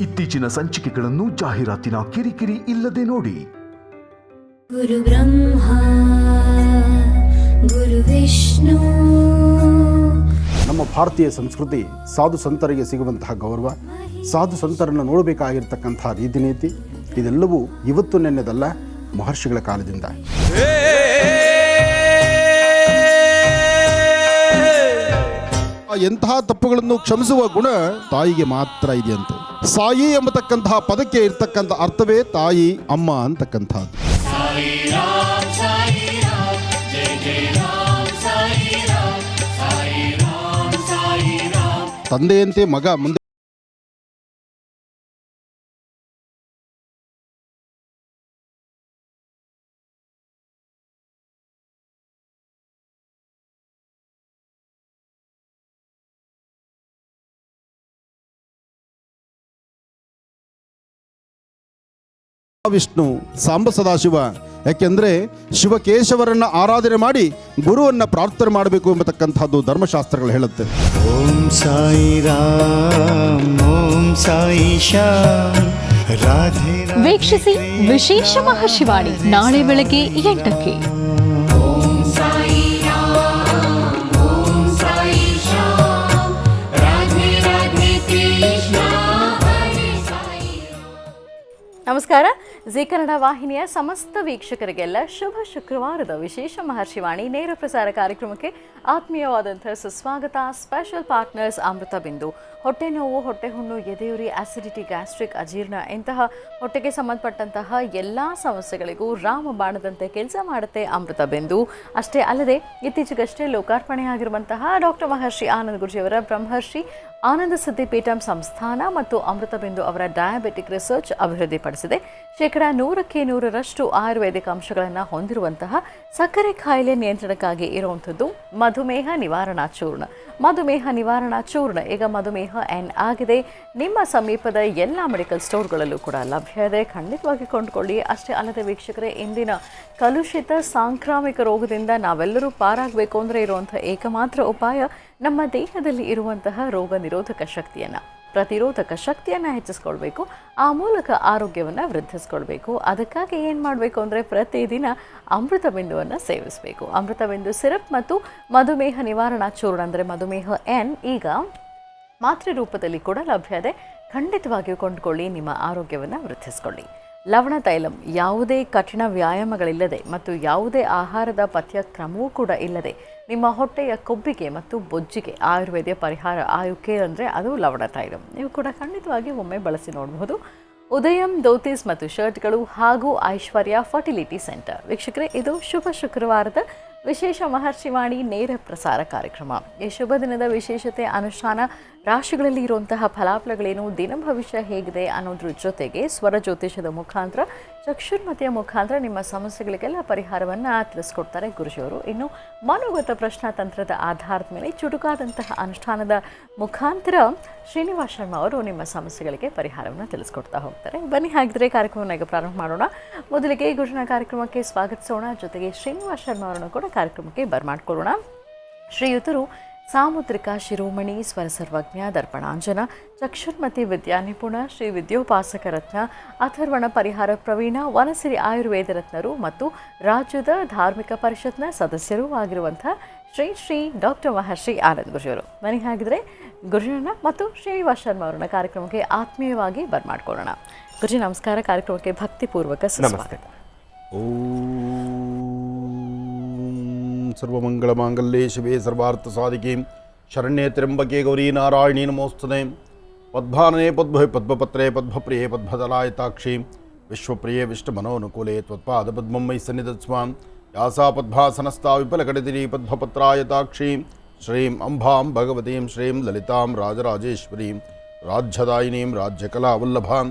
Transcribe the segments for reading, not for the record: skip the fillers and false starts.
ಇತ್ತೀಚಿನ ಸಂಚಿಕೆಗಳನ್ನು ಜಾಹೀರಾತಿನ ಕಿರಿಕಿರಿ ಇಲ್ಲದೆ ನೋಡಿ. ಗುರು ಬ್ರಹ್ಮ ಗುರು ವಿಷ್ಣು. ನಮ್ಮ ಭಾರತೀಯ ಸಂಸ್ಕೃತಿ ಸಾಧು ಸಂತರಿಗೆ ಸಿಗುವಂತಹ ಗೌರವ, ಸಾಧು ಸಂತರನ್ನು ನೋಡಬೇಕಾಗಿರ್ತಕ್ಕಂಥ ರೀತಿ ನೀತಿ ಇದೆಲ್ಲವೂ ಇವತ್ತು ನೆನ್ನೆದಲ್ಲ, ಮಹರ್ಷಿಗಳ ಕಾಲದಿಂದ. ಎಂತಹ ತಪ್ಪುಗಳನ್ನು ಕ್ಷಮಿಸುವ ಗುಣ ತಾಯಿಗೆ ಮಾತ್ರ ಇದೆಯಂತೆ. ಸಾಯಿ ಎಂಬತಕ್ಕಂತಹ ಪದಕ್ಕೆ ಇರ್ತಕ್ಕಂಥ ಅರ್ಥವೇ ತಾಯಿ, ಅಮ್ಮ ಅಂತಕ್ಕಂಥದ್ದು. ತಂದೆಯಂತೆ ಮಗ ಮುಂದೆ ವಿಷ್ಣು ಸಾಂಬ ಸದಾಶಿವ. ಯಾಕೆಂದರೆ ಶಿವಕೇಶವರನ್ನು ಆರಾಧನೆ ಮಾಡಿ ಗುರುವನ್ನು ಪ್ರಾರ್ಥನೆ ಮಾಡಬೇಕು ಎಂಬತಕ್ಕಂಥದ್ದು ಧರ್ಮಶಾಸ್ತ್ರಗಳು ಹೇಳುತ್ತೆ. ಓಂ ಸಾಯಿ ರಾಮ್ ಓಂ ಸಾಯಿ ಶ್ಯಾಮ್ ರಾಧೆ. ವೀಕ್ಷಿಸಿ ವಿಶೇಷ ಮಹಾಶಿವಾಣಿ ನಾಳೆ ಬೆಳಗ್ಗೆ 8ಕ್ಕೆ. ನಮಸ್ಕಾರ. ಜಿ ಕನ್ನಡ ವಾಹಿನಿಯ ಸಮಸ್ತ ವೀಕ್ಷಕರಿಗೆಲ್ಲ ಶುಭ ಶುಕ್ರವಾರದ ವಿಶೇಷ ಮಹರ್ಷಿವಾಣಿ ನೇರ ಪ್ರಸಾರ ಕಾರ್ಯಕ್ರಮಕ್ಕೆ ಆತ್ಮೀಯವಾದಂಥ ಸುಸ್ವಾಗತ. ಸ್ಪೆಷಲ್ ಪಾರ್ಟ್ನರ್ಸ್ ಅಮೃತ ಬಿಂದು. ಹೊಟ್ಟೆ ನೋವು, ಹೊಟ್ಟೆ ಹುಣ್ಣು, ಎದೆಯುರಿ, ಆಸಿಡಿಟಿ, ಗ್ಯಾಸ್ಟ್ರಿಕ್, ಅಜೀರ್ಣ ಇಂತಹ ಹೊಟ್ಟೆಗೆ ಸಂಬಂಧಪಟ್ಟಂತಹ ಎಲ್ಲ ಸಮಸ್ಯೆಗಳಿಗೂ ರಾಮಬಾಣದಂತೆ ಕೆಲಸ ಮಾಡುತ್ತೆ ಅಮೃತ ಬಿಂದು. ಅಷ್ಟೇ ಅಲ್ಲದೆ ಇತ್ತೀಚೆಗಷ್ಟೇ ಲೋಕಾರ್ಪಣೆಯಾಗಿರುವಂತಹ ಡಾಕ್ಟರ್ ಮಹರ್ಷಿ ಆನಂದ ಗುರುಜಿಯವರ ಬ್ರಹ್ಮರ್ಷಿ ಆನಂದ ಸಿದ್ಧಿಪೀಠಂ ಸಂಸ್ಥಾನ ಮತ್ತು ಅಮೃತ ಬಿಂದು ಅವರ ಡಯಾಬಿಟಿಕ್ ರಿಸರ್ಚ್ ಅಭಿವೃದ್ಧಿಪಡಿಸಿದೆ. 100% ಆಯುರ್ವೇದಿಕ್ ಅಂಶಗಳನ್ನು ಹೊಂದಿರುವಂತಹ ಸಕ್ಕರೆ ಕಾಯಿಲೆ ನಿಯಂತ್ರಣಕ್ಕಾಗಿ ಇರುವಂಥದ್ದು ಮಧುಮೇಹ ನಿವಾರಣಾ ಚೂರ್ಣ. ಮಧುಮೇಹ ನಿವಾರಣಾ ಚೂರ್ಣ ಈಗ ಮಧುಮೇಹ ಎನ್ ಆಗಿದೆ. ನಿಮ್ಮ ಸಮೀಪದ ಎಲ್ಲ ಮೆಡಿಕಲ್ ಸ್ಟೋರ್ಗಳಲ್ಲೂ ಕೂಡ ಲಭ್ಯ ಇದೆ, ಖಂಡಿತವಾಗಿ ಕೊಂಡುಕೊಳ್ಳಿ. ಅಷ್ಟೇ ಅಲ್ಲದೆ ವೀಕ್ಷಕರೇ, ಇಂದಿನ ಕಲುಷಿತ ಸಾಂಕ್ರಾಮಿಕ ರೋಗದಿಂದ ನಾವೆಲ್ಲರೂ ಪಾರಾಗಬೇಕು ಅಂದರೆ ಇರುವಂಥ ಏಕಮಾತ್ರ ಉಪಾಯ ನಮ್ಮ ದೇಹದಲ್ಲಿ ಇರುವಂತಹ ರೋಗ ನಿರೋಧಕ ಶಕ್ತಿಯನ್ನು, ಪ್ರತಿರೋಧಕ ಶಕ್ತಿಯನ್ನು ಹೆಚ್ಚಿಸ್ಕೊಳ್ಬೇಕು. ಆ ಮೂಲಕ ಆರೋಗ್ಯವನ್ನು ವೃದ್ಧಿಸ್ಕೊಳ್ಬೇಕು. ಅದಕ್ಕಾಗಿ ಏನು ಮಾಡಬೇಕು ಅಂದರೆ ಪ್ರತಿದಿನ ಅಮೃತ ಬಿಂದುವನ್ನು ಸೇವಿಸಬೇಕು. ಅಮೃತ ಬಿಂದು ಸಿರಪ್ ಮತ್ತು ಮಧುಮೇಹ ನಿವಾರಣಾ ಚೂರ್ಣ ಅಂದರೆ ಮಧುಮೇಹ ಎನ್ ಈಗ ಮಾತ್ರೆ ರೂಪದಲ್ಲಿ ಕೂಡ ಲಭ್ಯ ಇದೆ. ಖಂಡಿತವಾಗಿಯೂ ಕೊಂಡುಕೊಳ್ಳಿ, ನಿಮ್ಮ ಆರೋಗ್ಯವನ್ನು ವೃದ್ಧಿಸ್ಕೊಳ್ಳಿ. ಲವಣ ತೈಲಂ ಯಾವುದೇ ಕಠಿಣ ವ್ಯಾಯಾಮಗಳಿಲ್ಲದೆ ಮತ್ತು ಯಾವುದೇ ಆಹಾರದ ಪಥ್ಯ ಕ್ರಮವೂ ಕೂಡ ಇಲ್ಲದೆ ನಿಮ್ಮ ಹೊಟ್ಟೆಯ ಕೊಬ್ಬಿಗೆ ಮತ್ತು ಬೊಜ್ಜಿಗೆ ಆಯುರ್ವೇದ ಪರಿಹಾರ. ಆಯುಕೆ ಅಂದರೆ ಅದು ಲವಣ ತೈಲಂ. ನೀವು ಕೂಡ ಖಂಡಿತವಾಗಿ ಒಮ್ಮೆ ಬಳಸಿ ನೋಡಬಹುದು. ಉದಯಂ ಧೋತೀಸ್ ಮತ್ತು ಶರ್ಟ್ಗಳು ಹಾಗೂ ಐಶ್ವರ್ಯ ಫರ್ಟಿಲಿಟಿ ಸೆಂಟರ್. ವೀಕ್ಷಕರೇ, ಇದು ಶುಭ ಶುಕ್ರವಾರದ ವಿಶೇಷ ಮಹರ್ಷಿವಾಣಿ ನೇರ ಪ್ರಸಾರ ಕಾರ್ಯಕ್ರಮ. ಈ ಶುಭ ದಿನದ ವಿಶೇಷತೆ, ಅನುಷ್ಠಾನ, ರಾಶಿಗಳಲ್ಲಿ ಇರುವಂತಹ ಫಲಾಫಲಗಳೇನು, ದಿನ ಭವಿಷ್ಯ ಹೇಗಿದೆ ಅನ್ನೋದ್ರ ಜೊತೆಗೆ ಸ್ವರ ಜ್ಯೋತಿಷದ ಮುಖಾಂತರ, ಚಕ್ಷುರ್ಮತಿಯ ಮುಖಾಂತರ ನಿಮ್ಮ ಸಮಸ್ಯೆಗಳಿಗೆಲ್ಲ ಪರಿಹಾರವನ್ನು ತಿಳಿಸ್ಕೊಡ್ತಾರೆ ಗುರುಜಿಯವರು. ಇನ್ನು ಮನೋಗತ ಪ್ರಶ್ನಾತಂತ್ರದ ಆಧಾರದ ಮೇಲೆ ಚುಟುಕಾದಂತಹ ಅನುಷ್ಠಾನದ ಮುಖಾಂತರ ಶ್ರೀನಿವಾಸ ಶರ್ಮಾ ಅವರು ನಿಮ್ಮ ಸಮಸ್ಯೆಗಳಿಗೆ ಪರಿಹಾರವನ್ನು ತಿಳಿಸ್ಕೊಡ್ತಾ ಹೋಗ್ತಾರೆ. ಬನ್ನಿ, ಹಾಗಿದ್ರೆ ಕಾರ್ಯಕ್ರಮವನ್ನು ಈಗ ಪ್ರಾರಂಭ ಮಾಡೋಣ. ಮೊದಲಿಗೆ ಗುರುಜಿನ ಕಾರ್ಯಕ್ರಮಕ್ಕೆ ಸ್ವಾಗತಿಸೋಣ. ಜೊತೆಗೆ ಶ್ರೀನಿವಾಸ ಶರ್ಮಾ ಅವರನ್ನು ಕೂಡ ಕಾರ್ಯಕ್ರಮಕ್ಕೆ ಬರ್ಮಾಡ್ಕೊಳ್ಳೋಣ. ಶ್ರೀಯುತರು ಸಾಮುದ್ರಿಕ ಶಿರೋಮಣಿ, ಸ್ವರ ಸರ್ವಜ್ಞ, ದರ್ಪಣಾಂಜನ, ಚಕ್ಷುರ್ಮತಿ ವಿದ್ಯಾ ನಿಪುಣ, ಶ್ರೀ ವಿದ್ಯೋಪಾಸಕ ರತ್ನ, ಅಥರ್ವಣ ಪರಿಹಾರ ಪ್ರವೀಣ, ವನಸಿರಿ ಆಯುರ್ವೇದ ರತ್ನರು ಮತ್ತು ರಾಜ್ಯದ ಧಾರ್ಮಿಕ ಪರಿಷತ್ನ ಸದಸ್ಯರೂ ಆಗಿರುವಂಥ ಶ್ರೀ ಡಾಕ್ಟರ್ ಮಹರ್ಷಿ ಆನಂದ್ ಗುರುಜಿಯವರು. ಬನ್ನಿ, ಹಾಗಿದ್ರೆ ಗುರುಜಿನ ಮತ್ತು ಶ್ರೀನಿವಾಸ ಶರ್ಮಾ ಅವರನ್ನ ಕಾರ್ಯಕ್ರಮಕ್ಕೆ ಆತ್ಮೀಯವಾಗಿ ಬರ್ಮಾಡ್ಕೊಳ್ಳೋಣ. ಗುರುಜಿ ನಮಸ್ಕಾರ. ಕಾರ್ಯಕ್ರಮಕ್ಕೆ ಭಕ್ತಿಪೂರ್ವಕ ನಮಸ್ಕಾರ. ಸರ್ವಮಂಗಳಮಾಂಗಲ್ಯೆ ಶಿವೆ ಸರ್ವಾರ್ಥ ಸಾಧಿಕೆ ಶರಣ್ಯೇ ತ್ರ್ಯಂಬಕೆ ಗೌರಿ ನಾರಾಯಣಿ ನಮೋಸ್ತುತೆ. ಪದ್ಮಾನನೆ ಪದ್ಮೆ ಪದ್ಮಪತ್ರೆ ಪದ್ಮಪ್ರಿಯೆ ಪದ್ಮದಲಾಯತಾಕ್ಷಿ ವಿಶ್ವಪ್ರಿಯೆ ವಿಷ್ಣುಮನೋನುಕೂಲೆ ತ್ವತ್ಪಾದ ಪದ್ಮಮೈ ಸನ್ನಿಧತ್ಸ್ವಾಂ ಯಾಸಾ ಪದ್ಮಾಸನಸ್ತಾ ವಿಫಲಕಡಿತಿರಿ ಪದ್ಮಪತ್ರಾಯತಾಕ್ಷಿ ಶ್ರೀಂ ಅಂಬಾಂ ಭಗವತೀಂ ಶ್ರೀಂ ಲಲಿತಾಂ ರಾಜರಾಜೇಶ್ವರೀಂ ರಾಜ್ಯದಾಯಿನೀಂ ರಾಜ್ಯಕಲಾವಲ್ಲಭಾಂ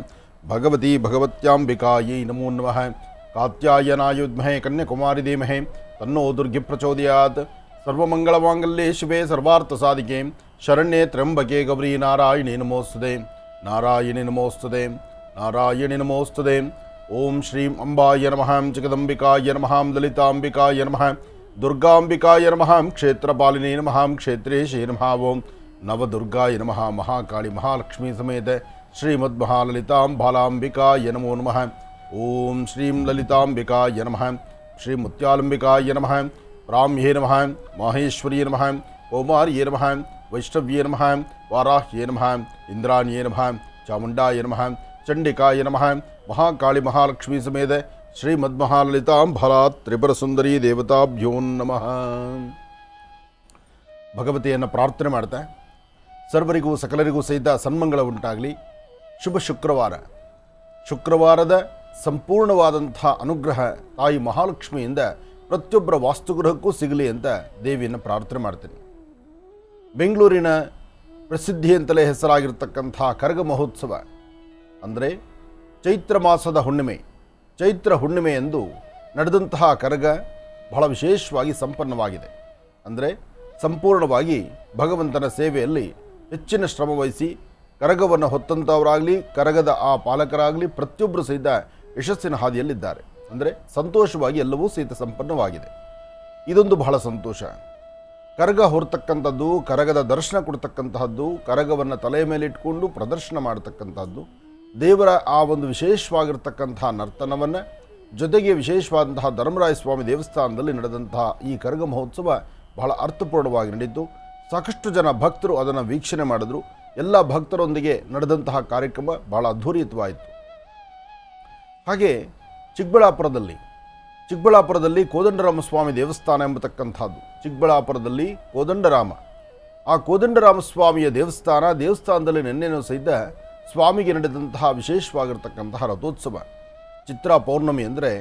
ಭಗವತಿ ಭಗವತ್ಯಾಂಬಿಕಾಯೈ ನಮೋ ನಮಃ. ಕಾತ್ಯಾಯನಾಯುಧ್ಮಹೇ ಕನ್ಯಾಕುಮಾರಿ ಧೀಮಹಿ ತನ್ನೋ ದುರ್ಗಿ ಪ್ರಚೋದಯಾತ್. ಸರ್ವಮಂಗಳಮಾಂಗಲ್ಯೆ ಶಿವೆ ಸರ್ವಾರ್ಥ ಸಾಧಿಕೆ ಶರಣ್ಯೇ ತ್ರ್ಯಂಬಕೆ ಗೌರಿ ನಾರಾಯಣಿ ನಮೋಸ್ತುತೆ. ನಾರಾಯಣಿ ನಮೋಸ್ತುತೆ. ನಾರಾಯಣಿ ನಮೋಸ್ತುತೆ. ಓಂ ಶ್ರೀಂ ಅಂಬಾಯ ನಮಃ, ಜಗದಂಬಿಕಾಯ ನಮಃ, ಲಲಿತಾಂಬಿಕಾಯ ನಮಃ, ದುರ್ಗಾಂಬಿಕಾಯ ನಮಃ, ಕ್ಷೇತ್ರಪಾಲಿನೇ ನಮಃ, ಕ್ಷೇತ್ರೇಶೇ ನಮಃ. ಓಂ ನವದುರ್ಗಾಯ ನಮಃ. ಮಹಾಕಾಳಿ ಮಹಾಲಕ್ಷ್ಮೀ ಸಮೇತ ಶ್ರೀಮದ್ಮಹಾಲಲಿತಾಂ ಬಾಲಾಂಬಿಕಾಯ ನಮೋ ನಮಃ. ಓಂ ಶ್ರೀಂ ಲಲಿತಾಂಬಿಕಾಯ ನಮಃ. ಶ್ರೀ ಮುತ್ಯಾಲಂಬಿಕಾಯ ನಮಃ. ಬ್ರಾಹ್ಮ್ಯೇ ನಮಃ. ಮಾಹೇಶ್ವರ್ಯೇ ನಮಃ. ಕೌಮಾರ್ಯೇ ನಮಃ. ವೈಷ್ಣವ್ಯೇ ನಮಃ. ವಾರಾಹ್ಯೇ ನಮಃ. ಇಂದ್ರಾಣ್ಯೇ ನಮಃ. ಚಾಮುಂಡಾಯ ನಮಃ. ಚಂಡಿಕಾಯ ನಮಃ. ಮಹಾಕಾಳಿ ಮಹಾಲಕ್ಷ್ಮೀ ಸಮೇತ ಶ್ರೀಮದ್ಮಹಾಲಲಿತಾಂ ಬಾಲಾ ತ್ರಿಪುರ ಸುಂದರಿ ದೇವತಾಭ್ಯೋ ನಮಃ. ಭಗವತಿಯನ್ನು ಪ್ರಾರ್ಥನೆ ಮಾಡ್ತಾ ಸರ್ವರಿಗೂ ಸಕಲರಿಗೂ ಸಹಿತ ಸನ್ಮಂಗಳ ಉಂಟಾಗಲಿ. ಶುಭ ಶುಕ್ರವಾರದ ಸಂಪೂರ್ಣವಾದಂಥ ಅನುಗ್ರಹ ತಾಯಿ ಮಹಾಲಕ್ಷ್ಮಿಯಿಂದ ಪ್ರತಿಯೊಬ್ಬರ ವಾಸ್ತುಗೃಹಕ್ಕೂ ಸಿಗಲಿ ಅಂತ ದೇವಿಯನ್ನು ಪ್ರಾರ್ಥನೆ ಮಾಡ್ತೀನಿ. ಬೆಂಗಳೂರಿನ ಪ್ರಸಿದ್ಧಿ ಅಂತಲೇ ಹೆಸರಾಗಿರ್ತಕ್ಕಂಥ ಕರಗ ಮಹೋತ್ಸವ ಅಂದರೆ ಚೈತ್ರ ಮಾಸದ ಹುಣ್ಣಿಮೆ, ಚೈತ್ರ ಹುಣ್ಣಿಮೆ ಎಂದು ನಡೆದಂತಹ ಕರಗ ಬಹಳ ವಿಶೇಷವಾಗಿ ಸಂಪನ್ನವಾಗಿದೆ. ಅಂದರೆ ಸಂಪೂರ್ಣವಾಗಿ ಭಗವಂತನ ಸೇವೆಯಲ್ಲಿ ಹೆಚ್ಚಿನ ಶ್ರಮವಹಿಸಿ ಕರಗವನ್ನು ಹೊತ್ತಂಥವರಾಗಲಿ, ಕರಗದ ಆ ಪಾಲಕರಾಗಲಿ ಪ್ರತಿಯೊಬ್ಬರು ಸಹಿತ ಯಶಸ್ಸಿನ ಹಾದಿಯಲ್ಲಿದ್ದಾರೆ. ಅಂದರೆ ಸಂತೋಷವಾಗಿ ಎಲ್ಲವೂ ಸಹಿತ ಸಂಪನ್ನವಾಗಿದೆ. ಇದೊಂದು ಬಹಳ ಸಂತೋಷ. ಕರಗ ಹೊರತಕ್ಕಂಥದ್ದು, ಕರಗದ ದರ್ಶನ ಕೊಡ್ತಕ್ಕಂತಹದ್ದು, ಕರಗವನ್ನು ತಲೆಯ ಮೇಲೆ ಇಟ್ಕೊಂಡು ಪ್ರದರ್ಶನ ಮಾಡತಕ್ಕಂಥದ್ದು, ದೇವರ ಆ ಒಂದು ವಿಶೇಷವಾಗಿರ್ತಕ್ಕಂತಹ ನರ್ತನವನ್ನು, ಜೊತೆಗೆ ವಿಶೇಷವಾದಂತಹ ಧರ್ಮರಾಯ ಸ್ವಾಮಿ ದೇವಸ್ಥಾನದಲ್ಲಿ ನಡೆದಂತಹ ಈ ಕರಗ ಮಹೋತ್ಸವ ಬಹಳ ಅರ್ಥಪೂರ್ಣವಾಗಿ ನಡೆಯಿತು. ಸಾಕಷ್ಟು ಜನ ಭಕ್ತರು ಅದನ್ನು ವೀಕ್ಷಣೆ ಮಾಡಿದ್ರು. ಎಲ್ಲ ಭಕ್ತರೊಂದಿಗೆ ನಡೆದಂತಹ ಕಾರ್ಯಕ್ರಮ ಬಹಳ ಅದ್ಧೂರಿತವಾಯಿತು. ಹಾಗೆ ಚಿಕ್ಕಬಳ್ಳಾಪುರದಲ್ಲಿ ಕೋದಂಡರಾಮ ಸ್ವಾಮಿ ದೇವಸ್ಥಾನ ಎಂಬತಕ್ಕಂಥದ್ದು, ಚಿಕ್ಕಬಳ್ಳಾಪುರದಲ್ಲಿ ಕೋದಂಡರಾಮ, ಆ ಕೋದಂಡರಾಮ ಸ್ವಾಮಿಯ ದೇವಸ್ಥಾನದಲ್ಲಿ ನಿನ್ನೆನೂ ಸಹಿತ ಸ್ವಾಮಿಗೆ ನಡೆದಂತಹ ವಿಶೇಷವಾಗಿರ್ತಕ್ಕಂತಹ ರಥೋತ್ಸವ. ಚಿತ್ರಾ ಪೌರ್ಣಮಿ ಅಂದರೆ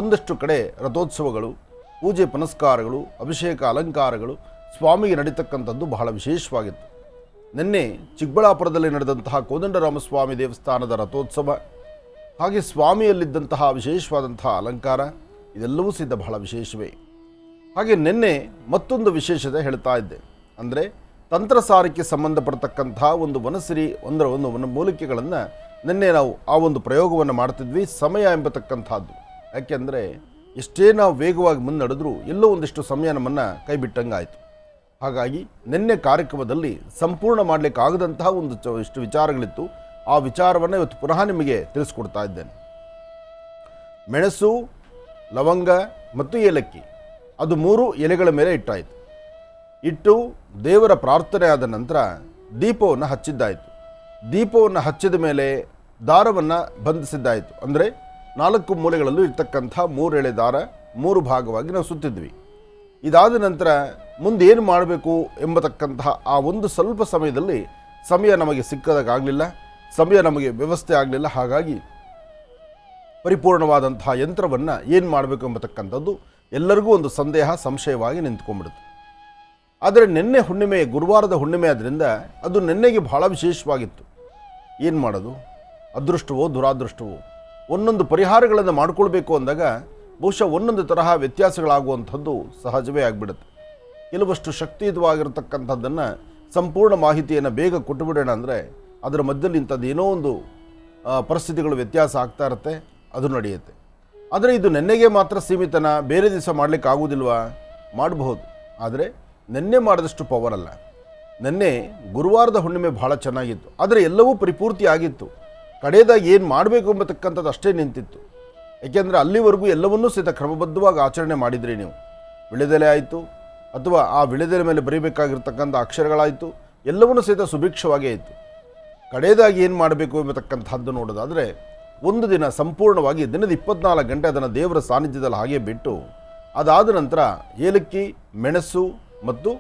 ಒಂದಷ್ಟು ಕಡೆ ರಥೋತ್ಸವಗಳು, ಪೂಜೆ ಪುನಸ್ಕಾರಗಳು, ಅಭಿಷೇಕ ಅಲಂಕಾರಗಳು ಸ್ವಾಮಿಗೆ ನಡೀತಕ್ಕಂಥದ್ದು ಬಹಳ ವಿಶೇಷವಾಗಿತ್ತು. ನಿನ್ನೆ ಚಿಕ್ಕಬಳ್ಳಾಪುರದಲ್ಲಿ ನಡೆದಂತಹ ಕೋದಂಡರಾಮ ಸ್ವಾಮಿ ದೇವಸ್ಥಾನದ ರಥೋತ್ಸವ, ಹಾಗೆ ಸ್ವಾಮಿಯಲ್ಲಿದ್ದಂತಹ ವಿಶೇಷವಾದಂತಹ ಅಲಂಕಾರ ಇದೆಲ್ಲವೂ ಸಿದ್ಧ ಬಹಳ ವಿಶೇಷವೇ. ಹಾಗೆ ನಿನ್ನೆ ಮತ್ತೊಂದು ವಿಶೇಷತೆ ಹೇಳ್ತಾ ಇದ್ದೆ. ಅಂದರೆ ತಂತ್ರಸಾರಕ್ಕೆ ಸಂಬಂಧಪಡ್ತಕ್ಕಂಥ ಒಂದು ವನಸಿರಿ ಒಂದು ಮೂಲಿಕೆಗಳನ್ನು ನಿನ್ನೆ ನಾವು ಆ ಒಂದು ಪ್ರಯೋಗವನ್ನು ಮಾಡ್ತಿದ್ವಿ. ಸಮಯ ಎಂಬತಕ್ಕಂಥದ್ದು, ಯಾಕೆಂದರೆ ಎಷ್ಟೇ ನಾವು ವೇಗವಾಗಿ ಮುನ್ನಡೆದ್ರೂ ಎಲ್ಲೋ ಒಂದಿಷ್ಟು ಸಮಯ ನಮ್ಮನ್ನು ಕೈ ಬಿಟ್ಟಂಗಾಯಿತು. ಹಾಗಾಗಿ ನಿನ್ನೆ ಕಾರ್ಯಕ್ರಮದಲ್ಲಿ ಸಂಪೂರ್ಣ ಮಾಡಲಿಕ್ಕಾಗದಂತಹ ಇಷ್ಟು ವಿಚಾರಗಳಿತ್ತು. ಆ ವಿಚಾರವನ್ನು ಇವತ್ತು ಪುನಃ ನಿಮಗೆ ತಿಳಿಸ್ಕೊಡ್ತಾ ಇದ್ದೇನೆ. ಮೆಣಸು, ಲವಂಗ ಮತ್ತು ಏಲಕ್ಕಿ ಅದು 3 ಎಲೆಗಳ ಮೇಲೆ ಇಟ್ಟಾಯಿತು. ಇಟ್ಟು ದೇವರ ಪ್ರಾರ್ಥನೆ ಆದ ನಂತರ ದೀಪವನ್ನು ಹಚ್ಚಿದ್ದಾಯಿತು. ದೀಪವನ್ನು ಹಚ್ಚಿದ ಮೇಲೆ ದಾರವನ್ನು ಬಂಧಿಸಿದ್ದಾಯಿತು. ಅಂದರೆ 4 ಮೂಲೆಗಳಲ್ಲೂ ಇರ್ತಕ್ಕಂಥ 3 ಎಳೆ ದಾರ 3 ಭಾಗವಾಗಿ ನಾವು ಸುತ್ತಿದ್ವಿ. ಇದಾದ ನಂತರ ಮುಂದೆ ಏನು ಮಾಡಬೇಕು ಎಂಬತಕ್ಕಂತಹ ಆ ಒಂದು ಸ್ವಲ್ಪ ಸಮಯದಲ್ಲಿ ಸಮಯ ನಮಗೆ ಸಿಕ್ಕದಾಗಲಿಲ್ಲ, ಸಮಯ ನಮಗೆ ವ್ಯವಸ್ಥೆ ಆಗಲಿಲ್ಲ. ಹಾಗಾಗಿ ಪರಿಪೂರ್ಣವಾದಂತಹ ಯಂತ್ರವನ್ನು ಏನು ಮಾಡಬೇಕು ಎಂಬತಕ್ಕಂಥದ್ದು ಎಲ್ಲರಿಗೂ ಒಂದು ಸಂಶಯವಾಗಿ ನಿಂತ್ಕೊಂಡ್ಬಿಡುತ್ತೆ. ಆದರೆ ನಿನ್ನೆ ಹುಣ್ಣಿಮೆ, ಗುರುವಾರದ ಹುಣ್ಣಿಮೆ ಆದ್ದರಿಂದ ಅದು ನಿನ್ನೆಗೆ ಬಹಳ ವಿಶೇಷವಾಗಿತ್ತು. ಏನು ಮಾಡೋದು, ಅದೃಷ್ಟವೋ ದುರಾದೃಷ್ಟವೋ, ಒಂದೊಂದು ಪರಿಹಾರಗಳನ್ನು ಮಾಡಿಕೊಳ್ಬೇಕು ಅಂದಾಗ ಬಹುಶಃ ಒಂದೊಂದು ತರಹ ವ್ಯತ್ಯಾಸಗಳಾಗುವಂಥದ್ದು ಸಹಜವೇ ಆಗಿಬಿಡುತ್ತೆ. ಕೆಲವಷ್ಟು ಶಕ್ತಿಯುತವಾಗಿರತಕ್ಕಂಥದ್ದನ್ನು ಸಂಪೂರ್ಣ ಮಾಹಿತಿಯನ್ನು ಬೇಗ ಕೊಟ್ಟುಬಿಡೋಣ ಅಂದರೆ ಅದರ ಮಧ್ಯದಲ್ಲಿ ಇಂಥದ್ದೇನೋ ಒಂದು ಪರಿಸ್ಥಿತಿಗಳು ವ್ಯತ್ಯಾಸ ಆಗ್ತಾ ಇರುತ್ತೆ, ಅದು ನಡೆಯುತ್ತೆ. ಆದರೆ ಇದು ನೆನ್ನೆಗೆ ಮಾತ್ರ ಸೀಮಿತನ, ಬೇರೆ ದಿವಸ ಮಾಡಲಿಕ್ಕೆ ಆಗೋದಿಲ್ವಾ? ಮಾಡಬಹುದು, ಆದರೆ ನೆನ್ನೆ ಮಾಡಿದಷ್ಟು ಪವರ್ ಅಲ್ಲ. ನೆನ್ನೆ ಗುರುವಾರದ ಹುಣ್ಣಿಮೆ ಬಹಳ ಚೆನ್ನಾಗಿತ್ತು, ಆದರೆ ಎಲ್ಲವೂ ಪರಿಪೂರ್ತಿ ಆಗಿತ್ತು. ಕಡೆಯದಾಗಿ ಏನು ಮಾಡಬೇಕು ಎಂಬತಕ್ಕಂಥದ್ದು ಅಷ್ಟೇ ನಿಂತಿತ್ತು. ಏಕೆಂದರೆ ಅಲ್ಲಿವರೆಗೂ ಎಲ್ಲವನ್ನೂ ಸಹಿತ ಕ್ರಮಬದ್ಧವಾಗಿ ಆಚರಣೆ ಮಾಡಿದ್ರಿ ನೀವು. ವಿಳೆದೆಲೆ ಆಯಿತು, ಅಥವಾ ಆ ವಿಳೆದೆಲೆ ಮೇಲೆ ಬರೀಬೇಕಾಗಿರ್ತಕ್ಕಂಥ ಅಕ್ಷರಗಳಾಯಿತು, ಎಲ್ಲವನ್ನೂ ಸಹಿತ ಸುಭಿಕ್ಷವಾಗೇ ಇತ್ತು. ಕಡೆಯದಾಗಿ ಏನು ಮಾಡಬೇಕು ಎಂಬತಕ್ಕಂಥದ್ದು ನೋಡೋದಾದರೆ ಒಂದು ದಿನ ಸಂಪೂರ್ಣವಾಗಿ ದಿನದ 24 ಗಂಟೆ ಅದನ್ನು ದೇವರ ಸಾನ್ನಿಧ್ಯದಲ್ಲಿ ಹಾಗೆ ಬಿಟ್ಟು, ಅದಾದ ನಂತರ ಏಲಕ್ಕಿ, ಮೆಣಸು ಮತ್ತು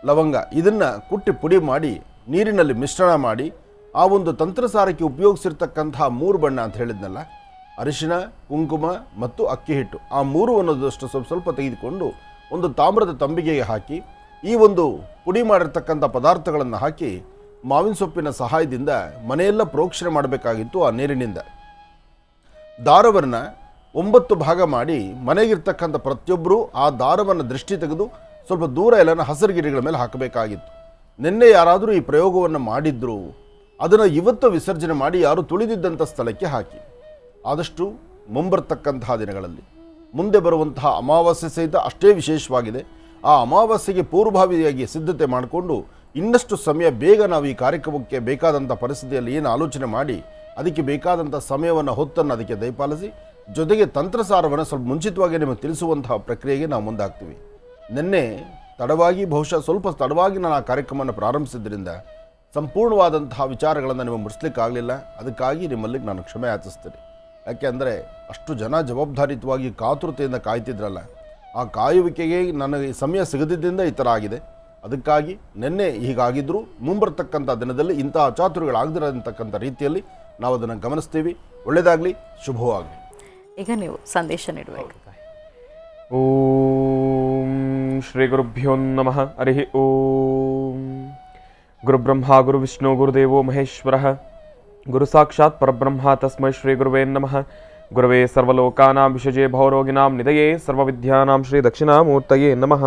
ಲವಂಗ ಇದನ್ನು ಕುಟ್ಟಿ ಪುಡಿ ಮಾಡಿ ನೀರಿನಲ್ಲಿ ಮಿಶ್ರಣ ಮಾಡಿ ಆ ಒಂದು ತಂತ್ರಸಾರಕ್ಕೆ ಉಪಯೋಗಿಸಿರ್ತಕ್ಕಂಥ 3 ಬಣ್ಣ ಅಂತ ಹೇಳಿದ್ನಲ್ಲ, ಅರಿಶಿನ, ಕುಂಕುಮ ಮತ್ತು ಅಕ್ಕಿ ಹಿಟ್ಟು, ಆ 3 ಅನ್ನೋದಷ್ಟು ಸ್ವಲ್ಪ ತೆಗೆದುಕೊಂಡು ಒಂದು ತಾಮ್ರದ ತಂಬಿಗೆಗೆ ಹಾಕಿ ಈ ಒಂದು ಪುಡಿ ಮಾಡಿರ್ತಕ್ಕಂಥ ಪದಾರ್ಥಗಳನ್ನು ಹಾಕಿ ಮಾವಿನ ಸೊಪ್ಪಿನ ಸಹಾಯದಿಂದ ಮನೆಯೆಲ್ಲ ಪ್ರೋಕ್ಷಣೆ ಮಾಡಬೇಕಾಗಿತ್ತು. ಆ ನೀರಿನಿಂದ ದಾರವನ್ನು 9 ಭಾಗ ಮಾಡಿ ಮನೆಗಿರ್ತಕ್ಕಂಥ ಪ್ರತಿಯೊಬ್ಬರೂ ಆ ದಾರವನ್ನು ದೃಷ್ಟಿ ತೆಗೆದು ಸ್ವಲ್ಪ ದೂರ ಎಲ್ಲನ ಹಸಿರು ಗಿಡಗಳ ಮೇಲೆ ಹಾಕಬೇಕಾಗಿತ್ತು. ನಿನ್ನೆ ಯಾರಾದರೂ ಈ ಪ್ರಯೋಗವನ್ನು ಮಾಡಿದ್ರು ಅದನ್ನು ಇವತ್ತು ವಿಸರ್ಜನೆ ಮಾಡಿ ಯಾರು ತುಳಿದಿದ್ದಂಥ ಸ್ಥಳಕ್ಕೆ ಹಾಕಿ. ಆದಷ್ಟು ಮುಂಬರ್ತಕ್ಕಂತಹ ದಿನಗಳಲ್ಲಿ ಮುಂದೆ ಬರುವಂತಹ ಅಮಾವಾಸ್ಯೆ ಸಹಿತ ಅಷ್ಟೇ ವಿಶೇಷವಾಗಿದೆ. ಆ ಅಮಾವಾಸ್ಯೆಗೆ ಪೂರ್ವಭಾವಿಯಾಗಿ ಸಿದ್ಧತೆ ಮಾಡಿಕೊಂಡು ಇನ್ನಷ್ಟು ಸಮಯ ಬೇಗ ನಾವು ಈ ಕಾರ್ಯಕ್ರಮಕ್ಕೆ ಬೇಕಾದಂಥ ಪರಿಸ್ಥಿತಿಯಲ್ಲಿ ಏನು ಆಲೋಚನೆ ಮಾಡಿ ಅದಕ್ಕೆ ಬೇಕಾದಂಥ ಸಮಯವನ್ನು ಹೊತ್ತನ್ನು ಅದಕ್ಕೆ ದಯಪಾಲಿಸಿ, ಜೊತೆಗೆ ತಂತ್ರಸಾರವನ್ನು ಸ್ವಲ್ಪ ಮುಂಚಿತವಾಗಿ ನಿಮಗೆ ತಿಳಿಸುವಂತಹ ಪ್ರಕ್ರಿಯೆಗೆ ನಾವು ಮುಂದಾಗ್ತೀವಿ. ನಿನ್ನೆ ತಡವಾಗಿ, ಬಹುಶಃ ಸ್ವಲ್ಪ ತಡವಾಗಿ ನಾನು ಆ ಕಾರ್ಯಕ್ರಮವನ್ನು ಪ್ರಾರಂಭಿಸಿದ್ರಿಂದ ಸಂಪೂರ್ಣವಾದಂತಹ ವಿಚಾರಗಳನ್ನು ನಿಮಗೆ ಮುಡಿಸ್ಲಿಕ್ಕಾಗಲಿಲ್ಲ. ಅದಕ್ಕಾಗಿ ನಿಮ್ಮಲ್ಲಿಗೆ ನಾನು ಕ್ಷಮೆ ಯಾಚಿಸ್ತೀನಿ. ಯಾಕೆ ಅಂದರೆ ಅಷ್ಟು ಜನ ಜವಾಬ್ದಾರಿಯುತವಾಗಿ ಕಾತುರತೆಯಿಂದ ಕಾಯ್ತಿದ್ರಲ್ಲ, ಆ ಕಾಯುವಿಕೆಗೆ ನನಗೆ ಸಮಯ ಸಿಗದಿದ್ದರಿಂದ ಈ ಥರ ಆಗಿದೆ. ಅದಕ್ಕಾಗಿ ನಿನ್ನೆ ಹೀಗಾಗಿದ್ದರೂ ಮುಂಬರ್ತಕ್ಕಂಥ ದಿನದಲ್ಲಿ ಇಂತಹ ಅಚಾತುರ್ಯಗಳಾಗದಿರತಕ್ಕಂಥ ರೀತಿಯಲ್ಲಿ ನಾವು ಅದನ್ನು ಗಮನಿಸ್ತೀವಿ. ಒಳ್ಳೆಯದಾಗಲಿ, ಶುಭವಾಗಲಿ. ಈಗ ನೀವು ಸಂದೇಶ ನೀಡಬೇಕು. ಓಂ ಶ್ರೀ ಗುರುಭ್ಯೋ ನಮಃ. ಹರಿ ಓಂ. ಗುರುಬ್ರಹ್ಮ ಗುರುವಿಷ್ಣು ಗುರುದೇವೋ ಮಹೇಶ್ವರಃ. ಗುರು ಸಾಕ್ಷಾತ್ ಪರಬ್ರಹ್ಮ ತಸ್ಮೈ ಶ್ರೀ ಗುರುವೇ ನಮಃ. ಗುರವೇ ಸರ್ವಲೋಕಾನಾಂ ವಿಷಜೇ ಭವರೋಗಿಣಾಂ ನಿಧಯೇ ಸರ್ವವಿದ್ಯಾನಾಂ ಶ್ರೀ ದಕ್ಷಿಣಾಮೂರ್ತಯೇ ನಮಃ.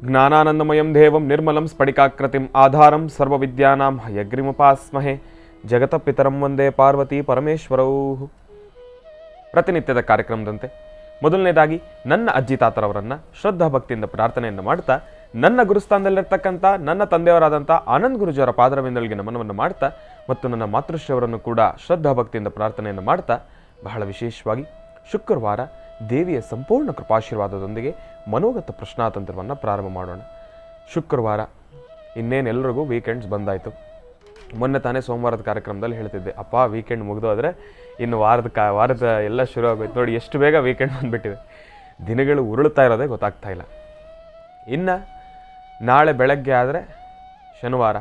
ಜ್ಞಾನಾನಂದಮಯಂ ದೇವಂ ನಿರ್ಮಲಂ ಸ್ಫಟಿಕಾಕೃತಿಂ ಆಧಾರಂ ಸರ್ವವಿದ್ಯಾನಾಂ ಹಯಗ್ರೀಮುಪಾಸ್ಮಹೇ. ಜಗತ ಪಿತರಂ ವಂದೇ ಪಾರ್ವತಿ ಪರಮೇಶ್ವರೌ. ಪ್ರತಿನಿತ್ಯದ ಕಾರ್ಯಕ್ರಮದಂತೆ ಮೊದಲನೇದಾಗಿ ನನ್ನ ಅಜ್ಜಿ ತಾತರವರನ್ನು ಶ್ರದ್ಧಾ ಭಕ್ತಿಯಿಂದ ಪ್ರಾರ್ಥನೆಯನ್ನು ಮಾಡ್ತಾ, ನನ್ನ ಗುರುಸ್ಥಾನದಲ್ಲಿರ್ತಕ್ಕಂಥ ನನ್ನ ತಂದೆಯವರಾದಂಥ ಆನಂದ್ ಗುರುಜಿಯವರ ಪಾದರವಿಂದಳಿಗೆ ನಮನವನ್ನು ಮಾಡ್ತಾ, ಮತ್ತು ನನ್ನ ಮಾತೃಶ್ರೀಯವರನ್ನು ಕೂಡ ಶ್ರದ್ಧಾ ಭಕ್ತಿಯಿಂದ ಪ್ರಾರ್ಥನೆಯನ್ನು ಮಾಡ್ತಾ, ಬಹಳ ವಿಶೇಷವಾಗಿ ಶುಕ್ರವಾರ ದೇವಿಯ ಸಂಪೂರ್ಣ ಕೃಪಾಶೀರ್ವಾದದೊಂದಿಗೆ ಮನೋಗತ ಪ್ರಶ್ನಾತಂತ್ರವನ್ನು ಪ್ರಾರಂಭ ಮಾಡೋಣ. ಶುಕ್ರವಾರ ಇನ್ನೇನೆಲ್ಲರಿಗೂ ವೀಕೆಂಡ್ಸ್ ಬಂದಾಯಿತು. ಮೊನ್ನೆ ತಾನೇ ಸೋಮವಾರದ ಕಾರ್ಯಕ್ರಮದಲ್ಲಿ ಹೇಳ್ತಿದ್ದೆ, ಅಪ್ಪ ವೀಕೆಂಡ್ ಮುಗಿದೋದ್ರೆ ಇನ್ನು ವಾರದ ಎಲ್ಲ ಶುರು ಆಗೋಯ್ತು. ನೋಡಿ ಎಷ್ಟು ಬೇಗ ವೀಕೆಂಡ್ ಬಂದುಬಿಟ್ಟಿದೆ. ದಿನಗಳು ಉರುಳ್ತಾ ಇರೋದೇ ಗೊತ್ತಾಗ್ತಾ ಇಲ್ಲ. ಇನ್ನು ನಾಳೆ ಬೆಳಗ್ಗೆ ಆದರೆ ಶನಿವಾರ,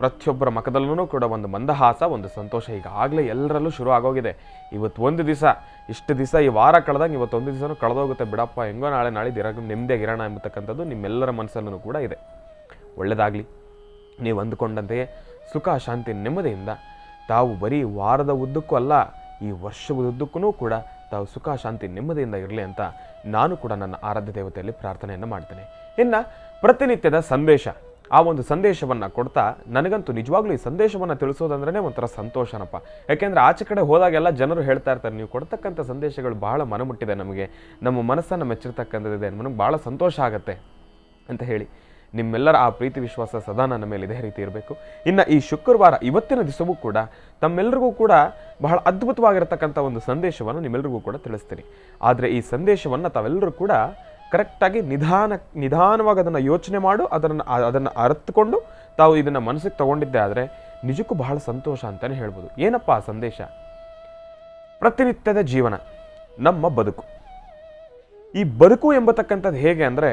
ಪ್ರತಿಯೊಬ್ಬರ ಮುಖದಲ್ಲೂ ಕೂಡ ಒಂದು ಮಂದಹಾಸ, ಒಂದು ಸಂತೋಷ ಈಗಾಗಲೇ ಎಲ್ಲರಲ್ಲೂ ಶುರು ಆಗೋಗಿದೆ. ಇವತ್ತು ಒಂದು ದಿವಸ, ಇಷ್ಟು ದಿವಸ ಈ ವಾರ ಕಳೆದಾಗ ಇವತ್ತೊಂದು ದಿವಸನೂ ಕಳೆದೋಗುತ್ತೆ, ಬಿಡಪ್ಪ ಹೆಂಗೋ ನಾಳೆ ನಾಳಿದ್ದು ನೆಮ್ಮದಿಯಾಗಿರೋಣ ಎಂಬತಕ್ಕಂಥದ್ದು ನಿಮ್ಮೆಲ್ಲರ ಮನಸ್ಸಲ್ಲೂ ಕೂಡ ಇದೆ. ಒಳ್ಳೆಯದಾಗಲಿ. ನೀವು ಅಂದುಕೊಂಡಂತೆಯೇ ಸುಖ ಶಾಂತಿ ನೆಮ್ಮದಿಯಿಂದ ತಾವು ಬರೀ ವಾರದ ಉದ್ದಕ್ಕೂ ಅಲ್ಲ, ಈ ವರ್ಷದ ಉದ್ದಕ್ಕೂ ಕೂಡ ತಾವು ಸುಖ ಶಾಂತಿ ನೆಮ್ಮದಿಯಿಂದ ಇರಲಿ ಅಂತ ನಾನು ಕೂಡ ನನ್ನ ಆರಾಧ್ಯ ದೇವತೆಯಲ್ಲಿ ಪ್ರಾರ್ಥನೆಯನ್ನು ಮಾಡ್ತೇನೆ. ಇನ್ನು ಪ್ರತಿನಿತ್ಯದ ಸಂದೇಶ, ಆ ಒಂದು ಸಂದೇಶವನ್ನು ಕೊಡ್ತಾ, ನನಗಂತೂ ನಿಜವಾಗ್ಲೂ ಈ ಸಂದೇಶವನ್ನು ತಿಳಿಸೋದಂದ್ರೇ ಒಂಥರ ಸಂತೋಷನಪ್ಪ. ಯಾಕೆಂದರೆ ಆಚೆ ಕಡೆ ಹೋದಾಗೆಲ್ಲ ಜನರು ಹೇಳ್ತಾ ಇರ್ತಾರೆ, ನೀವು ಕೊಡ್ತಕ್ಕಂಥ ಸಂದೇಶಗಳು ಬಹಳ ಮನಮುಟ್ಟಿದೆ, ನಮಗೆ ನಮ್ಮ ಮನಸ್ಸನ್ನು ಮೆಚ್ಚಿರ್ತಕ್ಕಂಥದ್ದಿದೆ, ನಮಗೆ ಭಾಳ ಸಂತೋಷ ಆಗುತ್ತೆ ಅಂತ ಹೇಳಿ ನಿಮ್ಮೆಲ್ಲರ ಆ ಪ್ರೀತಿ ವಿಶ್ವಾಸ ಸದಾ ನನ್ನ ಮೇಲೆ ಇದೇ ರೀತಿ ಇರಬೇಕು. ಇನ್ನು ಈ ಶುಕ್ರವಾರ ಇವತ್ತಿನ ದಿವಸವೂ ಕೂಡ ತಮ್ಮೆಲ್ಲರಿಗೂ ಕೂಡ ಬಹಳ ಅದ್ಭುತವಾಗಿರತಕ್ಕಂಥ ಒಂದು ಸಂದೇಶವನ್ನು ನಿಮ್ಮೆಲ್ಲರಿಗೂ ಕೂಡ ತಿಳಿಸ್ತೀನಿ. ಆದರೆ ಈ ಸಂದೇಶವನ್ನು ತಾವೆಲ್ಲರೂ ಕೂಡ ಕರೆಕ್ಟಾಗಿ ನಿಧಾನವಾಗಿ ಅದನ್ನು ಯೋಚನೆ ಮಾಡು, ಅದನ್ನು ಅರ್ಥಕೊಂಡು ತಾವು ಇದನ್ನು ಮನಸ್ಸಿಗೆ ತಗೊಂಡಿದ್ದೆ ಆದರೆ ನಿಜಕ್ಕೂ ಬಹಳ ಸಂತೋಷ ಅಂತಲೇ ಹೇಳ್ಬೋದು. ಏನಪ್ಪ ಆ ಸಂದೇಶ? ಪ್ರತಿನಿತ್ಯದ ಜೀವನ, ನಮ್ಮ ಬದುಕು. ಈ ಬದುಕು ಎಂಬತಕ್ಕಂಥದ್ದು ಹೇಗೆ ಅಂದರೆ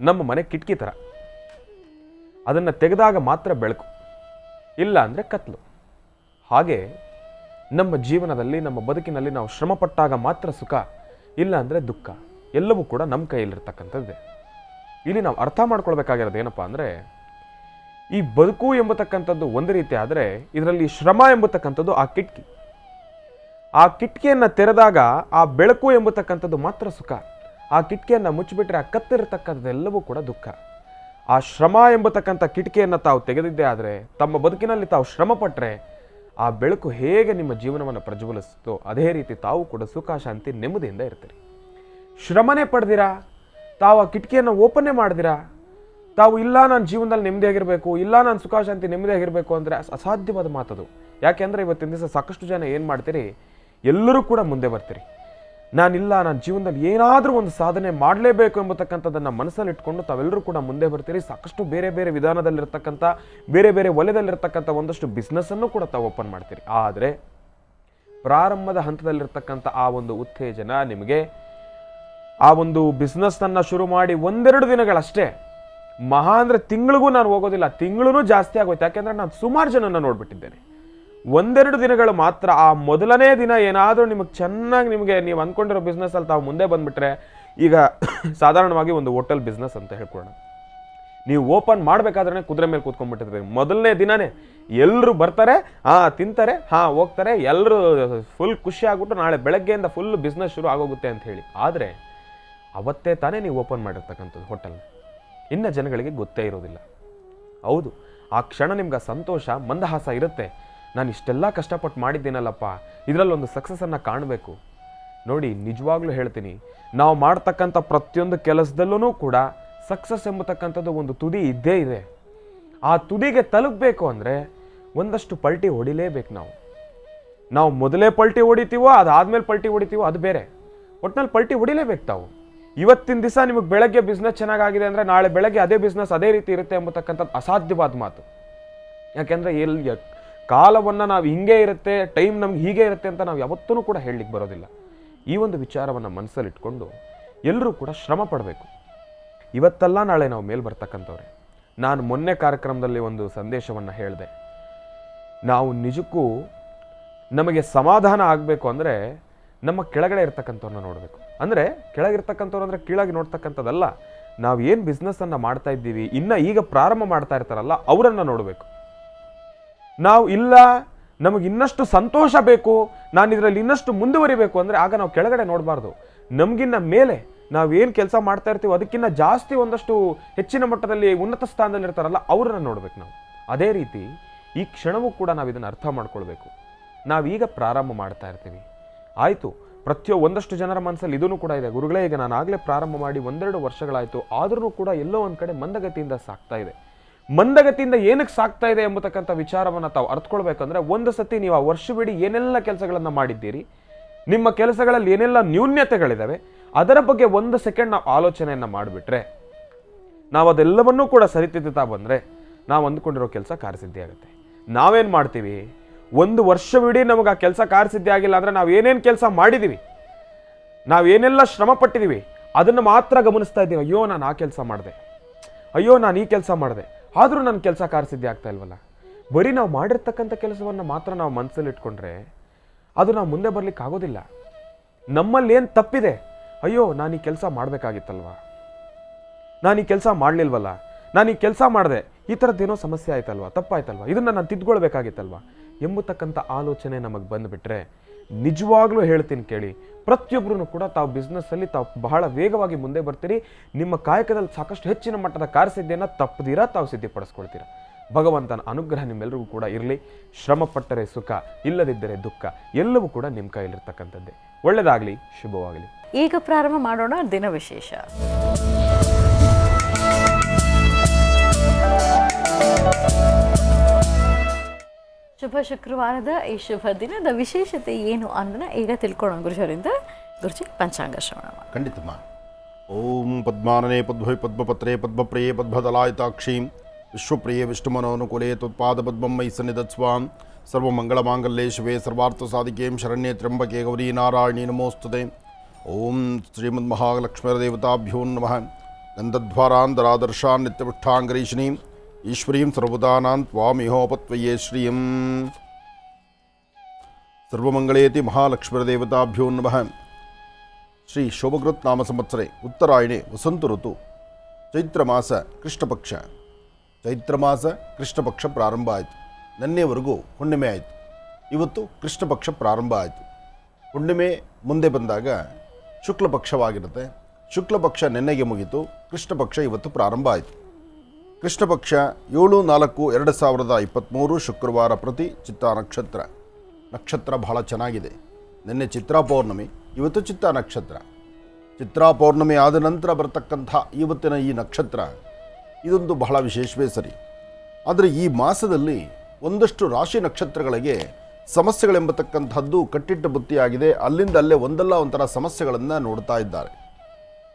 ನಮ್ಮ ಮನೆ ಕಿಟಕಿ ಥರ. ಅದನ್ನು ತೆಗೆದಾಗ ಮಾತ್ರ ಬೆಳಕು, ಇಲ್ಲ ಅಂದರೆ ಕತ್ಲು. ಹಾಗೆ ನಮ್ಮ ಜೀವನದಲ್ಲಿ, ನಮ್ಮ ಬದುಕಿನಲ್ಲಿ ನಾವು ಶ್ರಮಪಟ್ಟಾಗ ಮಾತ್ರ ಸುಖ, ಇಲ್ಲ ಅಂದರೆ ದುಃಖ. ಎಲ್ಲವೂ ಕೂಡ ನಮ್ಮ ಕೈಯಲ್ಲಿರ್ತಕ್ಕಂಥದ್ದೇ. ಇಲ್ಲಿ ನಾವು ಅರ್ಥ ಮಾಡ್ಕೊಳ್ಬೇಕಾಗಿರೋದು ಏನಪ್ಪ ಅಂದರೆ, ಈ ಬದುಕು ಎಂಬತಕ್ಕಂಥದ್ದು ಒಂದು ರೀತಿ ಆದರೆ ಇದರಲ್ಲಿ ಶ್ರಮ ಎಂಬತಕ್ಕಂಥದ್ದು ಆ ಕಿಟಕಿ. ಆ ಕಿಟಕಿಯನ್ನು ತೆರೆದಾಗ ಆ ಬೆಳಕು ಎಂಬತಕ್ಕಂಥದ್ದು ಮಾತ್ರ ಸುಖ. ಆ ಕಿಟಕಿಯನ್ನು ಮುಚ್ಚಿಬಿಟ್ರೆ ಆ ಕತ್ತಿರತಕ್ಕಂಥದ್ದೆಲ್ಲವೂ ಕೂಡ ದುಃಖ. ಆ ಶ್ರಮ ಎಂಬತಕ್ಕಂಥ ಕಿಟಕಿಯನ್ನು ತಾವು ತೆಗೆದಿದ್ದೇ ಆದರೆ, ತಮ್ಮ ಬದುಕಿನಲ್ಲಿ ತಾವು ಶ್ರಮಪಟ್ಟರೆ ಆ ಬೆಳಕು ಹೇಗೆ ನಿಮ್ಮ ಜೀವನವನ್ನು ಪ್ರಜ್ವಲಿಸುತ್ತೋ ಅದೇ ರೀತಿ ತಾವು ಕೂಡ ಸುಖ ಶಾಂತಿ ನೆಮ್ಮದಿಯಿಂದ ಇರ್ತೀರಿ. ಶ್ರಮನೇ ಪಡೆದಿರಾ, ತಾವು ಆ ಕಿಟಕಿಯನ್ನು ಓಪನ್ನೇ ಮಾಡಿದಿರಾ, ತಾವು ಇಲ್ಲ ನಾನು ಜೀವನದಲ್ಲಿ ನೆಮ್ಮದಿಯಾಗಿರಬೇಕು, ಇಲ್ಲ ನಾನು ಸುಖ ಶಾಂತಿ ನೆಮ್ಮದಿಯಾಗಿರಬೇಕು ಅಂದರೆ ಅಸಾಧ್ಯವಾದ ಮಾತದು. ಯಾಕೆಂದರೆ ಇವತ್ತಿನ ದಿವಸ ಸಾಕಷ್ಟು ಜನ ಏನು ಮಾಡ್ತೀರಿ, ಎಲ್ಲರೂ ಕೂಡ ಮುಂದೆ ಬರ್ತೀರಿ. ನಾನಿಲ್ಲ, ನನ್ನ ಜೀವನದಲ್ಲಿ ಏನಾದರೂ ಒಂದು ಸಾಧನೆ ಮಾಡಲೇಬೇಕು ಎಂಬತಕ್ಕಂಥದ್ದನ್ನು ಮನಸ್ಸಲ್ಲಿ ಇಟ್ಕೊಂಡು ತಾವೆಲ್ಲರೂ ಕೂಡ ಮುಂದೆ ಬರ್ತೀರಿ. ಸಾಕಷ್ಟು ಬೇರೆ ಬೇರೆ ವಿಧಾನದಲ್ಲಿರ್ತಕ್ಕಂಥ, ಬೇರೆ ಬೇರೆ ವಲಯದಲ್ಲಿರ್ತಕ್ಕಂಥ ಒಂದಷ್ಟು ಬಿಸ್ನೆಸ್ಸನ್ನು ಕೂಡ ತಾವು ಓಪನ್ ಮಾಡ್ತೀರಿ. ಆದರೆ ಪ್ರಾರಂಭದ ಹಂತದಲ್ಲಿರ್ತಕ್ಕಂಥ ಆ ಒಂದು ಉತ್ತೇಜನ ನಿಮಗೆ, ಆ ಒಂದು ಬಿಸ್ನೆಸ್ಸನ್ನು ಶುರು ಮಾಡಿ ಒಂದೆರಡು ದಿನಗಳಷ್ಟೇ, ಮಹಾ ಅಂದರೆ ತಿಂಗಳಿಗೂ ನಾನು ಹೋಗೋದಿಲ್ಲ, ತಿಂಗಳೂ ಜಾಸ್ತಿ ಆಗೋಯ್ತು. ಯಾಕೆಂದರೆ ನಾನು ಸುಮಾರು ಜನನ ನೋಡಿಬಿಟ್ಟಿದ್ದೇನೆ. ಒಂದೆರಡು ದಿನಗಳು ಮಾತ್ರ, ಆ ಮೊದಲನೇ ದಿನ ಏನಾದರೂ ನಿಮಗೆ ಚೆನ್ನಾಗಿ ನೀವು ಅಂದ್ಕೊಂಡಿರೋ ಬಿಸ್ನೆಸ್ಸಲ್ಲಿ ತಾವು ಮುಂದೆ ಬಂದುಬಿಟ್ರೆ, ಈಗ ಸಾಧಾರಣವಾಗಿ ಒಂದು ಹೋಟೆಲ್ ಬಿಸ್ನೆಸ್ ಅಂತ ಹೇಳ್ಕೊಳ್ಳೋಣ, ನೀವು ಓಪನ್ ಮಾಡಬೇಕಾದ್ರೆ ಕುದುರೆ ಮೇಲೆ ಕೂತ್ಕೊಂಡ್ಬಿಟ್ಟಿರ್ತೀರಿ. ಮೊದಲನೇ ದಿನನೇ ಎಲ್ಲರೂ ಬರ್ತಾರೆ, ತಿಂತಾರೆ, ಹೋಗ್ತಾರೆ, ಎಲ್ಲರೂ ಫುಲ್ ಖುಷಿ ಆಗ್ಬಿಟ್ಟು ನಾಳೆ ಬೆಳಗ್ಗೆಯಿಂದ ಫುಲ್ ಬಿಸ್ನೆಸ್ ಶುರು ಆಗೋಗುತ್ತೆ ಅಂತ ಹೇಳಿ. ಆದರೆ ಅವತ್ತೇ ತಾನೇ ನೀವು ಓಪನ್ ಮಾಡಿರ್ತಕ್ಕಂಥದ್ದು ಹೋಟೆಲ್ನ, ಇನ್ನು ಜನಗಳಿಗೆ ಗೊತ್ತೇ ಇರೋದಿಲ್ಲ. ಹೌದು, ಆ ಕ್ಷಣ ನಿಮ್ಗೆ ಸಂತೋಷ, ಮಂದಹಾಸ ಇರುತ್ತೆ. ನಾನು ಇಷ್ಟೆಲ್ಲ ಕಷ್ಟಪಟ್ಟು ಮಾಡಿದ್ದೀನಲ್ಲಪ್ಪ, ಇದರಲ್ಲೊಂದು ಸಕ್ಸಸ್ಸನ್ನು ಕಾಣಬೇಕು. ನೋಡಿ, ನಿಜವಾಗ್ಲೂ ಹೇಳ್ತೀನಿ, ನಾವು ಮಾಡ್ತಕ್ಕಂಥ ಪ್ರತಿಯೊಂದು ಕೆಲಸದಲ್ಲೂ ಕೂಡ ಸಕ್ಸಸ್ ಎಂಬತಕ್ಕಂಥದ್ದು ಒಂದು ತುದಿ ಇದ್ದೇ ಇದೆ. ಆ ತುದಿಗೆ ತಲುಪಬೇಕು ಅಂದರೆ ಒಂದಷ್ಟು ಪಲ್ಟಿ ಹೊಡಿಲೇಬೇಕು. ನಾವು ಮೊದಲೇ ಪಲ್ಟಿ ಹೊಡಿತೀವೋ ಅದಾದ್ಮೇಲೆ ಪಲ್ಟಿ ಹೊಡಿತೀವೋ ಅದು ಬೇರೆ, ಒಟ್ಟಿನಲ್ಲಿ ಪಲ್ಟಿ ಹೊಡಿಲೇಬೇಕು ತಾವು. ಇವತ್ತಿನ ದಿವಸ ನಿಮಗೆ ಬೆಳಗ್ಗೆ ಬಿಸ್ನೆಸ್ ಚೆನ್ನಾಗಿದೆ ಅಂದರೆ ನಾಳೆ ಬೆಳಗ್ಗೆ ಅದೇ ಬಿಸ್ನೆಸ್ ಅದೇ ರೀತಿ ಇರುತ್ತೆ ಎಂಬತಕ್ಕಂಥದ್ದು ಅಸಾಧ್ಯವಾದ ಮಾತು. ಯಾಕೆಂದರೆ ಕಾಲವನ್ನು ನಾವು ಹಿಂಗೆ ಇರುತ್ತೆ, ಟೈಮ್ ನಮ್ಗೆ ಹೀಗೆ ಇರುತ್ತೆ ಅಂತ ನಾವು ಯಾವತ್ತೂ ಕೂಡ ಹೇಳಲಿಕ್ಕೆ ಬರೋದಿಲ್ಲ. ಈ ಒಂದು ವಿಚಾರವನ್ನು ಮನಸ್ಸಲ್ಲಿಟ್ಕೊಂಡು ಎಲ್ಲರೂ ಕೂಡ ಶ್ರಮ ಪಡಬೇಕು. ಇವತ್ತಲ್ಲ ನಾಳೆ ನಾವು ಮೇಲೆ ಬರ್ತಕ್ಕಂಥವ್ರೆ. ನಾನು ಮೊನ್ನೆ ಕಾರ್ಯಕ್ರಮದಲ್ಲಿ ಒಂದು ಸಂದೇಶವನ್ನು ಹೇಳಿದೆ. ನಾವು ನಿಜಕ್ಕೂ ನಮಗೆ ಸಮಾಧಾನ ಆಗಬೇಕು ಅಂದರೆ ನಮ್ಮ ಕೆಳಗಡೆ ಇರ್ತಕ್ಕಂಥವ್ರನ್ನ ನೋಡಬೇಕು. ಅಂದರೆ ಕೆಳಗಿರ್ತಕ್ಕಂಥವ್ರು ಅಂದರೆ ಕೀಳಾಗಿ ನೋಡ್ತಕ್ಕಂಥದ್ದಲ್ಲ, ನಾವು ಏನು ಬಿಸ್ನೆಸ್ಸನ್ನು ಮಾಡ್ತಾ ಇದ್ದೀವಿ, ಇನ್ನು ಈಗ ಪ್ರಾರಂಭ ಮಾಡ್ತಾ ಇರ್ತಾರಲ್ಲ ಅವರನ್ನು ನೋಡಬೇಕು. ನಾವು ಇಲ್ಲ ನಮಗೆ ಇನ್ನಷ್ಟು ಸಂತೋಷ ಬೇಕು, ನಾನು ಇದರಲ್ಲಿ ಇನ್ನಷ್ಟು ಮುಂದುವರಿಬೇಕು ಅಂದರೆ ಆಗ ನಾವು ಕೆಳಗಡೆ ನೋಡಬಾರ್ದು. ನಮಗಿನ್ನ ಮೇಲೆ ನಾವು ಏನು ಕೆಲಸ ಮಾಡ್ತಾ ಇರ್ತೀವೋ ಅದಕ್ಕಿಂತ ಜಾಸ್ತಿ ಒಂದಷ್ಟು ಹೆಚ್ಚಿನ ಮಟ್ಟದಲ್ಲಿ ಉನ್ನತ ಸ್ಥಾನದಲ್ಲಿ ಇರ್ತಾರಲ್ಲ ಅವರನ್ನು ನೋಡ್ಬೇಕು ನಾವು. ಅದೇ ರೀತಿ ಈ ಕ್ಷಣವೂ ಕೂಡ ನಾವು ಇದನ್ನು ಅರ್ಥ ಮಾಡ್ಕೊಳ್ಬೇಕು. ನಾವೀಗ ಪ್ರಾರಂಭ ಮಾಡ್ತಾ ಇರ್ತೀವಿ, ಆಯಿತು, ಒಂದಷ್ಟು ಜನರ ಮನಸ್ಸಲ್ಲಿ ಇದೂ ಕೂಡ ಇದೆ, ಗುರುಗಳೇ ಈಗ ನಾನು ಆಗಲೇ ಪ್ರಾರಂಭ ಮಾಡಿ 1-2 ವರ್ಷಗಳಾಯಿತು, ಆದ್ರೂ ಕೂಡ ಎಲ್ಲೋ ಒಂದು ಕಡೆ ಮಂದಗತಿಯಿಂದ ಸಾಕ್ತಾ ಇದೆ. ಮಂದಗತಿಯಿಂದ ಏನಕ್ಕೆ ಸಾಕ್ತಾ ಇದೆ ಎಂಬತಕ್ಕಂಥ ವಿಚಾರವನ್ನು ತಾವು ಅರ್ಥಕೊಳ್ಬೇಕಂದ್ರೆ, ಒಂದು ಸತಿ ನೀವು ಆ ವರ್ಷವಿಡೀ ಏನೆಲ್ಲ ಕೆಲಸಗಳನ್ನು ಮಾಡಿದ್ದೀರಿ, ನಿಮ್ಮ ಕೆಲಸಗಳಲ್ಲಿ ಏನೆಲ್ಲ ನ್ಯೂನ್ಯತೆಗಳಿದ್ದಾವೆ, ಅದರ ಬಗ್ಗೆ 1 ಸೆಕೆಂಡ್ ನಾವು ಆಲೋಚನೆಯನ್ನು ಮಾಡಿಬಿಟ್ರೆ, ನಾವು ಅದೆಲ್ಲವನ್ನೂ ಕೂಡ ಸರಿತಿದ್ದುತ್ತಾ ಬಂದರೆ ನಾವು ಅಂದ್ಕೊಂಡಿರೋ ಕೆಲಸ ಕಾರ್ಯಸಿದ್ಧಿ ಆಗುತ್ತೆ. ನಾವೇನು ಮಾಡ್ತೀವಿ, 1 ವರ್ಷವಿಡೀ ನಮಗೆ ಆ ಕೆಲಸ ಕಾರ್ಯಸಿದ್ಧಿ ಆಗಿಲ್ಲ ಅಂದರೆ ನಾವು ಏನೇನು ಕೆಲಸ ಮಾಡಿದ್ದೀವಿ, ನಾವೇನೆಲ್ಲ ಶ್ರಮ ಪಟ್ಟಿದ್ದೀವಿ ಅದನ್ನು ಮಾತ್ರ ಗಮನಿಸ್ತಾ ಇದ್ದೀವಿ. ಅಯ್ಯೋ ನಾನು ಆ ಕೆಲಸ ಮಾಡಿದೆ, ಅಯ್ಯೋ ನಾನು ಈ ಕೆಲಸ ಮಾಡಿದೆ, ಆದರೂ ನನ್ನ ಕೆಲಸ ಕಾರ್ಯಸಿದ್ಧಿ ಆಗ್ತಾ ಇಲ್ವಲ್ಲ. ಬರೀ ನಾವು ಮಾಡಿರ್ತಕ್ಕಂಥ ಕೆಲಸವನ್ನು ಮಾತ್ರ ನಾವು ಮನಸ್ಸಲ್ಲಿ ಇಟ್ಕೊಂಡ್ರೆ ಅದು ನಾವು ಮುಂದೆ ಬರಲಿಕ್ಕೆ ಆಗೋದಿಲ್ಲ. ನಮ್ಮಲ್ಲಿ ಏನು ತಪ್ಪಿದೆ, ಅಯ್ಯೋ ನಾನು ಈ ಕೆಲಸ ಮಾಡಬೇಕಾಗಿತ್ತಲ್ವ, ನಾನು ಈ ಕೆಲಸ ಮಾಡಲಿಲ್ವಲ್ಲ, ನಾನು ಈ ಕೆಲಸ ಮಾಡಿದೆ, ಈ ಥರದ್ದೇನೋ ಸಮಸ್ಯೆ ಆಯ್ತಲ್ವ, ತಪ್ಪಾಯ್ತಲ್ವ, ಇದನ್ನು ನಾನು ತಿದ್ಕೊಳ್ಬೇಕಾಗಿತ್ತಲ್ವ ಎಂಬತಕ್ಕಂಥ ಆಲೋಚನೆ ನಮಗೆ ಬಂದುಬಿಟ್ರೆ, ನಿಜವಾಗ್ಲೂ ಹೇಳ್ತೀನಿ ಕೇಳಿ, ಪ್ರತಿಯೊಬ್ಬರೂ ಕೂಡ ತಾವು ಬಿಸ್ನೆಸ್ಸಲ್ಲಿ ತಾವು ಬಹಳ ವೇಗವಾಗಿ ಮುಂದೆ ಬರ್ತೀರಿ. ನಿಮ್ಮ ಕಾಯಕದಲ್ಲಿ ಸಾಕಷ್ಟು ಹೆಚ್ಚಿನ ಮಟ್ಟದ ಕಾರ್ಯಸಿದ್ಧಿಯನ್ನು ತಪ್ಪದಿರ ತಾವು ಸಿದ್ಧಿಪಡಿಸ್ಕೊಳ್ತೀರ. ಭಗವಂತನ ಅನುಗ್ರಹ ನಿಮ್ಮೆಲ್ಲರಿಗೂ ಕೂಡ ಇರಲಿ. ಶ್ರಮ ಪಟ್ಟರೆ ಸುಖ, ಇಲ್ಲದಿದ್ದರೆ ದುಃಖ, ಎಲ್ಲವೂ ಕೂಡ ನಿಮ್ಮ ಕೈಯಲ್ಲಿರ್ತಕ್ಕಂಥದ್ದೇ. ಒಳ್ಳೆಯದಾಗಲಿ, ಶುಭವಾಗಲಿ. ಈಗ ಪ್ರಾರಂಭ ಮಾಡೋಣ ದಿನ ವಿಶೇಷ. ಶುಭ ಶುಕ್ರವಾರದ ಈ ಶುಭ ದಿನದ ವಿಶೇಷತೆ ಏನು ಅನ್ನೋದನ್ನ ಈಗ ತಿಳ್ಕೊಳ್ಳೋಣ ಗುರುಜರಿಂದ. ಗುರುಜಿ, ಪಂಚಾಂಗ ಶ್ರವಣ ಮಾಡಿ. ಖಂಡಿತಮ್ಮ. ಓಂ ಪದ್ಮಾನನೆ ಪದ್ಮೈ ಪದ್ಮಪತ್ರೇ ಪದ್ಮಪ್ರಿಯೇ ಪದ್ಮದಲಾಯತಾಕ್ಷೀಂ ವಿಶ್ವಪ್ರಿಯೇ ವಿಷ್ಣುಮನೋನುಕೂಲೇ ತ್ವತ್ಪಾದ ಪದ್ಮಂ ಮಯಿ ಸನ್ನಿಧತ್ಸ್ವಾಂ ಸರ್ವಮಂಗಳಮಾಂಗಲ್ಯೇ ಶಿವೆ ಸರ್ವಾರ್ಥಸಾಧಿಕೇಂ ಶರಣ್ಯೇ ತ್ರ್ಯಂಬಕೆ ಗೌರಿ ನಾರಾಯಣಿ ನಮೋಸ್ತುತೆ. ಓಂ ಶ್ರೀಮನ್ಮಹಾಲಕ್ಷ್ಮೀದೇವತಾಭ್ಯೋ ನಮಃ. ಗಂಧಧ್ವಾರಾಂಧರಾದರ್ಶಾನ್ ನಿತ್ಯಪುಷ್ಟಾಂಗರೀಷಿಣೀಂ ಈಶ್ವರೀಂ ಸರ್ವದಾನಾಂ ತ್ವಾಮಿಹೋಪತ್ವಯೇ ಶ್ರಿಯಂ. ಸರ್ವಮಂಗಳೇತಿ ಮಹಾಲಕ್ಷ್ಮೀದೇವತಾಭ್ಯೋ ನಮಃ. ಶ್ರೀ ಶೋಭಕೃತ್ ನಾಮ ಸಂವತ್ಸರೆ ಉತ್ತರಾಯಣೆ ವಸಂತ ಋತು ಚೈತ್ರ ಮಾಸ ಕೃಷ್ಣಪಕ್ಷ. ಚೈತ್ರ ಮಾಸ ಕೃಷ್ಣಪಕ್ಷ ಪ್ರಾರಂಭ ಆಯಿತು. ನಿನ್ನೆವರೆಗೂ ಹುಣ್ಣಿಮೆ ಆಯಿತು. ಇವತ್ತು ಕೃಷ್ಣಪಕ್ಷ ಪ್ರಾರಂಭ ಆಯಿತು. ಹುಣ್ಣಿಮೆ ಮುಂದೆ ಬಂದಾಗ ಶುಕ್ಲಪಕ್ಷವಾಗಿರುತ್ತೆ. ಶುಕ್ಲಪಕ್ಷ ನಿನ್ನೆಗೆ ಮುಗಿತು. ಕೃಷ್ಣಪಕ್ಷ ಇವತ್ತು ಪ್ರಾರಂಭ ಆಯಿತು. ಕೃಷ್ಣಪಕ್ಷ 7/4/2023 ಶುಕ್ರವಾರ ಪ್ರತಿ ಚಿತ್ತಾ ನಕ್ಷತ್ರ. ನಕ್ಷತ್ರ ಬಹಳ ಚೆನ್ನಾಗಿದೆ. ನಿನ್ನೆ ಚಿತ್ರಾ ಪೌರ್ಣಮಿ, ಇವತ್ತು ಚಿತ್ತಾ ನಕ್ಷತ್ರ. ಚಿತ್ರಾ ಪೌರ್ಣಮಿ ಆದ ನಂತರ ಬರತಕ್ಕಂಥ ಇವತ್ತಿನ ಈ ನಕ್ಷತ್ರ ಇದೊಂದು ಬಹಳ ವಿಶೇಷವೇ ಸರಿ. ಆದರೆ ಈ ಮಾಸದಲ್ಲಿ ಒಂದಷ್ಟು ರಾಶಿ ನಕ್ಷತ್ರಗಳಿಗೆ ಸಮಸ್ಯೆಗಳೆಂಬತಕ್ಕಂಥದ್ದು ಕಟ್ಟಿಟ್ಟ ಬುತ್ತಿಯಾಗಿದೆ. ಅಲ್ಲಿಂದ ಅಲ್ಲೇ ಒಂದಲ್ಲ ಒಂಥರ ಸಮಸ್ಯೆಗಳನ್ನು ನೋಡ್ತಾ ಇದ್ದಾರೆ.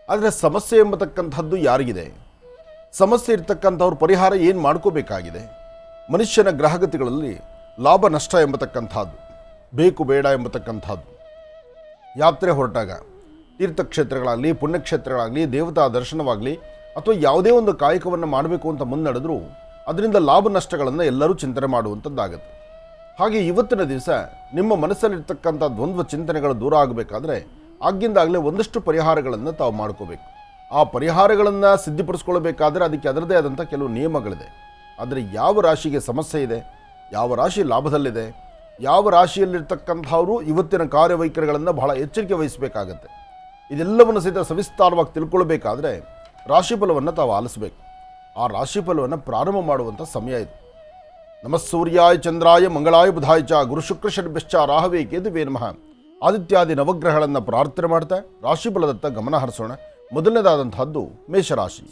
ಆದರೆ ಸಮಸ್ಯೆ ಎಂಬತಕ್ಕಂಥದ್ದು ಯಾರಿಗಿದೆ, ಸಮಸ್ಯೆ ಇರ್ತಕ್ಕಂಥವ್ರ ಪರಿಹಾರ ಏನು ಮಾಡ್ಕೋಬೇಕಾಗಿದೆ. ಮನುಷ್ಯನ ಗ್ರಹಗತಿಗಳಲ್ಲಿ ಲಾಭ ನಷ್ಟ ಎಂಬತಕ್ಕಂಥದ್ದು, ಬೇಕು ಬೇಡ ಎಂಬತಕ್ಕಂಥದ್ದು, ಯಾತ್ರೆ ಹೊರಟಾಗ ತೀರ್ಥಕ್ಷೇತ್ರಗಳಾಗಲಿ ಪುಣ್ಯಕ್ಷೇತ್ರಗಳಾಗಲಿ ದೇವತಾ ದರ್ಶನವಾಗಲಿ ಅಥವಾ ಯಾವುದೇ ಒಂದು ಕಾಯಕವನ್ನು ಮಾಡಬೇಕು ಅಂತ ಮುನ್ನಡೆದರೂ ಅದರಿಂದ ಲಾಭ ನಷ್ಟಗಳನ್ನು ಎಲ್ಲರೂ ಚಿಂತನೆ ಮಾಡುವಂಥದ್ದಾಗುತ್ತೆ. ಹಾಗೆ ಇವತ್ತಿನ ದಿವಸ ನಿಮ್ಮ ಮನಸ್ಸಲ್ಲಿರ್ತಕ್ಕಂಥ ದ್ವಂದ್ವ ಚಿಂತನೆಗಳು ದೂರ ಆಗಬೇಕಾದ್ರೆ ಆಗಿಂದಾಗಲೇ ಒಂದಷ್ಟು ಪರಿಹಾರಗಳನ್ನು ತಾವು ಮಾಡ್ಕೋಬೇಕು. ಆ ಪರಿಹಾರಗಳನ್ನು ಸಿದ್ಧಿಪಡಿಸ್ಕೊಳ್ಬೇಕಾದ್ರೆ ಅದಕ್ಕೆ ಅದರದೇ ಆದಂಥ ಕೆಲವು ನಿಯಮಗಳಿದೆ. ಆದರೆ ಯಾವ ರಾಶಿಗೆ ಸಮಸ್ಯೆ ಇದೆ, ಯಾವ ರಾಶಿ ಲಾಭದಲ್ಲಿದೆ, ಯಾವ ರಾಶಿಯಲ್ಲಿರ್ತಕ್ಕಂಥವರು ಇವತ್ತಿನ ಕಾರ್ಯವೈಖರಿಗಳನ್ನು ಬಹಳ ಎಚ್ಚರಿಕೆ ವಹಿಸಬೇಕಾಗತ್ತೆ. ಇದೆಲ್ಲವನ್ನು ಸಹಿತ ಸವಿಸ್ತಾರವಾಗಿ ತಿಳ್ಕೊಳ್ಬೇಕಾದ್ರೆ ರಾಶಿಫಲವನ್ನು ತಾವು ಆಲಿಸಬೇಕು. ಆ ರಾಶಿಫಲವನ್ನು ಪ್ರಾರಂಭ ಮಾಡುವಂಥ ಸಮಯ ಇದು. ನಮಃ ಸೂರ್ಯಾಯ ಚಂದ್ರಾಯ ಮಂಗಳಾಯ ಬುಧಾಯ ಚ ಗುರು ಶುಕ್ರ ಶನಿಭ್ಯಶ್ಚ ರಾಹವೇ ಕೇತುವೇ ನಮಃ. ಆದಿತ್ಯಾದಿ ನವಗ್ರಹಗಳನ್ನು ಪ್ರಾರ್ಥನೆ ಮಾಡ್ತಾ ರಾಶಿಫಲದತ್ತ ಗಮನ ಹರಿಸೋಣ. ಮೊದಲನೇದಾದಂತಹದ್ದು ಮೇಷರಾಶಿ.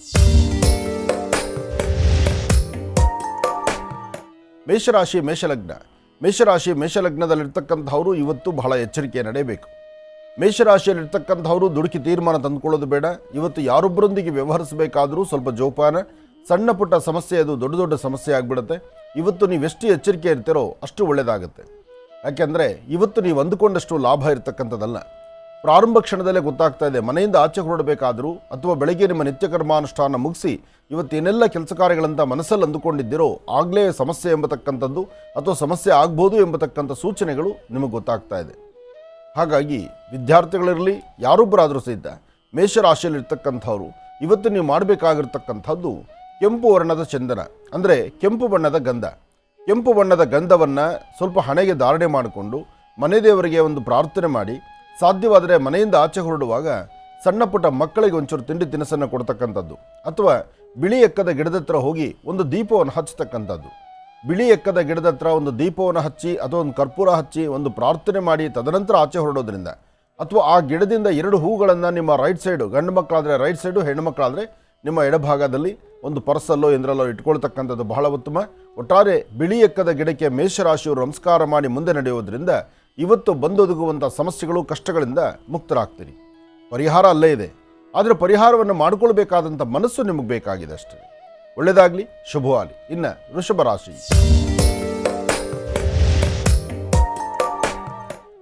ಮೇಷರಾಶಿ ಮೇಷಲಗ್ನ. ಮೇಷರಾಶಿ ಮೇಷಲಗ್ನದಲ್ಲಿರ್ತಕ್ಕಂಥವರು ಇವತ್ತು ಬಹಳ ಎಚ್ಚರಿಕೆ ನಡೆಯಬೇಕು. ಮೇಷರಾಶಿಯಲ್ಲಿರ್ತಕ್ಕಂಥವರು ದುಡುಕಿ ತೀರ್ಮಾನ ತಂದುಕೊಳ್ಳೋದು ಬೇಡ. ಇವತ್ತು ಯಾರೊಬ್ಬರೊಂದಿಗೆ ವ್ಯವಹರಿಸಬೇಕಾದರೂ ಸ್ವಲ್ಪ ಜೋಪಾನ. ಸಣ್ಣ ಪುಟ್ಟ ಸಮಸ್ಯೆ ಅದು ದೊಡ್ಡ ದೊಡ್ಡ ಸಮಸ್ಯೆ ಆಗಿಬಿಡುತ್ತೆ. ಇವತ್ತು ನೀವೆಷ್ಟು ಎಚ್ಚರಿಕೆ ಇರ್ತೀರೋ ಅಷ್ಟು ಒಳ್ಳೆಯದಾಗುತ್ತೆ. ಯಾಕೆಂದರೆ ಇವತ್ತು ನೀವು ಅಂದುಕೊಂಡಷ್ಟು ಲಾಭ ಇರತಕ್ಕಂಥದ್ದಲ್ಲ. ಪ್ರಾರಂಭ ಕ್ಷಣದಲ್ಲೇ ಗೊತ್ತಾಗ್ತಾ ಇದೆ, ಮನೆಯಿಂದ ಆಚೆ ಹೊರಡಬೇಕಾದರೂ ಅಥವಾ ಬೆಳಗ್ಗೆ ನಿಮ್ಮ ನಿತ್ಯ ಕರ್ಮಾನುಷ್ಠಾನ ಮುಗಿಸಿ ಇವತ್ತೇನೆಲ್ಲ ಕೆಲಸ ಕಾರ್ಯಗಳಂತ ಮನಸ್ಸಲ್ಲಿ ಅಂದುಕೊಂಡಿದ್ದೀರೋ ಆಗಲೇ ಸಮಸ್ಯೆ ಎಂಬತಕ್ಕಂಥದ್ದು ಅಥವಾ ಸಮಸ್ಯೆ ಆಗ್ಬೋದು ಎಂಬತಕ್ಕಂಥ ಸೂಚನೆಗಳು ನಿಮಗೆ ಗೊತ್ತಾಗ್ತಾ ಇದೆ. ಹಾಗಾಗಿ ವಿದ್ಯಾರ್ಥಿಗಳಿರಲಿ ಯಾರೊಬ್ಬರಾದರೂ ಸಹಿತ ಮೇಷರಾಶಿಯಲ್ಲಿರ್ತಕ್ಕಂಥವ್ರು ಇವತ್ತು ನೀವು ಮಾಡಬೇಕಾಗಿರ್ತಕ್ಕಂಥದ್ದು ಕೆಂಪು ವರ್ಣದ ಚಂದನ, ಅಂದರೆ ಕೆಂಪು ಬಣ್ಣದ ಗಂಧ. ಕೆಂಪು ಬಣ್ಣದ ಗಂಧವನ್ನು ಸ್ವಲ್ಪ ಹಣೆಗೆ ಧಾರಣೆ ಮಾಡಿಕೊಂಡು ಮನೆ ದೇವರಿಗೆ ಒಂದು ಪ್ರಾರ್ಥನೆ ಮಾಡಿ, ಸಾಧ್ಯವಾದರೆ ಮನೆಯಿಂದ ಆಚೆ ಹೊರಡುವಾಗ ಸಣ್ಣ ಪುಟ್ಟ ಮಕ್ಕಳಿಗೆ ಒಂಚೂರು ತಿಂಡಿ ತಿನಿಸನ್ನು ಕೊಡ್ತಕ್ಕಂಥದ್ದು, ಅಥವಾ ಬಿಳಿ ಎಕ್ಕದ ಗಿಡದ ಹತ್ರ ಹೋಗಿ ಒಂದು ದೀಪವನ್ನು ಹಚ್ಚತಕ್ಕಂಥದ್ದು. ಬಿಳಿ ಎಕ್ಕದ ಗಿಡದ ಹತ್ರ ಒಂದು ದೀಪವನ್ನು ಹಚ್ಚಿ ಅಥವಾ ಒಂದು ಕರ್ಪೂರ ಹಚ್ಚಿ ಒಂದು ಪ್ರಾರ್ಥನೆ ಮಾಡಿ ತದನಂತರ ಆಚೆ ಹೊರಡೋದ್ರಿಂದ, ಅಥವಾ ಆ ಗಿಡದಿಂದ 2 ಹೂಗಳನ್ನು ನಿಮ್ಮ ರೈಟ್ ಸೈಡು, ಗಂಡು ಮಕ್ಕಳಾದರೆ ರೈಟ್ ಸೈಡು, ಹೆಣ್ಣು ಮಕ್ಕಳಾದರೆ ನಿಮ್ಮ ಎಡಭಾಗದಲ್ಲಿ ಒಂದು ಪರ್ಸಲ್ಲೋ ಎಂದ್ರಲ್ಲೋ ಇಟ್ಕೊಳ್ತಕ್ಕಂಥದ್ದು ಬಹಳ ಉತ್ತಮ. ಒಟ್ಟಾರೆ ಬಿಳಿ ಎಕ್ಕದ ಗಿಡಕ್ಕೆ ಮೇಷರಾಶಿಯವರು ನಮಸ್ಕಾರ ಮಾಡಿ ಮುಂದೆ ನಡೆಯೋದ್ರಿಂದ ಇವತ್ತು ಬಂದೊದಗುವಂಥ ಸಮಸ್ಯೆಗಳು ಕಷ್ಟಗಳಿಂದ ಮುಕ್ತರಾಗ್ತೀರಿ. ಪರಿಹಾರ ಅಲ್ಲೇ ಇದೆ, ಆದರೆ ಪರಿಹಾರವನ್ನು ಮಾಡಿಕೊಳ್ಬೇಕಾದಂಥ ಮನಸ್ಸು ನಿಮಗೆ ಬೇಕಾಗಿದೆ ಅಷ್ಟೇ. ಒಳ್ಳೆಯದಾಗಲಿ, ಶುಭವಾಗಲಿ. ಇನ್ನು ವೃಷಭ ರಾಶಿ.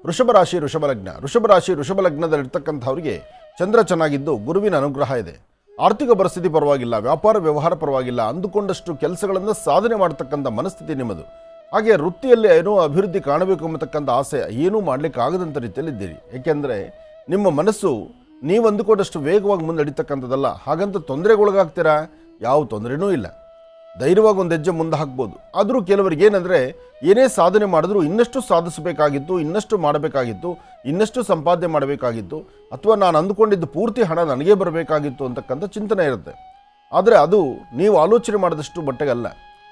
ವೃಷಭ ರಾಶಿ ವೃಷಭ ಲಗ್ನ. ವೃಷಭ ರಾಶಿ ವೃಷಭ ಲಗ್ನದಲ್ಲಿರ್ತಕ್ಕಂಥವ್ರಿಗೆ ಚಂದ್ರ ಚೆನ್ನಾಗಿದ್ದು ಗುರುವಿನ ಅನುಗ್ರಹ ಇದೆ. ಆರ್ಥಿಕ ಪರಿಸ್ಥಿತಿ ಪರವಾಗಿಲ್ಲ, ವ್ಯಾಪಾರ ವ್ಯವಹಾರ ಪರವಾಗಿಲ್ಲ, ಅಂದುಕೊಂಡಷ್ಟು ಕೆಲಸಗಳನ್ನು ಸಾಧನೆ ಮಾಡತಕ್ಕಂಥ ಮನಸ್ಥಿತಿ ನಿಮ್ಮದು. ಹಾಗೆ ವೃತ್ತಿಯಲ್ಲಿ ಏನೋ ಅಭಿವೃದ್ಧಿ ಕಾಣಬೇಕು ಎಂಬತಕ್ಕಂಥ ಆಸೆ ಏನೂ ಮಾಡಲಿಕ್ಕೆ ಆಗದಂಥ ರೀತಿಯಲ್ಲಿದ್ದೀರಿ. ಏಕೆಂದರೆ ನಿಮ್ಮ ಮನಸ್ಸು ನೀವು ಅಂದುಕೊಂಡಷ್ಟು ವೇಗವಾಗಿ ಮುಂದೆ ನಡೀತಕ್ಕಂಥದ್ದಲ್ಲ. ಹಾಗಂತ ತೊಂದರೆಗೊಳಗಾಗ್ತೀರಾ? ಯಾವ ತೊಂದರೆನೂ ಇಲ್ಲ, ಧೈರ್ಯವಾಗಿ ಒಂದು ಹೆಜ್ಜೆ ಮುಂದೆ ಹಾಕ್ಬೋದು. ಆದರೂ ಕೆಲವರಿಗೆ ಏನಂದರೆ, ಏನೇ ಸಾಧನೆ ಮಾಡಿದ್ರೂ ಇನ್ನಷ್ಟು ಸಾಧಿಸಬೇಕಾಗಿತ್ತು, ಇನ್ನಷ್ಟು ಮಾಡಬೇಕಾಗಿತ್ತು, ಇನ್ನಷ್ಟು ಸಂಪಾದನೆ ಮಾಡಬೇಕಾಗಿತ್ತು, ಅಥವಾ ನಾನು ಅಂದುಕೊಂಡಿದ್ದು ಪೂರ್ತಿ ಹಣ ನನಗೇ ಬರಬೇಕಾಗಿತ್ತು ಅಂತಕ್ಕಂಥ ಚಿಂತನೆ ಇರುತ್ತೆ. ಆದರೆ ಅದು ನೀವು ಆಲೋಚನೆ ಮಾಡಿದಷ್ಟು ಮಟ್ಟಿಗಲ್ಲ.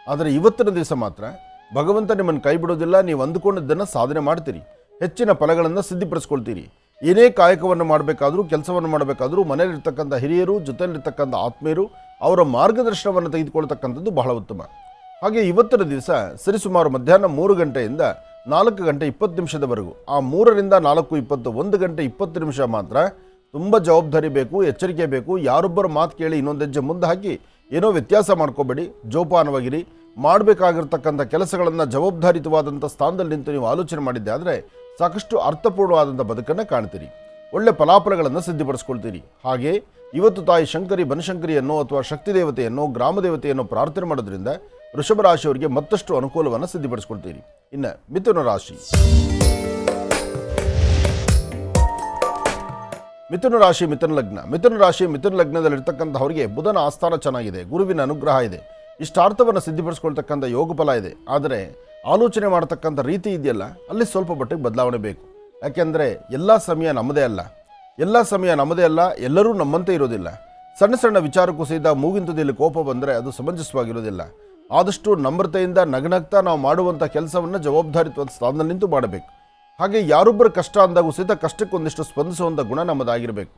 ಆದರೆ ಇವತ್ತಿನ ದಿವಸ ಮಾತ್ರ ಭಗವಂತ ನಿಮ್ಮನ್ನು ಕೈ ಬಿಡೋದಿಲ್ಲ. ನೀವು ಅಂದುಕೊಂಡಿದ್ದನ್ನು ಸಾಧನೆ ಮಾಡ್ತೀರಿ, ಹೆಚ್ಚಿನ ಫಲಗಳನ್ನು ಸಿದ್ಧಿಪಡಿಸ್ಕೊಳ್ತೀರಿ. ಏನೇ ಕಾಯಕವನ್ನು ಮಾಡಬೇಕಾದ್ರೂ, ಕೆಲಸವನ್ನು ಮಾಡಬೇಕಾದ್ರೂ ಮನೆಯಲ್ಲಿರ್ತಕ್ಕಂಥ ಹಿರಿಯರು, ಜೊತೆಯಲ್ಲಿರ್ತಕ್ಕಂಥ ಆತ್ಮೀಯರು ಅವರ ಮಾರ್ಗದರ್ಶನವನ್ನು ತೆಗೆದುಕೊಳ್ತಕ್ಕಂಥದ್ದು ಬಹಳ ಉತ್ತಮ. ಹಾಗೆ ಇವತ್ತಿನ ದಿವಸ ಸರಿಸುಮಾರು ಮಧ್ಯಾಹ್ನ 3 ಗಂಟೆಯಿಂದ 4 ಗಂಟೆ 20 ನಿಮಿಷದವರೆಗೂ, ಆ 3ರಿಂದ 4:20 1 ಗಂಟೆ 20 ನಿಮಿಷ ಮಾತ್ರ ತುಂಬ ಜವಾಬ್ದಾರಿ ಬೇಕು, ಎಚ್ಚರಿಕೆ ಬೇಕು. ಯಾರೊಬ್ಬರ ಮಾತು ಕೇಳಿ ಇನ್ನೊಂದು ಹೆಜ್ಜೆ ಮುಂದೆ ಹಾಕಿ ಏನೋ ವ್ಯತ್ಯಾಸ ಮಾಡ್ಕೋಬೇಡಿ, ಜೋಪಾನವಾಗಿರಿ. ಮಾಡಬೇಕಾಗಿರ್ತಕ್ಕಂಥ ಕೆಲಸಗಳನ್ನು ಜವಾಬ್ದಾರಿತವಾದಂಥ ಸ್ಥಾನದಲ್ಲಿ ನಿಂತು ನೀವು ಆಲೋಚನೆ ಮಾಡಿದ್ದೆ ಆದರೆ ಸಾಕಷ್ಟು ಅರ್ಥಪೂರ್ಣವಾದಂಥ ಬದುಕನ್ನು ಕಾಣ್ತೀರಿ, ಒಳ್ಳೆ ಫಲಾಫಲಗಳನ್ನು ಸಿದ್ಧಪಡಿಸ್ಕೊಳ್ತೀರಿ. ಹಾಗೆ ಇವತ್ತು ತಾಯಿ ಶಂಕರಿ ಬನಶಂಕರಿಯನ್ನು ಅಥವಾ ಶಕ್ತಿ ದೇವತೆಯನ್ನು, ಗ್ರಾಮ ದೇವತೆಯನ್ನು ಪ್ರಾರ್ಥನೆ ಮಾಡೋದ್ರಿಂದ ವೃಷಭ ರಾಶಿಯವರಿಗೆ ಮತ್ತಷ್ಟು ಅನುಕೂಲವನ್ನು ಸಿದ್ಧಪಡಿಸ್ಕೊಳ್ತೀರಿ. ಇನ್ನು ಮಿಥುನ ರಾಶಿ. ಮಿಥುನ ರಾಶಿ ಮಿಥುನ ಲಗ್ನ. ಮಿಥುನ ರಾಶಿ ಮಿಥುನ ಲಗ್ನದಲ್ಲಿರ್ತಕ್ಕಂಥವರಿಗೆ ಬುಧನ ಆಸ್ಥಾನ ಚೆನ್ನಾಗಿದೆ, ಗುರುವಿನ ಅನುಗ್ರಹ ಇದೆ, ಇಷ್ಟಾರ್ಥವನ್ನು ಸಿದ್ಧಪಡಿಸ್ಕೊಳ್ತಕ್ಕಂಥ ಯೋಗ ಫಲ ಇದೆ. ಆದರೆ ಆಲೋಚನೆ ಮಾಡತಕ್ಕಂಥ ರೀತಿ ಇದೆಯಲ್ಲ, ಅಲ್ಲಿ ಸ್ವಲ್ಪ ಮಟ್ಟಿಗೆ ಬದಲಾವಣೆ ಬೇಕು. ಯಾಕೆಂದರೆ ಎಲ್ಲ ಸಮಯ ನಮ್ಮದೇ ಅಲ್ಲ, ಎಲ್ಲರೂ ನಮ್ಮಂತೆ ಇರೋದಿಲ್ಲ. ಸಣ್ಣ ಸಣ್ಣ ವಿಚಾರಕ್ಕೂ ಸಹಿತ ಮೂಗಿನ ತುದಿಯಲ್ಲಿ ಕೋಪ ಬಂದರೆ ಅದು ಸಮಂಜಸವಾಗಿರೋದಿಲ್ಲ. ಆದಷ್ಟು ನಮ್ರತೆಯಿಂದ ನಗನಗ್ತಾ ನಾವು ಮಾಡುವಂಥ ಕೆಲಸವನ್ನು ಜವಾಬ್ದಾರಿತ್ವದ ಸ್ಥಾನದಲ್ಲಿ ನಿಂತು ಮಾಡಬೇಕು. ಹಾಗೆ ಯಾರೊಬ್ಬರ ಕಷ್ಟ ಅಂದಾಗೂ ಸಹಿತ ಕಷ್ಟಕ್ಕೊಂದಿಷ್ಟು ಸ್ಪಂದಿಸುವಂಥ ಗುಣ ನಮ್ಮದಾಗಿರಬೇಕು.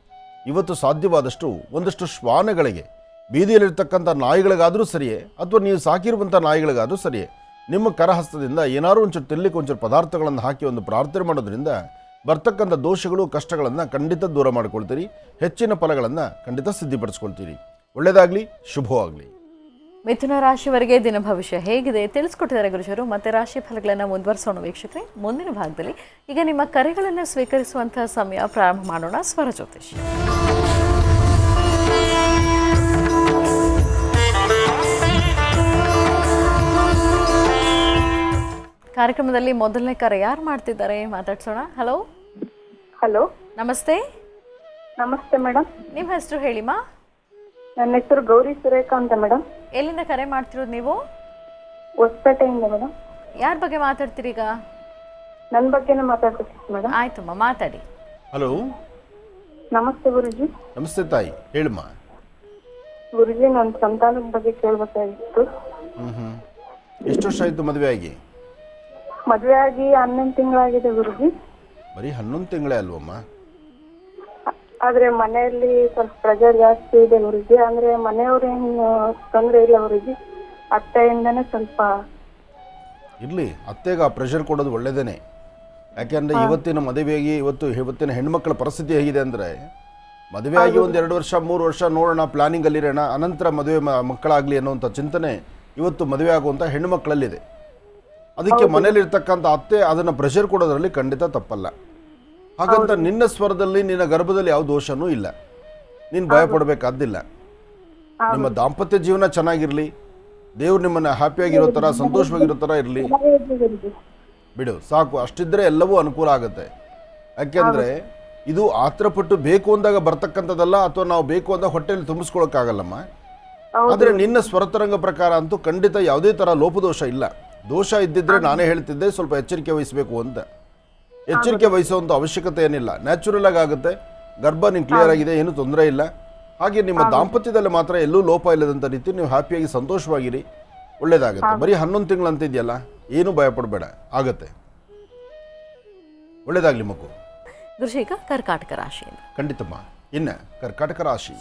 ಇವತ್ತು ಸಾಧ್ಯವಾದಷ್ಟು ಒಂದಷ್ಟು ಶ್ವಾನಗಳಿಗೆ, ಬೀದಿಯಲ್ಲಿರ್ತಕ್ಕಂಥ ನಾಯಿಗಳಿಗಾದರೂ ಸರಿಯೇ ಅಥವಾ ನೀವು ಸಾಕಿರುವಂಥ ನಾಯಿಗಳಿಗಾದರೂ ಸರಿಯೇ, ನಿಮ್ಮ ಕರಹಸ್ತದಿಂದ ಏನಾದರೂ ಒಂಚೂರು ತಿನ್ನಲಿಕ್ಕೆ ಒಂಚೂರು ಪದಾರ್ಥಗಳನ್ನು ಹಾಕಿ ಒಂದು ಪ್ರಾರ್ಥನೆ ಮಾಡೋದ್ರಿಂದ ಬರ್ತಕ್ಕಂಥ ದೋಷಗಳು, ಕಷ್ಟಗಳನ್ನು ಖಂಡಿತ ದೂರ ಮಾಡಿಕೊಳ್ತೀರಿ, ಹೆಚ್ಚಿನ ಫಲಗಳನ್ನು ಖಂಡಿತ ಸಿದ್ಧಿಪಡಿಸ್ಕೊಳ್ತೀರಿ. ಒಳ್ಳೆಯದಾಗಲಿ, ಶುಭವಾಗಲಿ. ಮಿಥುನ ರಾಶಿಯವರಿಗೆ ದಿನ ಭವಿಷ್ಯ ಹೇಗಿದೆ ತಿಳಿಸ್ಕೊಟ್ಟಿದ್ದಾರೆ ಗುರುಜರು. ಮತ್ತೆ ರಾಶಿ ಫಲಗಳನ್ನು ಮುಂದುವರಿಸೋಣ ವೀಕ್ಷಕರೇ. ಮುಂದಿನ ಭಾಗದಲ್ಲಿ ಈಗ ನಿಮ್ಮ ಕರೆಗಳನ್ನು ಸ್ವೀಕರಿಸುವಂತಹ ಸಮಯ ಪ್ರಾರಂಭ ಮಾಡೋಣ. ಸ್ವರ ಜ್ಯೋತಿಷ್ ಕಾರ್ಯಕ್ರಮದಲ್ಲಿ ಮೊದಲನೇ ಕರೆ ಯಾರು ಮಾಡ್ತಿದ್ದಾರೆ ಮಾತಾಡ್ಸೋಣ. ಹಲೋ ಹಲೋ, ನಮಸ್ತೆ. ನಮಸ್ತೆ ಮೇಡಮ್. ನಿಮ್ಮ ಹೆಸರು ಹೇಳಿಮಾ? ನನ್ನ ಹೆಸರು ಗೌರಿ ಸುರೇಖಾ ಅಂತ ಮೇಡಮ್. ಎಲ್ಲಿಂದ ಕರೆ ಮಾಡ್ತಿರೋದು ನೀವು? ಹೊಸಪೇಟೆಯಿಂದ ಮೇಡಮ್. ಯಾರ ಬಗ್ಗೆ ಮಾತಾಡ್ತೀರಿ ಈಗ? ನನ್ನ ಬಗ್ಗೆನೇ ಮಾತಾಡ್ತಿದ್ದೀನಿ ಮೇಡಮ್. ಆಯ್ತಮ್ಮ, ಮಾತಾಡಿ. ಹಲೋ, ನಮಸ್ತೆ ಗುರುಜಿ. ನಮಸ್ತೆ ತಾಯಿ, ಹೇಳಮ್ಮ. ಗುರುಜಿ, ನನ್ನ ಸಂತಾನದ ಬಗ್ಗೆ ಕೇಳಬೇಕಾಗಿತ್ತು. ಎಷ್ಟು ವರ್ಷ ಆಯಿತು ಮದುವೆ ಆಗಿ? ಮದುವೆ ಆಗಿ 11 ತಿಂಗಳಾಗಿದೆ ಗುರುಜಿ. ಬರೀ 11 ತಿಂಗಳೇ ಅಲ್ವಮ್ಮ? ಆದ್ರೆ ಮನೆಯಲ್ಲಿ ಸ್ವಲ್ಪ ಪ್ರೆಷರ್ ಜಾಸ್ತಿ ಇದೆ ಗುರುಜಿ. ಅಂದ್ರೆ ಮನೆಯವ್ರೇನು ತೊಂದರೆ ಇಲ್ಲ ಗುರುಜಿ, ಅತ್ತೆಯಿಂದನೇ ಸ್ವಲ್ಪ ಇರಲಿ, ಅತ್ತೆಗೆ ಆ ಪ್ರೆಷರ್ ಕೊಡೋದು ಒಳ್ಳೆಯದೇ. ಯಾಕೆಂದರೆ ಇವತ್ತಿನ ಮದುವೆಯಾಗಿ ಇವತ್ತಿನ ಹೆಣ್ಮಕ್ಳ ಪರಿಸ್ಥಿತಿ ಹೇಗಿದೆ ಅಂದರೆ, ಮದುವೆಯಾಗಿ ಒಂದು 2 ವರ್ಷ 3 ವರ್ಷ ನೋಡೋಣ, ಪ್ಲಾನಿಂಗಲ್ಲಿರೋಣ, ಅನಂತರ ಮದುವೆ ಮಕ್ಕಳಾಗಲಿ ಅನ್ನೋಂಥ ಚಿಂತನೆ ಇವತ್ತು ಮದುವೆ ಆಗುವಂಥ ಹೆಣ್ಣುಮಕ್ಕಳಲ್ಲಿದೆ. ಅದಕ್ಕೆ ಮನೇಲಿರ್ತಕ್ಕಂಥ ಅತ್ತೆ ಅದನ್ನು ಪ್ರೆಷರ್ ಕೊಡೋದ್ರಲ್ಲಿ ಖಂಡಿತ ತಪ್ಪಲ್ಲ. ಹಾಗಂತ ನಿನ್ನ ಸ್ವರದಲ್ಲಿ ನಿನ್ನ ಗರ್ಭದಲ್ಲಿ ಯಾವ ದೋಷನೂ ಇಲ್ಲ, ನೀನು ಭಯ ಪಡಬೇಕಾದ್ದಿಲ್ಲ. ನಿಮ್ಮ ದಾಂಪತ್ಯ ಜೀವನ ಚೆನ್ನಾಗಿರಲಿ, ದೇವ್ರು ನಿಮ್ಮನ್ನು ಹ್ಯಾಪಿಯಾಗಿರೋ ಥರ ಸಂತೋಷವಾಗಿರೋ ಥರ ಇರಲಿ, ಬಿಡು ಸಾಕು. ಅಷ್ಟಿದ್ರೆ ಎಲ್ಲವೂ ಅನುಕೂಲ ಆಗುತ್ತೆ. ಯಾಕೆಂದರೆ ಇದು ಆತ್ರಪಟ್ಟು ಬೇಕು ಅಂದಾಗ ಬರ್ತಕ್ಕಂಥದ್ದಲ್ಲ, ಅಥವಾ ನಾವು ಬೇಕು ಅಂದಾಗ ಹೊಟ್ಟೆಯಲ್ಲಿ ತುಂಬಿಸ್ಕೊಳಕ್ಕಾಗಲ್ಲಮ್ಮ. ಆದರೆ ನಿನ್ನ ಸ್ವರತರಂಗ ಪ್ರಕಾರ ಅಂತೂ ಖಂಡಿತ ಯಾವುದೇ ಥರ ಲೋಪದೋಷ ಇಲ್ಲ. ದೋಷ ಇದ್ದಿದ್ರೆ ನಾನೇ ಹೇಳ್ತಿದ್ದೆ ಸ್ವಲ್ಪ ಎಚ್ಚರಿಕೆ ವಹಿಸಬೇಕು ಅಂತ. ಎಚ್ಚರಿಕೆ ವಹಿಸುವಂಥ ಅವಶ್ಯಕತೆ ಏನಿಲ್ಲ, ನ್ಯಾಚುರಲ್ ಆಗುತ್ತೆ. ಗರ್ಭ ನಿಮ್ಗೆ ಕ್ಲಿಯರ್ ಆಗಿದೆ, ಏನೂ ತೊಂದರೆ ಇಲ್ಲ. ಹಾಗೆ ನಿಮ್ಮ ದಾಂಪತ್ಯದಲ್ಲಿ ಮಾತ್ರ ಎಲ್ಲೂ ಲೋಪ ಇಲ್ಲದಂಥ ರೀತಿ ನೀವು ಹ್ಯಾಪಿಯಾಗಿ ಸಂತೋಷವಾಗಿರಿ, ಒಳ್ಳೇದಾಗುತ್ತೆ. ಬರೀ 11 ತಿಂಗಳು ಅಂತಿದೆಯಲ್ಲ, ಏನೂ ಭಯ ಪಡಬೇಡ, ಆಗತ್ತೆ. ಒಳ್ಳೇದಾಗಲಿ ಮಗು. ಗುರುಜಿ, ಈಗ ಕರ್ಕಾಟಕ ರಾಶಿಯಿಂದ ಖಂಡಿತಮ್ಮ. ಇನ್ನು ಕರ್ಕಾಟಕ ರಾಶಿ.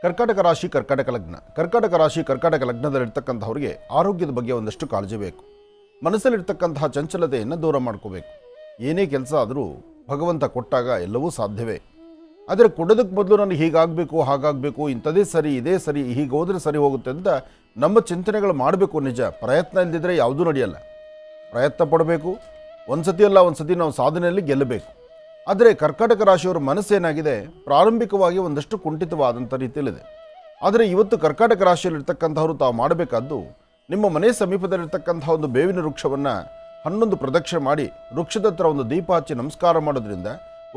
ಕರ್ಕಾಟಕ ರಾಶಿ, ಕರ್ಕಾಟಕ ಲಗ್ನ. ಕರ್ಕಾಟಕ ರಾಶಿ, ಕರ್ಕಾಟಕ ಲಗ್ನದಲ್ಲಿರ್ತಕ್ಕಂಥವ್ರಿಗೆ ಆರೋಗ್ಯದ ಬಗ್ಗೆ ಒಂದಷ್ಟು ಕಾಳಜಿ ಬೇಕು. ಮನಸ್ಸಲ್ಲಿರ್ತಕ್ಕಂತಹ ಚಂಚಲತೆಯನ್ನು ದೂರ ಮಾಡ್ಕೋಬೇಕು. ಏನೇ ಕೆಲಸ ಆದರೂ ಭಗವಂತ ಕೊಟ್ಟಾಗ ಎಲ್ಲವೂ ಸಾಧ್ಯವೇ. ಆದರೆ ಕೊಡೋದಕ್ಕೆ ಮೊದಲು ನನಗೆ ಹೀಗಾಗಬೇಕು, ಹಾಗಾಗಬೇಕು, ಇಂಥದೇ ಸರಿ, ಇದೇ ಸರಿ, ಹೀಗೆ ಹೋದರೆ ಸರಿ ಹೋಗುತ್ತೆ ಅಂತ ನಮ್ಮ ಚಿಂತನೆಗಳು ಮಾಡಬೇಕು. ನಿಜ, ಪ್ರಯತ್ನ ಇಲ್ಲದಿದ್ದರೆ ಯಾವುದೂ ನಡೆಯಲ್ಲ. ಪ್ರಯತ್ನ ಪಡಬೇಕು. ಒಂದು ಸತಿ ಅಲ್ಲ ಒಂದು ಸತಿ ನಾವು ಸಾಧನೆಯಲ್ಲಿ ಗೆಲ್ಲಬೇಕು. ಆದರೆ ಕರ್ಕಾಟಕ ರಾಶಿಯವರ ಮನಸ್ಸೇನಾಗಿದೆ, ಪ್ರಾರಂಭಿಕವಾಗಿ ಒಂದಷ್ಟು ಕುಂಠಿತವಾದಂಥ ರೀತಿಯಲ್ಲಿದೆ. ಆದರೆ ಇವತ್ತು ಕರ್ಕಾಟಕ ರಾಶಿಯಲ್ಲಿರ್ತಕ್ಕಂಥವ್ರು ತಾವು ಮಾಡಬೇಕಾದ್ದು, ನಿಮ್ಮ ಮನೆ ಸಮೀಪದಲ್ಲಿರ್ತಕ್ಕಂಥ ಒಂದು ಬೇವಿನ ವೃಕ್ಷವನ್ನು 11 ಪ್ರದಕ್ಷಿಣೆ ಮಾಡಿ ವೃಕ್ಷದ ಹತ್ರ ಒಂದು ದೀಪ ಹಚ್ಚಿ ನಮಸ್ಕಾರ ಮಾಡೋದ್ರಿಂದ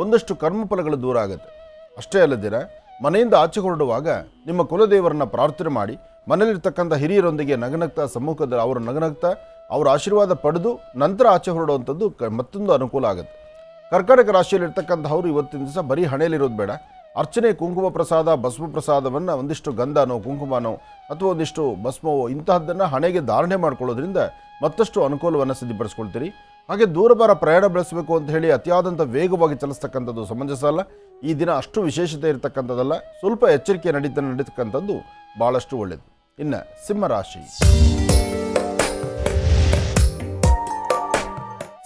ಒಂದಷ್ಟು ಕರ್ಮಫಲಗಳು ದೂರ ಆಗುತ್ತೆ. ಅಷ್ಟೇ ಅಲ್ಲದಿರ ಮನೆಯಿಂದ ಆಚೆ ಹೊರಡುವಾಗ ನಿಮ್ಮ ಕುಲದೇವರನ್ನ ಪ್ರಾರ್ಥನೆ ಮಾಡಿ ಮನೆಯಲ್ಲಿರ್ತಕ್ಕಂಥ ಹಿರಿಯರೊಂದಿಗೆ ನಗನಗ್ತಾ ಸಮ್ಮುಖದ ಅವರ ನಗನಗ್ತಾ ಅವರ ಆಶೀರ್ವಾದ ಪಡೆದು ನಂತರ ಆಚೆ ಹೊರಡುವಂಥದ್ದು ಮತ್ತೊಂದು ಅನುಕೂಲ ಆಗುತ್ತೆ. ಕರ್ಕಾಟಕ ರಾಶಿಯಲ್ಲಿರ್ತಕ್ಕಂಥವ್ರು ಇವತ್ತಿನ ದಿವಸ ಬರೀ ಹಣೆಯಲ್ಲಿರೋದು ಬೇಡ, ಅರ್ಚನೆ, ಕುಂಕುಮ ಪ್ರಸಾದ, ಭಸ್ಮ ಪ್ರಸಾದವನ್ನು ಒಂದಿಷ್ಟು ಗಂಧನೋ ಕುಂಕುಮನೋ ಅಥವಾ ಒಂದಿಷ್ಟು ಭಸ್ಮವೋ ಇಂತಹದ್ದನ್ನು ಹಣೆಗೆ ಧಾರಣೆ ಮಾಡ್ಕೊಳ್ಳೋದ್ರಿಂದ ಮತ್ತಷ್ಟು ಅನುಕೂಲವನ್ನು ಸಿದ್ಧಪಡಿಸ್ಕೊಳ್ತೀರಿ. ಹಾಗೆ ದೂರಬಾರ ಪ್ರಯಾಣ ಬೆಳೆಸಬೇಕು ಅಂತ ಹೇಳಿ ಅತಿಯಾದಂಥ ವೇಗವಾಗಿ ಚಲಿಸ್ತಕ್ಕಂಥದ್ದು ಸಮಂಜಸ ಅಲ್ಲ. ಈ ದಿನ ಅಷ್ಟು ವಿಶೇಷತೆ ಇರತಕ್ಕಂಥದ್ದಲ್ಲ, ಸ್ವಲ್ಪ ಎಚ್ಚರಿಕೆ ನಡೀತಕ್ಕಂಥದ್ದು ಭಾಳಷ್ಟು ಒಳ್ಳೆಯದು. ಇನ್ನು ಸಿಂಹರಾಶಿ.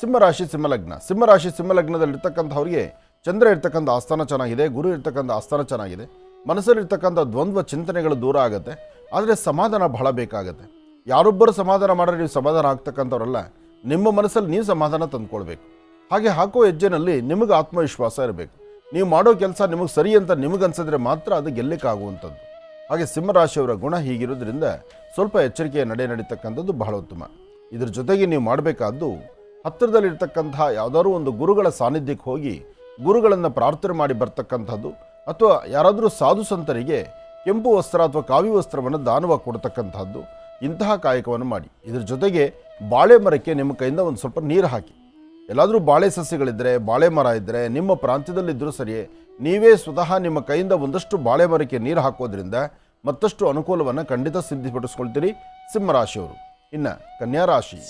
ಸಿಂಹರಾಶಿ, ಸಿಂಹಲಗ್ನ. ಸಿಂಹರಾಶಿ, ಸಿಂಹಲಗ್ನದಲ್ಲಿರ್ತಕ್ಕಂಥವ್ರಿಗೆ ಚಂದ್ರ ಇರ್ತಕ್ಕಂಥ ಆಸ್ಥಾನ ಚೆನ್ನಾಗಿದೆ, ಗುರು ಇರ್ತಕ್ಕಂಥ ಆಸ್ಥಾನ ಚೆನ್ನಾಗಿದೆ. ಮನಸ್ಸಲ್ಲಿರ್ತಕ್ಕಂಥ ದ್ವಂದ್ವ ಚಿಂತನೆಗಳು ದೂರ ಆಗುತ್ತೆ. ಆದರೆ ಸಮಾಧಾನ ಬಹಳ ಬೇಕಾಗುತ್ತೆ. ಯಾರೊಬ್ಬರು ಸಮಾಧಾನ ಮಾಡಿದ್ರೆ ನೀವು ಸಮಾಧಾನ ಆಗ್ತಕ್ಕಂಥವ್ರಲ್ಲ, ನಿಮ್ಮ ಮನಸ್ಸಲ್ಲಿ ನೀವು ಸಮಾಧಾನ ತಂದುಕೊಳ್ಬೇಕು. ಹಾಗೆ ಹಾಕೋ ಹೆಜ್ಜೆನಲ್ಲಿ ನಿಮಗೆ ಆತ್ಮವಿಶ್ವಾಸ ಇರಬೇಕು. ನೀವು ಮಾಡೋ ಕೆಲಸ ನಿಮಗೆ ಸರಿ ಅಂತ ನಿಮಗನ್ಸಿದ್ರೆ ಮಾತ್ರ ಅದು ಗೆಲ್ಲಕ್ಕಾಗುವಂಥದ್ದು. ಹಾಗೆ ಸಿಂಹರಾಶಿಯವರ ಗುಣ ಹೀಗಿರೋದ್ರಿಂದ ಸ್ವಲ್ಪ ಎಚ್ಚರಿಕೆಯ ನಡೀತಕ್ಕಂಥದ್ದು ಬಹಳ ಉತ್ತಮ. ಇದ್ರ ಜೊತೆಗೆ ನೀವು ಮಾಡಬೇಕಾದ್ದು, ಹತ್ತಿರದಲ್ಲಿರ್ತಕ್ಕಂಥ ಯಾವುದಾದ್ರೂ ಒಂದು ಗುರುಗಳ ಸಾನ್ನಿಧ್ಯಕ್ಕೆ ಹೋಗಿ ಗುರುಗಳನ್ನು ಪ್ರಾರ್ಥನೆ ಮಾಡಿ ಬರ್ತಕ್ಕಂಥದ್ದು, ಅಥವಾ ಯಾರಾದರೂ ಸಾಧು ಸಂತರಿಗೆ ಕೆಂಪು ವಸ್ತ್ರ ಅಥವಾ ಕಾವಿ ವಸ್ತ್ರವನ್ನು ದಾನವಾಗಿ ಕೊಡ್ತಕ್ಕಂಥದ್ದು, ಇಂತಹ ಕಾಯಕವನ್ನು ಮಾಡಿ. ಇದ್ರ ಜೊತೆಗೆ ಬಾಳೆ ಮರಕ್ಕೆ ನಿಮ್ಮ ಕೈಯಿಂದ ಒಂದು ಸ್ವಲ್ಪ ನೀರು ಹಾಕಿ. ಎಲ್ಲಾದರೂ ಬಾಳೆ ಸಸ್ಯಗಳಿದ್ದರೆ, ಬಾಳೆ ಮರ ಇದ್ದರೆ, ನಿಮ್ಮ ಪ್ರಾಂತ್ಯದಲ್ಲಿದ್ದರೂ ಸರಿಯೇ, ನೀವೇ ಸ್ವತಃ ನಿಮ್ಮ ಕೈಯಿಂದ ಒಂದಷ್ಟು ಬಾಳೆ ಮರಕ್ಕೆ ನೀರು ಹಾಕೋದ್ರಿಂದ ಮತ್ತಷ್ಟು ಅನುಕೂಲವನ್ನು ಖಂಡಿತ ಸಿದ್ಧಪಡಿಸ್ಕೊಳ್ತೀರಿ ಸಿಂಹರಾಶಿಯವರು. ಇನ್ನು ಕನ್ಯಾರಾಶಿ.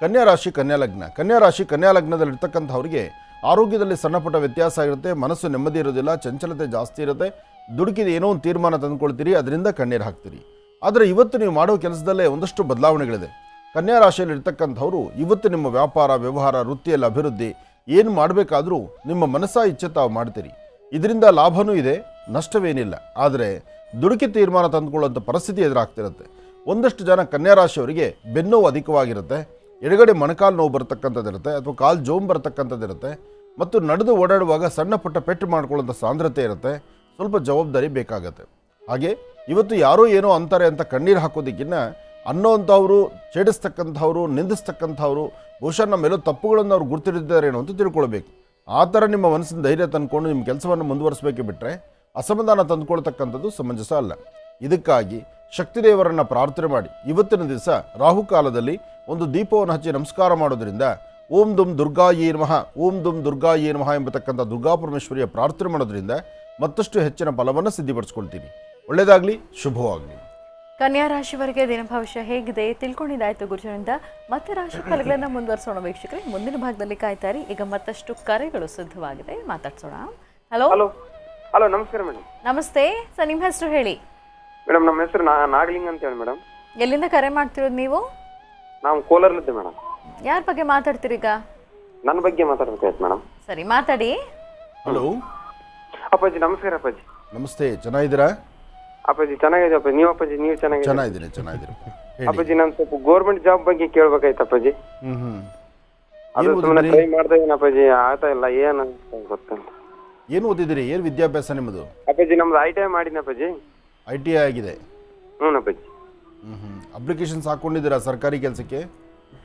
ಕನ್ಯಾರಾಶಿ, ಕನ್ಯಾಲಗ್ನ. ಕನ್ಯಾರಾಶಿ, ಕನ್ಯಾಲಗ್ನದಲ್ಲಿರ್ತಕ್ಕಂಥವ್ರಿಗೆ ಆರೋಗ್ಯದಲ್ಲಿ ಸಣ್ಣಪುಟ್ಟ ವ್ಯತ್ಯಾಸ ಇರುತ್ತೆ. ಮನಸ್ಸು ನೆಮ್ಮದಿ ಇರೋದಿಲ್ಲ, ಚಂಚಲತೆ ಜಾಸ್ತಿ ಇರುತ್ತೆ. ದುಡುಕಿದ ಏನೋ ಒಂದು ತೀರ್ಮಾನ ತಂದುಕೊಳ್ತೀರಿ, ಅದರಿಂದ ಕಣ್ಣೀರು ಹಾಕ್ತೀರಿ. ಆದರೆ ಇವತ್ತು ನೀವು ಮಾಡೋ ಕೆಲಸದಲ್ಲೇ ಒಂದಷ್ಟು ಬದಲಾವಣೆಗಳಿದೆ. ಕನ್ಯಾರಾಶಿಯಲ್ಲಿ ಇರ್ತಕ್ಕಂಥವ್ರು ಇವತ್ತು ನಿಮ್ಮ ವ್ಯಾಪಾರ, ವ್ಯವಹಾರ, ವೃತ್ತಿಯಲ್ಲಿ ಅಭಿವೃದ್ಧಿ ಏನು ಮಾಡಬೇಕಾದ್ರೂ ನಿಮ್ಮ ಮನಸ್ಸಾ ಇಚ್ಛೆ ತಾವು ಮಾಡ್ತೀರಿ. ಇದರಿಂದ ಲಾಭವೂ ಇದೆ, ನಷ್ಟವೇನಿಲ್ಲ. ಆದರೆ ದುಡುಕಿ ತೀರ್ಮಾನ ತಂದುಕೊಳ್ಳುವಂಥ ಪರಿಸ್ಥಿತಿ ಎದುರಾಗ್ತಿರುತ್ತೆ. ಒಂದಷ್ಟು ಜನ ಕನ್ಯಾರಾಶಿಯವರಿಗೆ ಬೆನ್ನೋವು ಅಧಿಕವಾಗಿರುತ್ತೆ, ಎಡಗಡೆ ಮೊಣಕಾಲು ನೋವು ಬರ್ತಕ್ಕಂಥದ್ದಿರುತ್ತೆ, ಅಥವಾ ಕಾಲು ಜೋಮ್ ಬರ್ತಕ್ಕಂಥದ್ದಿರುತ್ತೆ, ಮತ್ತು ನಡೆದು ಓಡಾಡುವಾಗ ಸಣ್ಣ ಪುಟ್ಟ ಪೆಟ್ಟು ಮಾಡ್ಕೊಳ್ಳೋಂಥ ಸಾಂದ್ರತೆ ಇರುತ್ತೆ. ಸ್ವಲ್ಪ ಜವಾಬ್ದಾರಿ ಬೇಕಾಗತ್ತೆ. ಹಾಗೆ ಇವತ್ತು ಯಾರೋ ಏನೋ ಅಂತಾರೆ ಅಂತ ಕಣ್ಣೀರು ಹಾಕೋದಕ್ಕಿಂತ ಅನ್ನೋವಂಥವ್ರು, ಛೇಡಿಸ್ತಕ್ಕಂಥವ್ರು, ನಿಂದಿಸ್ತಕ್ಕಂಥವ್ರು ಬಹುಶಃ ನಮ್ಮೆಲ್ಲೋ ತಪ್ಪುಗಳನ್ನು ಅವ್ರು ಗುರ್ತಿರಿದ್ದಾರೇನೋ ಅಂತ ತಿಳ್ಕೊಳ್ಬೇಕು. ಆ ಥರ ನಿಮ್ಮ ಮನಸ್ಸಿನ ಧೈರ್ಯ ತಂದುಕೊಂಡು ನಿಮ್ಮ ಕೆಲಸವನ್ನು ಮುಂದುವರಿಸಬೇಕೆ ಬಿಟ್ಟರೆ ಅಸಮಾಧಾನ ತಂದುಕೊಳ್ತಕ್ಕಂಥದ್ದು ಸಮಂಜಸ ಅಲ್ಲ. ಇದಕ್ಕಾಗಿ ಶಕ್ತಿದೇವರನ್ನು ಪ್ರಾರ್ಥನೆ ಮಾಡಿ ಇವತ್ತಿನ ದಿವಸ ರಾಹುಕಾಲದಲ್ಲಿ ಒಂದು ದೀಪವನ್ನು ಹಚ್ಚಿ ನಮಸ್ಕಾರ ಮಾಡೋದ್ರಿಂದ ಓಂ ದುಂ ದುರ್ಗಾಯೇ ನಮಃ, ಓಂ ದುಂ ದುರ್ಗಾಯೇ ನಮಃ ಎಂಬತಕ್ಕಂಥ ದುರ್ಗಾಪರಮೇಶ್ವರಿಯ ಪ್ರಾರ್ಥನೆ ಮಾಡೋದ್ರಿಂದ ಮತ್ತಷ್ಟು ಹೆಚ್ಚಿನ ಫಲವನ್ನು ಸಿದ್ಧಪಡಿಸ್ಕೊಳ್ತೀನಿ. ಒಳ್ಳೆಯದಾಗಲಿ, ಶುಭವಾಗಲಿ. ಕನ್ಯಾ ರಾಶಿಯವರಿಗೆ ದಿನ ಭವಿಷ್ಯ ಹೇಗಿದೆ ತಿಳ್ಕೊಂಡಿದ್ದಾಯ್ತು ಗುರುಜನಿಂದ. ಮತ್ತೆ ರಾಶಿ ಫಲಗಳನ್ನು ಮುಂದುವರಿಸೋಣ ವೀಕ್ಷಕರೇ. ಮುಂದಿನ ಭಾಗದಲ್ಲಿ ಕಾಯ್ತಾರಿ. ಈಗ ಮತ್ತಷ್ಟು ಕರೆಗಳು ಸಿದ್ಧವಾಗಿದೆ, ಮಾತಾಡ್ಸೋಣ. ಹಲೋ ಹಲೋ ನಮಸ್ಕಾರ ಮೇಡಮ್. ನಮಸ್ತೆ ಸರ್, ನಿಮ್ಮ ಹೆಸರು ಹೇಳಿ. ಮೇಡಮ್ ನಮ್ಮ ಹೆಸರು ನಾಗಲಿಂಗ್ ಅಂತ ಹೇಳಿ ಮೇಡಮ್. ಎಲ್ಲಿಂದ ಕರೆ ಮಾಡ್ತಿರೋದು ನೀವು? ನಾವು ಕೋಲಾರಲ್ಲಿದ್ದೆ ಮೇಡಮ್. ಯಾರ ಬಗ್ಗೆ ಮಾತಾಡ್ತೀರೀಗ? ನನ್ನ ಬಗ್ಗೆ ಮಾತಾಡ್ಬೇಕಾಯ್ತು ಮೇಡಮ್. ಸರಿ, ಮಾತಾಡಿ. ಹಲೋ ಅಪ್ಪಾಜಿ. ನಮಸ್ಕಾರ ಅಪ್ಪಾಜಿ. ನಮಸ್ತೆ, ಚೆನ್ನಾಗಿದ್ದೀರಾ? ಅಪ್ಪಾಜಿ ಚೆನ್ನಾಗಿದೆ ಅಪ್ಪಾಜಿ. ನೀವು ಅಪ್ಪಾಜಿ ನೀವು ಚೆನ್ನಾಗಿದ್ದೀರಿ? ಚೆನ್ನಾಗಿದ್ದೀರಿ. ಅಪ್ಪಾಜಿ ನಾನು ಸ್ವಲ್ಪ ಗೌರ್ಮೆಂಟ್ ಜಾಬ್ ಬಗ್ಗೆ ಕೇಳ್ಬೇಕಾಯ್ತು ಅಪ್ಪಾಜಿ. ಅದು ಸುಮ್ಮನೆ ಟ್ರೈ ಮಾಡ್ತಾ ಇದೀನಿ ಅಪ್ಪಾಜಿ, ಆಗ್ತಾ ಇಲ್ಲ. ಏನು ಗೊತ್ತ? ಏನು ಓದಿದ್ದೀರಿ? ಏನು ವಿದ್ಯಾಭ್ಯಾಸ ನಿಮ್ಮದು? ಅಪ್ಪಾಜಿ ನಮ್ದು ITI ಮಾಡಿನ ಅಪ್ಪಾಜಿ. ITI ಆಗಿದೆ? ಹ್ಞೂ ಅಪ್ಪಾಜಿ. ಅಪ್ಲಿಕೇಶನ್ಸ್ ಹಾಕೊಂಡಿದ್ದೀರಾ ಸರ್ಕಾರಿ ಕೆಲಸಕ್ಕೆ?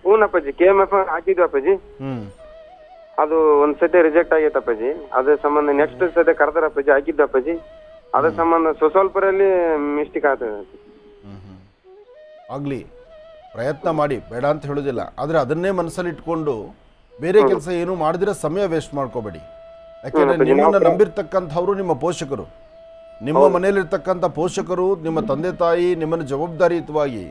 ಹ್ಞೂ ಅಪ್ಪಾಜಿ, KMF ಹಾಕಿದ್ವಿ ಅಪ್ಪಾಜಿ. ಅದು ಒಂದ್ ಸತಿ ರಿಜೆಕ್ಟ್ ಆಗೈತೆ ಅಪ್ಪಾಜಿ. ಅದ್ರ ಸಂಬಂಧ ನೆಕ್ಸ್ಟ್ ಸತಿ ಕರೆದಾರ ಅಪ್ಪಾಜಿ, ಹಾಕಿದ್ದ ಅಪ್ಪಾಜಿ. ಅದ್ರ ಸಂಬಂಧ ಸ್ವಲ್ಪರಲ್ಲಿ ಮಿಸ್ಟೇಕ್ ಆಗ್ತದೆ. ಆಗಲಿ, ಪ್ರಯತ್ನ ಮಾಡಿ, ಬೇಡ ಅಂತ ಹೇಳೋದಿಲ್ಲ. ಆದರೆ ಅದನ್ನೇ ಮನಸ್ಸಲ್ಲಿ ಇಟ್ಕೊಂಡು ಬೇರೆ ಕೆಲಸ ಏನು ಮಾಡಿದ್ರೆ ಸಮಯ ವೇಸ್ಟ್ ಮಾಡ್ಕೋಬೇಡಿ. ಯಾಕೆಂದರೆ ನಿಮ್ಮನ್ನು ನಂಬಿರ್ತಕ್ಕಂಥವ್ರು ನಿಮ್ಮ ಪೋಷಕರು. ನಿಮ್ಮ ಮನೆಯಲ್ಲಿರ್ತಕ್ಕಂಥ ಪೋಷಕರು, ನಿಮ್ಮ ತಂದೆ ತಾಯಿ ನಿಮ್ಮನ್ನು ಜವಾಬ್ದಾರಿಯುತವಾಗಿ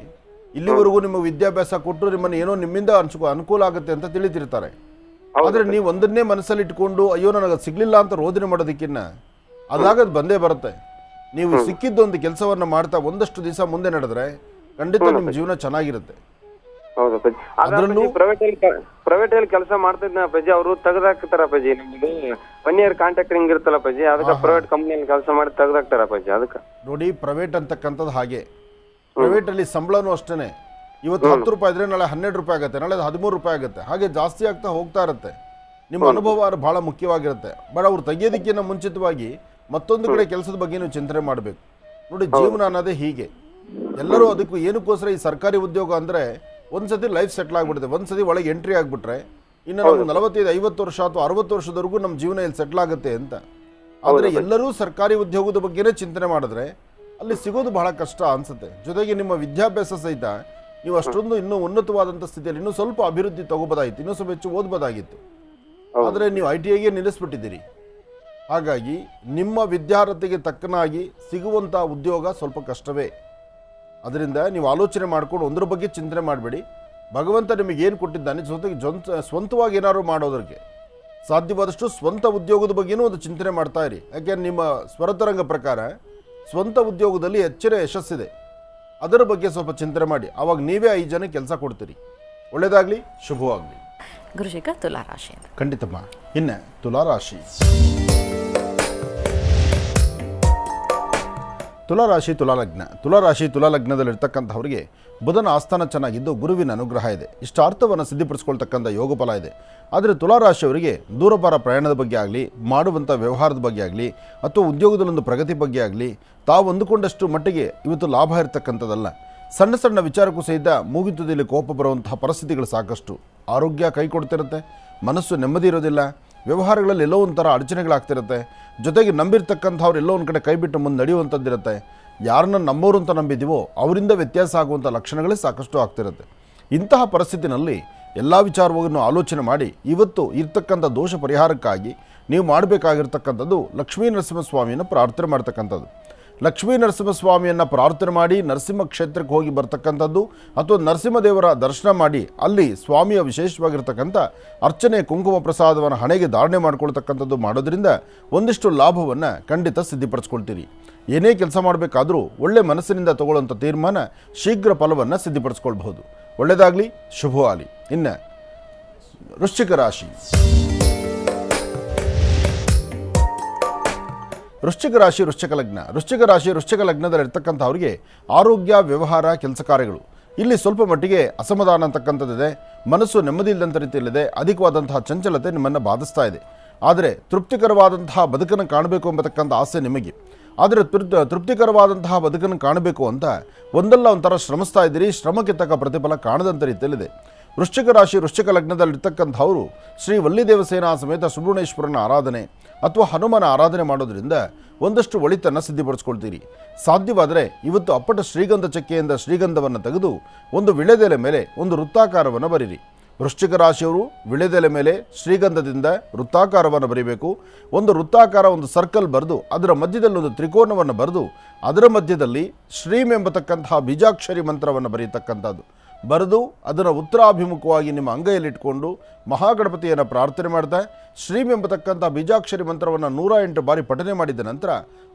ಇಲ್ಲಿವರೆಗೂ ನಿಮ್ಮ ವಿದ್ಯಾಭ್ಯಾಸ ಕೊಟ್ಟು ನಿಮ್ಮನ್ನು ಏನೋ ನಿಮ್ಮಿಂದ ಅನುಕೂಲ ಆಗುತ್ತೆ ಅಂತ ತಿಳಿತಿರ್ತಾರೆ. ಆದರೆ ನೀವು ಒಂದನ್ನೇ ಮನಸ್ಸಲ್ಲಿ ಇಟ್ಕೊಂಡು ಅಯ್ಯೋ ನನಗೆ ಸಿಗ್ಲಿಲ್ಲ ಅಂತ ರೋದನೆ ಮಾಡೋದಕ್ಕಿನ್ನ ಅದಾಗದು ಬಂದೇ ಬರುತ್ತೆ. ನೀವು ಸಿಕ್ಕಿದ್ದೊಂದು ಕೆಲಸವನ್ನು ಮಾಡ್ತಾ ಒಂದಷ್ಟು ದಿವಸ ಮುಂದೆ ನಡೆದ್ರೆ ಖಂಡಿತ ನಿಮ್ಮ ಜೀವನ ಚೆನ್ನಾಗಿರುತ್ತೆ. ಅದರಲ್ಲೂ ಪ್ರೈವೇಟ್ ಅಲ್ಲಿ ಕೆಲಸ ಮಾಡ್ತಿದ್ನ ಅಪ್ಪಾಜಿ, ಅವರು ತೆಗೆದಾಕ್ತಾರ ಅಪ್ಪಾಜಿ. ನಿಮ್ದು 1 year ಕಾಂಟ್ರಾಕ್ಟರಿಂಗ್ ಇರುತ್ತಲ್ಲ ಅಪ್ಪಾಜಿ, ಅದಕ್ಕೆ ಪ್ರೈವೇಟ್ ಕಂಪ್ನಿಯಲ್ಲಿ ಕೆಲಸ ಮಾಡಿ ತೆಗೆದಾಕ್ತಾರ ಅಪ್ಪಾಜಿ. ಅದಕ್ಕೆ ನೋಡಿ, ಪ್ರೈವೇಟ್ ಅಂತಕ್ಕಂಥದ್ದು ಹಾಗೆ. ಪ್ರೈವೇಟ್ ಅಲ್ಲಿ ಸಂಬಳನೂ ಅಷ್ಟೇ. ಇವತ್ತು 10 ರೂಪಾಯಿ ಇದ್ರೆ ನಾಳೆ 12 ರೂಪಾಯಿ ಆಗುತ್ತೆ, ನಾಳೆ 13 ರೂಪಾಯಿ ಆಗುತ್ತೆ, ಹಾಗೆ ಜಾಸ್ತಿ ಆಗ್ತಾ ಹೋಗ್ತಾ ಇರುತ್ತೆ. ನಿಮ್ಮ ಅನುಭವ ಬಹಳ ಮುಖ್ಯವಾಗಿರುತ್ತೆ. ಬಟ್ ಅವ್ರು ತೆಗೆಯೋದಕ್ಕಿಂತ ಮುಂಚಿತವಾಗಿ ಮತ್ತೊಂದು ಕಡೆ ಕೆಲಸದ ಬಗ್ಗೆ ನೀವು ಚಿಂತನೆ ಮಾಡಬೇಕು. ನೋಡಿ, ಜೀವನ ಅನ್ನೋದೇ ಹೀಗೆ. ಎಲ್ಲರೂ ಅದಕ್ಕೂ ಏನಕ್ಕೋಸ್ಕರ ಈ ಸರ್ಕಾರಿ ಉದ್ಯೋಗ ಅಂದರೆ ಒಂದ್ಸತಿ ಲೈಫ್ ಸೆಟ್ಲ್ ಆಗಿಬಿಡುತ್ತೆ. ಒಂದ್ಸತಿ ಒಳಗೆ ಎಂಟ್ರಿ ಆಗಿಬಿಟ್ರೆ ಇನ್ನು ನಾವು 45-50 ವರ್ಷ ಅಥವಾ 60 ವರ್ಷದವರೆಗೂ ನಮ್ಮ ಜೀವನ ಇಲ್ಲಿ ಸೆಟ್ಲ್ ಆಗುತ್ತೆ ಅಂತ. ಆದರೆ ಎಲ್ಲರೂ ಸರ್ಕಾರಿ ಉದ್ಯೋಗದ ಬಗ್ಗೆನೇ ಚಿಂತನೆ ಮಾಡಿದ್ರೆ ಅಲ್ಲಿ ಸಿಗೋದು ಬಹಳ ಕಷ್ಟ ಅನ್ಸುತ್ತೆ. ಜೊತೆಗೆ ನಿಮ್ಮ ವಿದ್ಯಾಭ್ಯಾಸ ಸಹಿತ ನೀವು ಅಷ್ಟೊಂದು ಇನ್ನೂ ಉನ್ನತವಾದಂಥ ಸ್ಥಿತಿಯಲ್ಲಿ ಇನ್ನೂ ಸ್ವಲ್ಪ ಅಭಿವೃದ್ಧಿ ತಗೋಬೋದಾಗಿತ್ತು, ಇನ್ನೂ ಸ್ವಲ್ಪ ಹೆಚ್ಚು ಓದಬೋದಾಗಿತ್ತು. ಆದರೆ ನೀವು ITIಗೆ ನಿಲ್ಲಿಸ್ಬಿಟ್ಟಿದ್ದೀರಿ. ಹಾಗಾಗಿ ನಿಮ್ಮ ವಿದ್ಯಾರ್ಹತೆಗೆ ತಕ್ಕನಾಗಿ ಸಿಗುವಂಥ ಉದ್ಯೋಗ ಸ್ವಲ್ಪ ಕಷ್ಟವೇ. ಅದರಿಂದ ನೀವು ಆಲೋಚನೆ ಮಾಡಿಕೊಂಡು ಒಂದರ ಬಗ್ಗೆ ಚಿಂತನೆ ಮಾಡಬೇಡಿ. ಭಗವಂತ ನಿಮಗೆ ಏನು ಕೊಟ್ಟಿದ್ದಾನೆ, ಜೊತೆಗೆ ಸ್ವಂತವಾಗಿ ಏನಾದ್ರು ಮಾಡೋದಕ್ಕೆ ಸಾಧ್ಯವಾದಷ್ಟು ಸ್ವಂತ ಉದ್ಯೋಗದ ಬಗ್ಗೆನೂ ಒಂದು ಚಿಂತನೆ ಮಾಡ್ತಾ ಇರಿ. ಯಾಕೆಂದ್ರೆ ನಿಮ್ಮ ಸ್ವರತರಂಗ ಪ್ರಕಾರ ಸ್ವಂತ ಉದ್ಯೋಗದಲ್ಲಿ ಹೆಚ್ಚಿನ ಯಶಸ್ಸಿದೆ. ಅದರ ಬಗ್ಗೆ ಸ್ವಲ್ಪ ಚಿಂತನೆ ಮಾಡಿ, ಆವಾಗ ನೀವೇ 5 ಜನಕ್ಕೆ ಕೆಲಸ ಕೊಡ್ತೀರಿ. ಒಳ್ಳೆಯದಾಗಲಿ, ಶುಭವಾಗಲಿ. ಗುರುಜಿಗ ತುಲಾರಾಶಿ. ಖಂಡಿತಮ್ಮ. ಇನ್ನು ತುಲಾರಾಶಿ. ತುಲಾರಾಶಿ ತುಲಾಲಗ್ನ. ತುಲಾರಾಶಿ ತುಲಾಲಗ್ನದಲ್ಲಿರ್ತಕ್ಕಂಥವ್ರಿಗೆ ಬುಧನ ಆಸ್ಥಾನ ಚೆನ್ನಾಗಿದ್ದು ಗುರುವಿನ ಅನುಗ್ರಹ ಇದೆ. ಇಷ್ಟಾರ್ಥವನ್ನು ಸಿದ್ಧಿಪಡಿಸ್ಕೊಳ್ತಕ್ಕಂಥ ಯೋಗ ಫಲ ಇದೆ. ಆದರೆ ತುಲಾರಾಶಿಯವರಿಗೆ ದೂರಪಾರ ಪ್ರಯಾಣದ ಬಗ್ಗೆ ಆಗಲಿ, ಮಾಡುವಂಥ ವ್ಯವಹಾರದ ಬಗ್ಗೆ ಆಗಲಿ, ಅಥವಾ ಉದ್ಯೋಗದಲ್ಲೊಂದು ಪ್ರಗತಿ ಬಗ್ಗೆ ಆಗಲಿ ತಾವು ಅಂದುಕೊಂಡಷ್ಟು ಮಟ್ಟಿಗೆ ಇವತ್ತು ಲಾಭ ಇರತಕ್ಕಂಥದ್ದಲ್ಲ. ಸಣ್ಣ ಸಣ್ಣ ವಿಚಾರಕ್ಕೂ ಸಹಿತ ಮೂಗಿತುದಿಯಲ್ಲಿ ಕೋಪ ಬರುವಂತಹ ಪರಿಸ್ಥಿತಿಗಳು ಸಾಕಷ್ಟು. ಆರೋಗ್ಯ ಕೈ ಕೊಡ್ತಿರುತ್ತೆ, ಮನಸ್ಸು ನೆಮ್ಮದಿ ಇರೋದಿಲ್ಲ, ವ್ಯವಹಾರಗಳಲ್ಲಿ ಎಲ್ಲೋ ಒಂಥರ ಅಡಚಣೆಗಳಾಗ್ತಿರುತ್ತೆ. ಜೊತೆಗೆ ನಂಬಿರ್ತಕ್ಕಂಥವ್ರು ಎಲ್ಲೋ ಒಂದು ಕಡೆ ಕೈ ಬಿಟ್ಟು ಮುಂದೆ ನಡೆಯುವಂಥದ್ದಿರುತ್ತೆ. ಯಾರನ್ನ ನಂಬೋರು ಅಂತ ನಂಬಿದ್ದೀವೋ ಅವರಿಂದ ವ್ಯತ್ಯಾಸ ಆಗುವಂಥ ಲಕ್ಷಣಗಳೇ ಸಾಕಷ್ಟು ಆಗ್ತಿರುತ್ತೆ. ಇಂತಹ ಪರಿಸ್ಥಿತಿನಲ್ಲಿ ಎಲ್ಲ ವಿಚಾರವನ್ನು ಆಲೋಚನೆ ಮಾಡಿ ಇವತ್ತು ಇರ್ತಕ್ಕಂಥ ದೋಷ ಪರಿಹಾರಕ್ಕಾಗಿ ನೀವು ಮಾಡಬೇಕಾಗಿರ್ತಕ್ಕಂಥದ್ದು ಲಕ್ಷ್ಮೀ ನರಸಿಂಹಸ್ವಾಮಿಯನ್ನು ಪ್ರಾರ್ಥನೆ ಮಾಡ್ತಕ್ಕಂಥದ್ದು. ಲಕ್ಷ್ಮೀ ನರಸಿಂಹಸ್ವಾಮಿಯನ್ನು ಪ್ರಾರ್ಥನೆ ಮಾಡಿ ನರಸಿಂಹ ಕ್ಷೇತ್ರಕ್ಕೆ ಹೋಗಿ ಬರ್ತಕ್ಕಂಥದ್ದು, ಅಥವಾ ನರಸಿಂಹದೇವರ ದರ್ಶನ ಮಾಡಿ ಅಲ್ಲಿ ಸ್ವಾಮಿಯ ವಿಶೇಷವಾಗಿರ್ತಕ್ಕಂಥ ಅರ್ಚನೆ ಕುಂಕುಮ ಪ್ರಸಾದವನ್ನು ಹಣೆಗೆ ಧಾರಣೆ ಮಾಡ್ಕೊಳ್ತಕ್ಕಂಥದ್ದು ಮಾಡೋದ್ರಿಂದ ಒಂದಿಷ್ಟು ಲಾಭವನ್ನು ಖಂಡಿತ ಸಿದ್ಧಿಪಡಿಸ್ಕೊಳ್ತೀರಿ. ಏನೇ ಕೆಲಸ ಮಾಡಬೇಕಾದ್ರೂ ಒಳ್ಳೆ ಮನಸ್ಸಿನಿಂದ ತಗೊಳ್ಳುವಂಥ ತೀರ್ಮಾನ ಶೀಘ್ರ ಫಲವನ್ನು ಸಿದ್ಧಿಪಡಿಸ್ಕೊಳ್ಬಹುದು. ಒಳ್ಳೆಯದಾಗಲಿ, ಶುಭವಾಗಲಿ. ಇನ್ನು ವೃಶ್ಚಿಕ ರಾಶಿ. ವೃಶ್ಚಿಕ ರಾಶಿ ವೃಶ್ಚಿಕ ಲಗ್ನದಲ್ಲಿರ್ತಕ್ಕಂಥವ್ರಿಗೆ ಆರೋಗ್ಯ, ವ್ಯವಹಾರ, ಕೆಲಸ ಕಾರ್ಯಗಳು ಇಲ್ಲಿ ಸ್ವಲ್ಪ ಮಟ್ಟಿಗೆ ಅಸಮಾಧಾನ ಅಂತಕ್ಕಂಥದ್ದಿದೆ. ಮನಸ್ಸು ನೆಮ್ಮದಿ ಇಲ್ಲದಂಥ ರೀತಿಯಲ್ಲಿದೆ. ಅಧಿಕವಾದಂತಹ ಚಂಚಲತೆ ನಿಮ್ಮನ್ನು ಬಾಧಿಸ್ತಾ ಇದೆ. ಆದರೆ ತೃಪ್ತಿಕರವಾದಂತಹ ಬದುಕನ್ನು ಕಾಣಬೇಕು ಎಂಬತಕ್ಕಂಥ ಆಸೆ ನಿಮಗೆ. ಆದರೆ ತೃಪ್ತಿಕರವಾದಂತಹ ಬದುಕನ್ನು ಕಾಣಬೇಕು ಅಂತ ಒಂದಲ್ಲ ಒಂಥರ ಶ್ರಮಿಸ್ತಾ ಇದ್ದೀರಿ. ಶ್ರಮಕ್ಕೆ ತಕ್ಕ ಪ್ರತಿಫಲ ಕಾಣದಂಥ ರೀತಿಯಲ್ಲಿದೆ. ವೃಶ್ಚಿಕ ರಾಶಿ ವೃಶ್ಚಿಕ ಲಗ್ನದಲ್ಲಿರ್ತಕ್ಕಂಥವರು ಶ್ರೀ ವಲ್ಲಿದೇವಸೇನಾ ಸಮೇತ ಸುಬ್ರಹ್ಮಣ್ಯೇಶ್ವರನ ಆರಾಧನೆ ಅಥವಾ ಹನುಮನ ಆರಾಧನೆ ಮಾಡೋದ್ರಿಂದ ಒಂದಷ್ಟು ಒಳಿತನ್ನು ಸಿದ್ಧಿಪಡಿಸ್ಕೊಳ್ತೀರಿ. ಸಾಧ್ಯವಾದರೆ ಇವತ್ತು ಅಪ್ಪಟ ಶ್ರೀಗಂಧ ಚಕ್ಕೆಯಿಂದ ಶ್ರೀಗಂಧವನ್ನು ತೆಗೆದು ಒಂದು ವಿಳೆದೆಲೆ ಮೇಲೆ ಒಂದು ವೃತ್ತಾಕಾರವನ್ನು ಬರೀರಿ. ವೃಶ್ಚಿಕ ರಾಶಿಯವರು ವಿಳೆದೆಲೆ ಮೇಲೆ ಶ್ರೀಗಂಧದಿಂದ ವೃತ್ತಾಕಾರವನ್ನು ಬರೀಬೇಕು. ಒಂದು ವೃತ್ತಾಕಾರ, ಒಂದು ಸರ್ಕಲ್ ಬರೆದು ಅದರ ಮಧ್ಯದಲ್ಲಿ ಒಂದು ತ್ರಿಕೋನವನ್ನು ಬರೆದು ಅದರ ಮಧ್ಯದಲ್ಲಿ ಶ್ರೀಂ ಎಂಬತಕ್ಕಂತಹ ಬೀಜಾಕ್ಷರಿ ಮಂತ್ರವನ್ನು ಬರೆಯತಕ್ಕಂಥದ್ದು. ಬರೆದು ಅದನ್ನು ಉತ್ತರಾಭಿಮುಖವಾಗಿ ನಿಮ್ಮ ಅಂಗೈಯಲ್ಲಿಟ್ಕೊಂಡು ಮಹಾಗಣಪತಿಯನ್ನು ಪ್ರಾರ್ಥನೆ ಮಾಡ್ತಾ ಶ್ರೀಂ ಎಂಬತಕ್ಕಂಥ ಬೀಜಾಕ್ಷರಿ ಮಂತ್ರವನ್ನು 108 ಬಾರಿ ಪಠನೆ ಮಾಡಿದ ನಂತರ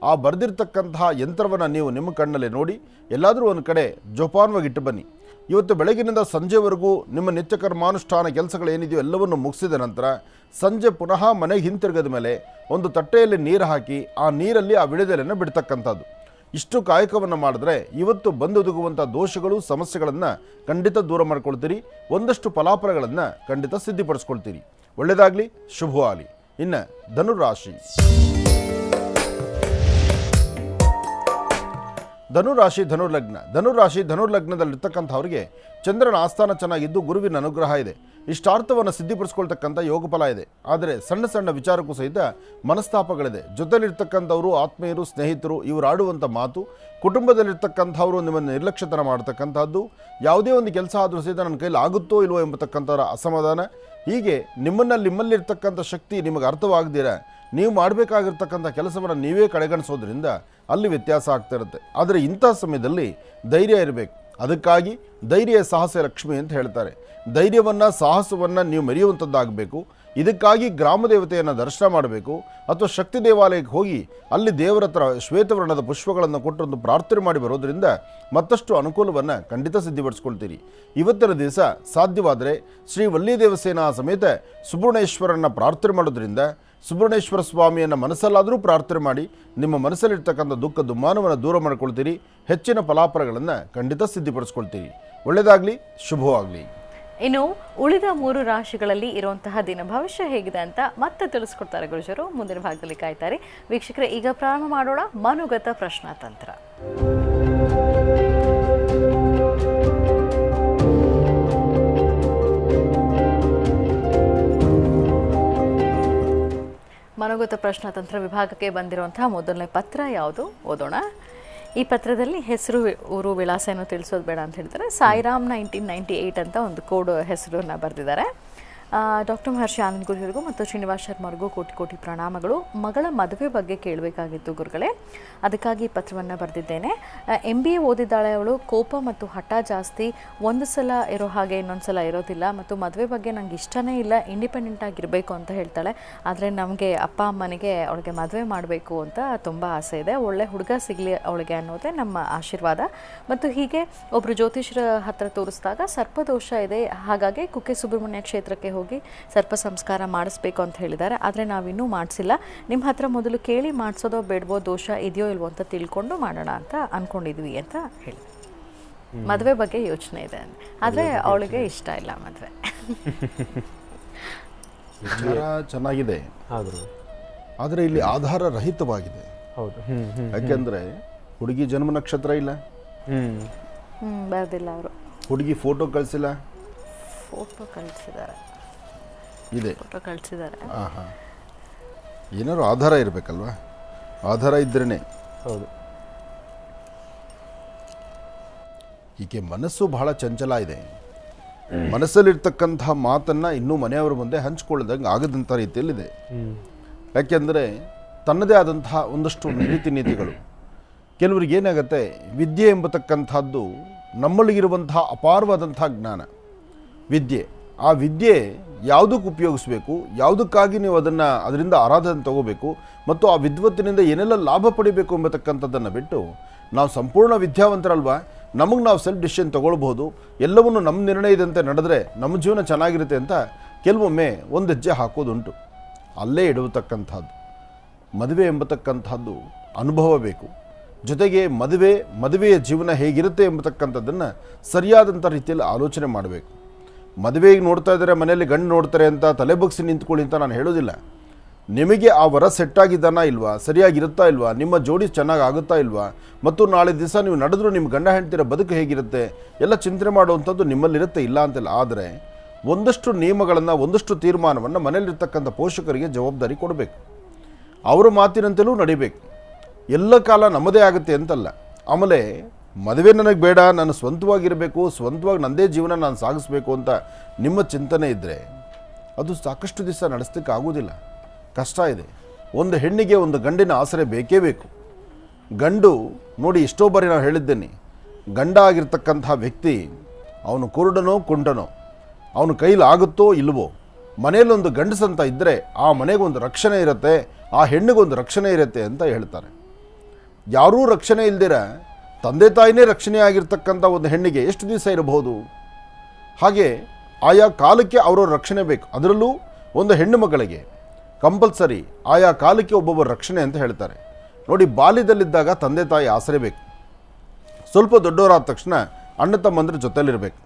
ಆ ಬರೆದಿರ್ತಕ್ಕಂತಹ ಯಂತ್ರವನ್ನು ನೀವು ನಿಮ್ಮ ಕಣ್ಣಲ್ಲಿ ನೋಡಿ ಎಲ್ಲಾದರೂ ಒಂದು ಕಡೆ ಜೋಪಾನವಾಗಿಟ್ಟು ಬನ್ನಿ. ಇವತ್ತು ಬೆಳಗಿನಿಂದ ಸಂಜೆವರೆಗೂ ನಿಮ್ಮ ನಿತ್ಯ ಕರ್ಮಾನುಷ್ಠಾನ ಕೆಲಸಗಳೇನಿದೆಯೋ ಎಲ್ಲವನ್ನು ಮುಗಿಸಿದ ನಂತರ ಸಂಜೆ ಪುನಃ ಮನೆಗೆ ಹಿಂತಿರುಗದ ಮೇಲೆ ಒಂದು ತಟ್ಟೆಯಲ್ಲಿ ನೀರು ಹಾಕಿ ಆ ನೀರಲ್ಲಿ ಆ ವಿಳೆದೆಲೆಯನ್ನು ಬಿಡ್ತಕ್ಕಂಥದ್ದು. ಇಷ್ಟು ಕಾಯಕವನ್ನು ಮಾಡಿದ್ರೆ ಇವತ್ತು ಬಂದೊದಗುವಂಥ ದೋಷಗಳು ಸಮಸ್ಯೆಗಳನ್ನು ಖಂಡಿತ ದೂರ ಮಾಡ್ಕೊಳ್ತೀರಿ. ಒಂದಷ್ಟು ಫಲಾಫಲಗಳನ್ನು ಖಂಡಿತ ಸಿದ್ಧಿಪಡಿಸ್ಕೊಳ್ತೀರಿ. ಒಳ್ಳೆಯದಾಗಲಿ, ಶುಭವಾಗಲಿ. ಇನ್ನು ಧನುರಾಶಿ. ಧನುರ್ಲಗ್ನದಲ್ಲಿರ್ತಕ್ಕಂಥವ್ರಿಗೆ ಚಂದ್ರನ ಆಸ್ಥಾನ ಚೆನ್ನಾಗಿದ್ದು ಗುರುವಿನ ಅನುಗ್ರಹ ಇದೆ. ಇಷ್ಟಾರ್ಥವನ್ನು ಸಿದ್ಧಿಪಡಿಸ್ಕೊಳ್ತಕ್ಕಂಥ ಯೋಗ ಫಲ ಇದೆ. ಆದರೆ ಸಣ್ಣ ಸಣ್ಣ ವಿಚಾರಕ್ಕೂ ಸಹಿತ ಮನಸ್ತಾಪಗಳಿದೆ. ಜೊತೆಲಿರ್ತಕ್ಕಂಥವರು ಆತ್ಮೀಯರು, ಸ್ನೇಹಿತರು ಇವರು ಆಡುವಂಥ ಮಾತು, ಕುಟುಂಬದಲ್ಲಿರ್ತಕ್ಕಂಥವರು ನಿಮ್ಮನ್ನು ನಿರ್ಲಕ್ಷ್ಯತನ ಮಾಡ್ತಕ್ಕಂಥದ್ದು, ಯಾವುದೇ ಒಂದು ಕೆಲಸ ಆದರೂ ಸಹಿತ ನನ್ನ ಕೈಲಿ ಆಗುತ್ತೋ ಇಲ್ವೋ ಎಂಬತಕ್ಕಂಥವರ ಅಸಮಾಧಾನ, ಹೀಗೆ ನಿಮ್ಮಲ್ಲಿರ್ತಕ್ಕಂಥ ಶಕ್ತಿ ನಿಮಗೆ ಅರ್ಥವಾಗದಿರ ನೀವು ಮಾಡಬೇಕಾಗಿರ್ತಕ್ಕಂಥ ಕೆಲಸವನ್ನು ನೀವೇ ಕಡೆಗಣಿಸೋದ್ರಿಂದ ಅಲ್ಲಿ ವ್ಯತ್ಯಾಸ ಆಗ್ತಾ ಇರುತ್ತೆ. ಆದರೆ ಇಂಥ ಸಮಯದಲ್ಲಿ ಧೈರ್ಯ ಇರಬೇಕು. ಅದಕ್ಕಾಗಿ ಧೈರ್ಯ ಸಾಹಸ ಲಕ್ಷ್ಮಿ ಅಂತ ಹೇಳ್ತಾರೆ. ಧೈರ್ಯವನ್ನು ಸಾಹಸವನ್ನು ನೀವು ಮೆರೆಯುವಂಥದ್ದಾಗಬೇಕು. ಇದಕ್ಕಾಗಿ ಗ್ರಾಮ ದೇವತೆಯನ್ನು ದರ್ಶನ ಮಾಡಬೇಕು ಅಥವಾ ಶಕ್ತಿ ದೇವಾಲಯಕ್ಕೆ ಹೋಗಿ ಅಲ್ಲಿ ದೇವರ ಹತ್ರ ಶ್ವೇತವರ್ಣದ ಪುಷ್ಪಗಳನ್ನು ಕೊಟ್ಟೊಂದು ಪ್ರಾರ್ಥನೆ ಮಾಡಿ ಬರೋದರಿಂದ ಮತ್ತಷ್ಟು ಅನುಕೂಲವನ್ನು ಖಂಡಿತ ಸಿದ್ಧಿಪಡಿಸ್ಕೊಳ್ತೀರಿ. ಇವತ್ತಿನ ದಿವಸ ಸಾಧ್ಯವಾದರೆ ಶ್ರೀ ವಲ್ಲಿ ದೇವಸೇನಾ ಸಮೇತ ಸುಬ್ರಹ್ಮಣ್ಯೇಶ್ವರನ ಪ್ರಾರ್ಥನೆ ಮಾಡೋದ್ರಿಂದ ಸುಬ್ರಹ್ಮಣ್ಯೇಶ್ವರ ಸ್ವಾಮಿಯನ್ನು ಮನಸ್ಸಲ್ಲಾದರೂ ಪ್ರಾರ್ಥನೆ ಮಾಡಿ ನಿಮ್ಮ ಮನಸ್ಸಲ್ಲಿರ್ತಕ್ಕಂಥ ದುಃಖ ದುಮ್ಮಾನವನ್ನು ದೂರ ಮಾಡ್ಕೊಳ್ತೀರಿ. ಹೆಚ್ಚಿನ ಫಲಾಫಲಗಳನ್ನು ಖಂಡಿತ ಸಿದ್ಧಿಪಡಿಸ್ಕೊಳ್ತೀರಿ. ಒಳ್ಳೆಯದಾಗಲಿ, ಶುಭವಾಗಲಿ. ಇನ್ನು ಉಳಿದ 3 ರಾಶಿಗಳಲ್ಲಿ ಇರುವಂತಹ ದಿನ ಭವಿಷ್ಯ ಹೇಗಿದೆ ಅಂತ ಮತ್ತೆ ತಿಳಿಸ್ಕೊಡ್ತಾರೆ ಗುರುಜರು. ಮುಂದಿನ ಭಾಗದಲ್ಲಿ ಕಾಯ್ತಾರೆ ವೀಕ್ಷಕರೇ. ಈಗ ಪ್ರಾರಂಭ ಮಾಡೋಣ ಮನುಗತ ಪ್ರಶ್ನಾತಂತ್ರ. ಮನುಗತ ಪ್ರಶ್ನಾತಂತ್ರ ವಿಭಾಗಕ್ಕೆ ಬಂದಿರುವಂತಹ ಮೊದಲನೇ ಪತ್ರ ಯಾವುದು ಓದೋಣ. ಈ ಪತ್ರದಲ್ಲಿ ಹೆಸರು, ಊರು, ವಿಳಾಸ ಏನೋ ತಿಳಿಸೋದು ಬೇಡ ಅಂತ ಹೇಳ್ತಾರೆ. ಸಾಯಿರಾಮ್ 1998 ಅಂತ ಒಂದು ಕೋಡ್ ಹೆಸರನ್ನು ಬರೆದಿದ್ದಾರೆ. ಡಾಕ್ಟರ್ ಮಹರ್ಷಿ ಆನಂದ್ ಗುರುಗಳಿಗೂ ಮತ್ತು ಶ್ರೀನಿವಾಸ್ ಶರ್ಮರಿಗೂ ಕೋಟಿ ಕೋಟಿ ಪ್ರಣಾಮಗಳು. ಮಗಳ ಮದುವೆ ಬಗ್ಗೆ ಕೇಳಬೇಕಾಗಿತ್ತು ಗುರುಗಳೇ, ಅದಕ್ಕಾಗಿ ಪತ್ರವನ್ನು ಬರೆದಿದ್ದೇನೆ. MBA ಓದಿದ್ದಾಳೆ ಅವಳು. ಕೋಪ ಮತ್ತು ಹಠ ಜಾಸ್ತಿ, ಒಂದು ಸಲ ಇರೋ ಹಾಗೆ ಇನ್ನೊಂದು ಸಲ ಇರೋದಿಲ್ಲ. ಮತ್ತು ಮದುವೆ ಬಗ್ಗೆ ನಂಗೆ ಇಷ್ಟನೇ ಇಲ್ಲ, ಇಂಡಿಪೆಂಡೆಂಟ್ ಆಗಿರಬೇಕು ಅಂತ ಹೇಳ್ತಾಳೆ. ಆದರೆ ನಮಗೆ ಅಪ್ಪ ಅಮ್ಮನಿಗೆ ಅವಳಿಗೆ ಮದುವೆ ಮಾಡಬೇಕು ಅಂತ ತುಂಬ ಆಸೆ ಇದೆ. ಒಳ್ಳೆ ಹುಡುಗ ಸಿಗಲಿ ಅವಳಿಗೆ ಅನ್ನೋದೇ ನಮ್ಮ ಆಶೀರ್ವಾದ. ಮತ್ತು ಹೀಗೆ ಒಬ್ಬರು ಜ್ಯೋತಿಷರ ಹತ್ರ ತೋರಿಸಿದಾಗ ಸರ್ಪದೋಷ ಇದೆ, ಹಾಗಾಗಿ ಕುಕ್ಕೆ ಸುಬ್ರಹ್ಮಣ್ಯ ಕ್ಷೇತ್ರಕ್ಕೆ ಹೋಗಿ ಸರ್ಪ ಸಂಸ್ಕಾರ ಮಾಡಿಸ್ಬೇಕು ಅಂತ ಹೇಳಿದ್ದಾರೆ. ಆದರೆ ನಾವಿನ್ನೂ ಮಾಡಿಸಿಲ್ಲ. ನಿಮ್ಮ ಹತ್ರ ಮೊದಲು ಕೇಳಿ ಮಾಡಿಸೋದೋ ಬೇಡವೋ, ದೋಷ ಇದೆಯೋ ಇಲ್ವೋ ಅಂತ ತಿಳ್ಕೊಂಡು ಮಾಡೋಣ ಅಂತ ಅಂದ್ಕೊಂಡಿದ್ವಿ ಅಂತ ಹೇಳಿ. ಮದುವೆ ಬಗ್ಗೆ ಯೋಚನೆ ಇದೆ, ಆದರೆ ಅವಳಿಗೆ ಇಷ್ಟ ಇಲ್ಲ ಮದುವೆ. ವಿಚಾರ ಚೆನ್ನಾಗಿದೆ, ಆದರೆ ಇಲ್ಲಿ ಆಧಾರ ರಹಿತವಾಗಿದೆ. ಹೌದು. ಯಾಕೆಂದರೆ ಹುಡುಗಿ ಜನ್ಮ ನಕ್ಷತ್ರ ಇಲ್ಲ, ಬರ್ದಿಲ್ಲ ಅವರು. ಹುಡುಗಿ ಫೋಟೋ ಕಳಿಸಿಲ್ಲ, ಫೋಟೋ ಕಳಿಸಿದ್ದಾರೆ ಇದೆ, ಫೋಟೋ ಕಳಿಸಿದ್ದಾರೆ. ಹಾಂ, ಏನಾದ್ರು ಆಧಾರ ಇರಬೇಕಲ್ವಾ? ಆಧಾರ ಇದ್ರೇ. ಹೌದು. ಈಕೆ ಮನಸ್ಸು ಬಹಳ ಚಂಚಲ ಇದೆ. ಮನಸ್ಸಲ್ಲಿರ್ತಕ್ಕಂಥ ಮಾತನ್ನು ಇನ್ನೂ ಮನೆಯವರ ಮುಂದೆ ಹಂಚ್ಕೊಳ್ಳದಂಗೆ ಆಗದಂಥ ರೀತಿಯಲ್ಲಿದೆ. ಯಾಕೆಂದರೆ ತನ್ನದೇ ಆದಂತಹ ಒಂದಷ್ಟು ರೀತಿ ನೀತಿಗಳು. ಕೆಲವರಿಗೆ ಏನಾಗುತ್ತೆ, ವಿದ್ಯೆ ಎಂಬತಕ್ಕಂಥದ್ದು ನಮ್ಮಲ್ಲಿಗಿರುವಂತಹ ಅಪಾರವಾದಂಥ ಜ್ಞಾನ ವಿದ್ಯೆ. ಆ ವಿದ್ಯೆ ಯಾವುದಕ್ಕೆ ಉಪಯೋಗಿಸ್ಬೇಕು, ಯಾವುದಕ್ಕಾಗಿ ನೀವು ಅದರಿಂದ ಆರಾಧನೆ ತಗೋಬೇಕು ಮತ್ತು ಆ ವಿದ್ವತ್ತಿನಿಂದ ಏನೆಲ್ಲ ಲಾಭ ಪಡಿಬೇಕು ಎಂಬತಕ್ಕಂಥದ್ದನ್ನು ಬಿಟ್ಟು ನಾವು ಸಂಪೂರ್ಣ ವಿದ್ಯಾವಂತರಲ್ವಾ, ನಮಗೆ ನಾವು ಸೆಲ್ಫ್ ಡಿಸಿಷನ್ ತೊಗೊಳ್ಬೋದು, ಎಲ್ಲವನ್ನೂ ನಮ್ಮ ನಿರ್ಣಯದಂತೆ ನಡೆದ್ರೆ ನಮ್ಮ ಜೀವನ ಚೆನ್ನಾಗಿರುತ್ತೆ ಅಂತ ಕೆಲವೊಮ್ಮೆ ಒಂದು ಹೆಜ್ಜೆ ಹಾಕೋದುಂಟು. ಅಲ್ಲೇ ಇಡತಕ್ಕಂಥದ್ದು ಮದುವೆ ಎಂಬತಕ್ಕಂಥದ್ದು ಅನುಭವ ಬೇಕು. ಜೊತೆಗೆ ಮದುವೆಯ ಜೀವನ ಹೇಗಿರುತ್ತೆ ಎಂಬತಕ್ಕಂಥದ್ದನ್ನು ಸರಿಯಾದಂಥ ರೀತಿಯಲ್ಲಿ ಆಲೋಚನೆ ಮಾಡಬೇಕು. ಮದುವೆಗೆ ನೋಡ್ತಾ ಇದ್ದಾರೆ, ಮನೆಯಲ್ಲಿ ಗಂಡು ನೋಡ್ತಾರೆ ಅಂತ ತಲೆ ಬಗ್ಸಿ ನಿಂತ್ಕೊಳ್ಳಿ ಅಂತ ನಾನು ಹೇಳೋದಿಲ್ಲ. ನಿಮಗೆ ಆ ವರ ಸೆಟ್ಟಾಗಿದ್ದಾನಾ ಇಲ್ವಾ, ಸರಿಯಾಗಿರುತ್ತಾ ಇಲ್ವಾ, ನಿಮ್ಮ ಜೋಡಿ ಚೆನ್ನಾಗಿ ಆಗುತ್ತಾ ಇಲ್ವಾ, ಮತ್ತು ನಾಳೆ ದಿವಸ ನೀವು ನಡೆದರೂ ನಿಮ್ಮ ಗಂಡ ಹೆಂಡ್ತಿರ ಬದುಕು ಹೇಗಿರುತ್ತೆ ಎಲ್ಲ ಚಿಂತನೆ ಮಾಡುವಂಥದ್ದು ನಿಮ್ಮಲ್ಲಿರುತ್ತೆ, ಇಲ್ಲ ಅಂತಿಲ್ಲ. ಆದರೆ ಒಂದಷ್ಟು ನಿಯಮಗಳನ್ನು, ಒಂದಷ್ಟು ತೀರ್ಮಾನವನ್ನು ಮನೆಯಲ್ಲಿರ್ತಕ್ಕಂಥ ಪೋಷಕರಿಗೆ ಜವಾಬ್ದಾರಿ ಕೊಡಬೇಕು. ಅವರ ಮಾತಿನಂತೆಯೂ ನಡಿಬೇಕು. ಎಲ್ಲ ಕಾಲ ನಮ್ಮದೇ ಆಗುತ್ತೆ ಅಂತಲ್ಲ. ಆಮೇಲೆ ಮದುವೆ ನನಗೆ ಬೇಡ, ನಾನು ಸ್ವಂತವಾಗಿರಬೇಕು, ಸ್ವಂತವಾಗಿ ನನ್ನದೇ ಜೀವನ ನಾನು ಸಾಗಿಸ್ಬೇಕು ಅಂತ ನಿಮ್ಮ ಚಿಂತನೆ ಇದ್ದರೆ ಅದು ಸಾಕಷ್ಟು ದಿವಸ ನಡೆಸಲಿಕ್ಕೆ ಆಗೋದಿಲ್ಲ, ಕಷ್ಟ ಇದೆ. ಒಂದು ಹೆಣ್ಣಿಗೆ ಒಂದು ಗಂಡಿನ ಆಸರೆ ಬೇಕೇ ಬೇಕು. ಗಂಡು ನೋಡಿ, ಎಷ್ಟೋ ಬಾರಿ ನಾನು ಹೇಳಿದ್ದೇನೆ, ಗಂಡ ಆಗಿರ್ತಕ್ಕಂಥ ವ್ಯಕ್ತಿ ಅವನು ಕುರುಡನೋ ಕುಂಟನೋ, ಅವನ ಕೈಲಾಗುತ್ತೋ ಇಲ್ವೋ, ಮನೆಯಲ್ಲೊಂದು ಗಂಡಸಂತ ಇದ್ದರೆ ಆ ಮನೆಗೊಂದು ರಕ್ಷಣೆ ಇರುತ್ತೆ, ಆ ಹೆಣ್ಣಿಗೊಂದು ರಕ್ಷಣೆ ಇರುತ್ತೆ ಅಂತ ಹೇಳ್ತಾರೆ. ಯಾರೂ ರಕ್ಷಣೆ ಇಲ್ದಿರ ತಂದೆ ತಾಯಿನೇ ರಕ್ಷಣೆ ಆಗಿರ್ತಕ್ಕಂಥ ಒಂದು ಹೆಣ್ಣಿಗೆ ಎಷ್ಟು ದಿವಸ ಇರಬಹುದು? ಹಾಗೆ ಆಯಾ ಕಾಲಕ್ಕೆ ಅವರವ್ರ ರಕ್ಷಣೆ ಬೇಕು. ಅದರಲ್ಲೂ ಒಂದು ಹೆಣ್ಣು ಮಗಳಿಗೆ ಕಂಪಲ್ಸರಿ ಆಯಾ ಕಾಲಕ್ಕೆ ಒಬ್ಬೊಬ್ಬರ ರಕ್ಷಣೆ ಅಂತ ಹೇಳ್ತಾರೆ. ನೋಡಿ, ಬಾಲ್ಯದಲ್ಲಿದ್ದಾಗ ತಂದೆ ತಾಯಿ ಆಸರೆ ಬೇಕು. ಸ್ವಲ್ಪ ದೊಡ್ಡವರಾದ ತಕ್ಷಣ ಅಣ್ಣ ತಮ್ಮಂದ್ರ ಜೊತೆಲಿರಬೇಕು.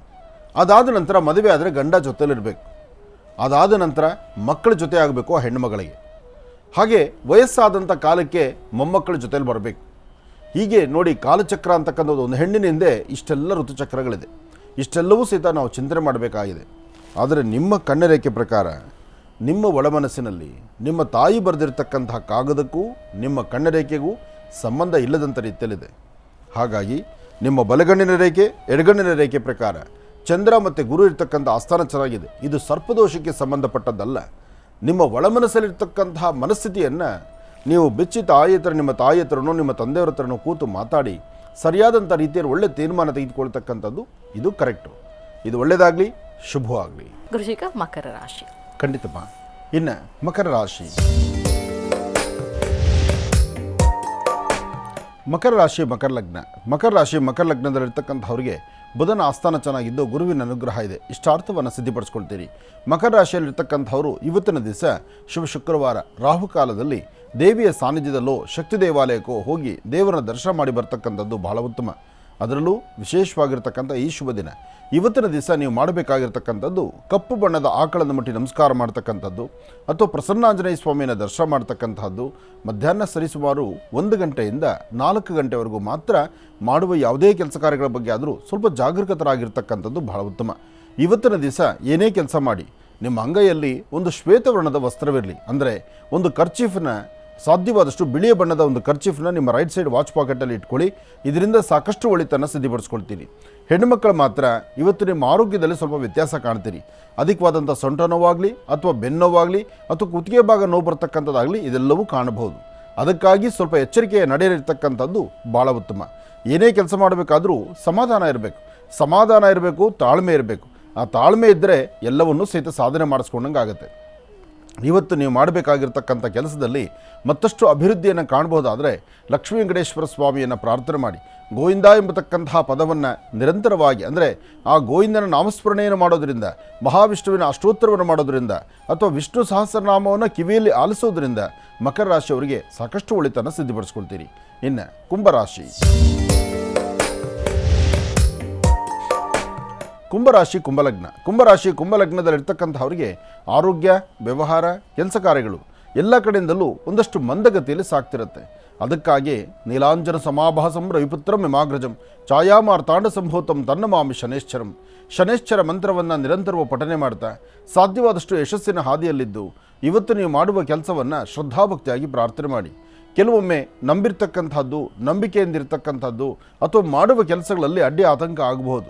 ಅದಾದ ನಂತರ ಮದುವೆ ಆದರೆ ಗಂಡ ಜೊತೆಲಿರಬೇಕು. ಅದಾದ ನಂತರ ಮಕ್ಕಳ ಜೊತೆ ಆಗಬೇಕು ಆ ಹೆಣ್ಣುಮಗಳಿಗೆ. ಹಾಗೆ ವಯಸ್ಸಾದಂಥ ಕಾಲಕ್ಕೆ ಮೊಮ್ಮಕ್ಕಳ ಜೊತೆಲಿ ಬರಬೇಕು. ಹೀಗೆ ನೋಡಿ, ಕಾಲಚಕ್ರ ಅಂತಕ್ಕಂಥದ್ದು ಒಂದು ಹೆಣ್ಣಿನ ಹಿಂದೆ ಇಷ್ಟೆಲ್ಲ ಋತುಚಕ್ರಗಳಿದೆ. ಇಷ್ಟೆಲ್ಲವೂ ಸಹಿತ ನಾವು ಚಿಂತನೆ ಮಾಡಬೇಕಾಗಿದೆ. ಆದರೆ ನಿಮ್ಮ ಕಣ್ಣರೇಖೆ ಪ್ರಕಾರ ನಿಮ್ಮ ಒಳಮನಸ್ಸಿನಲ್ಲಿ ನಿಮ್ಮ ತಾಯಿ ಬರೆದಿರ್ತಕ್ಕಂತಹ ಕಾಗದಕ್ಕೂ ನಿಮ್ಮ ಕಣ್ಣರೇಖೆಗೂ ಸಂಬಂಧ ಇಲ್ಲದಂಥ ರೀತಿಯಲ್ಲಿದೆ. ಹಾಗಾಗಿ ನಿಮ್ಮ ಬಲಗಣ್ಣಿನ ರೇಖೆ ಎಡಗಣ್ಣಿನ ರೇಖೆ ಪ್ರಕಾರ ಚಂದ್ರ ಮತ್ತು ಗುರು ಇರ್ತಕ್ಕಂಥ ಆಸ್ಥಾನ ಚೆನ್ನಾಗಿದೆ. ಇದು ಸರ್ಪದೋಷಕ್ಕೆ ಸಂಬಂಧಪಟ್ಟದ್ದಲ್ಲ. ನಿಮ್ಮ ಒಳಮನಸ್ಸಲ್ಲಿರ್ತಕ್ಕಂತಹ ಮನಸ್ಥಿತಿಯನ್ನು ನೀವು ಬೆಚ್ಚಿ ತಾಯಿ ಹತ್ರ, ನಿಮ್ಮ ತಾಯಿ ಹತ್ರನೋ ನಿಮ್ಮ ತಂದೆಯವರ ಹತ್ರನೋ ಕೂತು ಮಾತಾಡಿ ಸರಿಯಾದಂಥ ರೀತಿಯಲ್ಲಿ ಒಳ್ಳೆ ತೀರ್ಮಾನ ತೆಗೆದುಕೊಳ್ತಕ್ಕಂಥದ್ದು ಇದು ಕರೆಕ್ಟು. ಇದು ಒಳ್ಳೆಯದಾಗಲಿ, ಶುಭವಾಗಲಿ. ಗುರುಜಿಗ ಮಕರ ರಾಶಿ. ಖಂಡಿತಪ್ಪ. ಇನ್ನು ಮಕರ ರಾಶಿ. ಮಕರ ರಾಶಿ ಮಕರ ಲಗ್ನ. ಮಕರ ರಾಶಿ ಮಕರ ಲಗ್ನದಲ್ಲಿರ್ತಕ್ಕಂಥವ್ರಿಗೆ ಬುಧನ ಆಸ್ಥಾನ ಚೆನ್ನಾಗಿದ್ದು ಗುರುವಿನ ಅನುಗ್ರಹ ಇದೆ. ಇಷ್ಟಾರ್ಥವನ್ನು ಸಿದ್ಧಿಪಡಿಸ್ಕೊಳ್ತೀರಿ. ಮಕರ ರಾಶಿಯಲ್ಲಿರ್ತಕ್ಕಂಥವರು ಇವತ್ತಿನ ದಿವಸ ಶುಭ ಶುಕ್ರವಾರ ರಾಹುಕಾಲದಲ್ಲಿ ದೇವಿಯ ಸಾನ್ನಿಧ್ಯದಲ್ಲೋ ಶಕ್ತಿ ದೇವಾಲಯಕ್ಕೋ ಹೋಗಿ ದೇವರನ್ನ ದರ್ಶನ ಮಾಡಿ ಬರ್ತಕ್ಕಂಥದ್ದು ಬಹಳ ಉತ್ತಮ. ಅದರಲ್ಲೂ ವಿಶೇಷವಾಗಿರ್ತಕ್ಕಂಥ ಈ ಶುಭ ದಿನ ಇವತ್ತಿನ ದಿವಸ ನೀವು ಮಾಡಬೇಕಾಗಿರ್ತಕ್ಕಂಥದ್ದು ಕಪ್ಪು ಬಣ್ಣದ ಆಕಳನ್ನು ಮುಟ್ಟಿ ನಮಸ್ಕಾರ ಮಾಡ್ತಕ್ಕಂಥದ್ದು ಅಥವಾ ಪ್ರಸನ್ನಾಂಜನೇಯ ಸ್ವಾಮಿಯನ್ನು ದರ್ಶನ ಮಾಡ್ತಕ್ಕಂಥದ್ದು. ಮಧ್ಯಾಹ್ನ ಸರಿಸುಮಾರು 1 ಗಂಟೆಯಿಂದ 4 ಗಂಟೆವರೆಗೂ ಮಾತ್ರ ಮಾಡುವ ಯಾವುದೇ ಕೆಲಸ ಕಾರ್ಯಗಳ ಬಗ್ಗೆ ಆದರೂ ಸ್ವಲ್ಪ ಜಾಗರೂಕತರಾಗಿರ್ತಕ್ಕಂಥದ್ದು ಬಹಳ ಉತ್ತಮ. ಇವತ್ತಿನ ದಿವಸ ಏನೇ ಕೆಲಸ ಮಾಡಿ ನಿಮ್ಮ ಅಂಗೈಯಲ್ಲಿ ಒಂದು ಶ್ವೇತವರ್ಣದ ವಸ್ತ್ರವಿರಲಿ. ಅಂದರೆ ಒಂದು ಕರ್ಚೀಫ್ನ, ಸಾಧ್ಯವಾದಷ್ಟು ಬಿಳಿಯ ಬಣ್ಣದ ಒಂದು ಕರ್ಚೀಫ್ನ ನಿಮ್ಮ ರೈಟ್ ಸೈಡ್ ವಾಚ್ ಪಾಕೆಟಲ್ಲಿ ಇಟ್ಕೊಳ್ಳಿ. ಇದರಿಂದ ಸಾಕಷ್ಟು ಒಳಿತನ್ನು ಸಿದ್ಧಿಪಡಿಸ್ಕೊಳ್ತೀರಿ. ಹೆಣ್ಣುಮಕ್ಕಳು ಮಾತ್ರ ಇವತ್ತು ನಿಮ್ಮ ಆರೋಗ್ಯದಲ್ಲಿ ಸ್ವಲ್ಪ ವ್ಯತ್ಯಾಸ ಕಾಣ್ತೀರಿ. ಅಧಿಕವಾದಂಥ ಸೊಂಟ ನೋವಾಗಲಿ ಅಥವಾ ಬೆನ್ನೋವಾಗಲಿ ಅಥವಾ ಕುತ್ತಿಗೆ ಭಾಗ ನೋವು ಬರ್ತಕ್ಕಂಥದ್ದಾಗಲಿ ಇದೆಲ್ಲವೂ ಕಾಣಬಹುದು. ಅದಕ್ಕಾಗಿ ಸ್ವಲ್ಪ ಎಚ್ಚರಿಕೆಯ ನಡೆಯಿರ್ತಕ್ಕಂಥದ್ದು ಭಾಳ ಉತ್ತಮ. ಏನೇ ಕೆಲಸ ಮಾಡಬೇಕಾದ್ರೂ ಸಮಾಧಾನ ಇರಬೇಕು, ತಾಳ್ಮೆ ಇರಬೇಕು. ಆ ತಾಳ್ಮೆ ಇದ್ದರೆ ಎಲ್ಲವನ್ನೂ ಸಹಿತ ಸಾಧನೆ ಮಾಡಿಸ್ಕೊಂಡಂಗೆ ಆಗುತ್ತೆ. ಇವತ್ತು ನೀವು ಮಾಡಬೇಕಾಗಿರ್ತಕ್ಕಂಥ ಕೆಲಸದಲ್ಲಿ ಮತ್ತಷ್ಟು ಅಭಿವೃದ್ಧಿಯನ್ನು ಕಾಣಬಹುದಾದರೆ ಲಕ್ಷ್ಮೀ ವೆಂಕಟೇಶ್ವರ ಸ್ವಾಮಿಯನ್ನು ಪ್ರಾರ್ಥನೆ ಮಾಡಿ ಗೋವಿಂದ ಎಂಬತಕ್ಕಂತಹ ಪದವನ್ನು ನಿರಂತರವಾಗಿ, ಅಂದರೆ ಆ ಗೋವಿಂದನ ನಾಮಸ್ಮರಣೆಯನ್ನು ಮಾಡೋದರಿಂದ, ಮಹಾವಿಷ್ಣುವಿನ ಅಷ್ಟೋತ್ತರವನ್ನು ಮಾಡೋದರಿಂದ ಅಥವಾ ವಿಷ್ಣು ಸಹಸ್ರನಾಮವನ್ನು ಕಿವಿಯಲ್ಲಿ ಆಲಿಸೋದ್ರಿಂದ ಮಕರ ರಾಶಿಯವರಿಗೆ ಸಾಕಷ್ಟು ಒಳಿತನ್ನು ಸಿದ್ಧಪಡಿಸ್ಕೊಳ್ತೀರಿ. ಇನ್ನು ಕುಂಭರಾಶಿ. ಕುಂಭರಾಶಿ ಕುಂಭಲಗ್ನದಲ್ಲಿರ್ತಕ್ಕಂಥವ್ರಿಗೆ ಆರೋಗ್ಯ, ವ್ಯವಹಾರ, ಕೆಲಸ ಕಾರ್ಯಗಳು ಎಲ್ಲ ಕಡೆಯಿಂದಲೂ ಒಂದಷ್ಟು ಮಂದಗತಿಯಲ್ಲಿ ಸಾಕ್ತಿರುತ್ತೆ. ಅದಕ್ಕಾಗಿ ನೀಲಾಂಜನ ಸಮಾಭಾಸಂ ರವಿಪುತ್ರಂ ಹಿಮಾಗ್ರಜಂ ಛಾಯಾಮಾರ್ತಾಂಡ ಸಂಭೂತಂ ತನ್ನಮಾಮಿ ಶನೇಶ್ಚರ ಮಂತ್ರವನ್ನು ನಿರಂತರವಾಗಿ ಪಠನೆ ಮಾಡ್ತಾ ಸಾಧ್ಯವಾದಷ್ಟು ಯಶಸ್ಸಿನ ಹಾದಿಯಲ್ಲಿದ್ದು ಇವತ್ತು ನೀವು ಮಾಡುವ ಕೆಲಸವನ್ನು ಶ್ರದ್ಧಾಭಕ್ತಿಯಾಗಿ ಪ್ರಾರ್ಥನೆ ಮಾಡಿ. ಕೆಲವೊಮ್ಮೆ ನಂಬಿರ್ತಕ್ಕಂಥದ್ದು, ನಂಬಿಕೆಯಿಂದಿರ್ತಕ್ಕಂಥದ್ದು ಅಥವಾ ಮಾಡುವ ಕೆಲಸಗಳಲ್ಲಿ ಅಡ್ಡಿ ಆತಂಕ ಆಗಬಹುದು.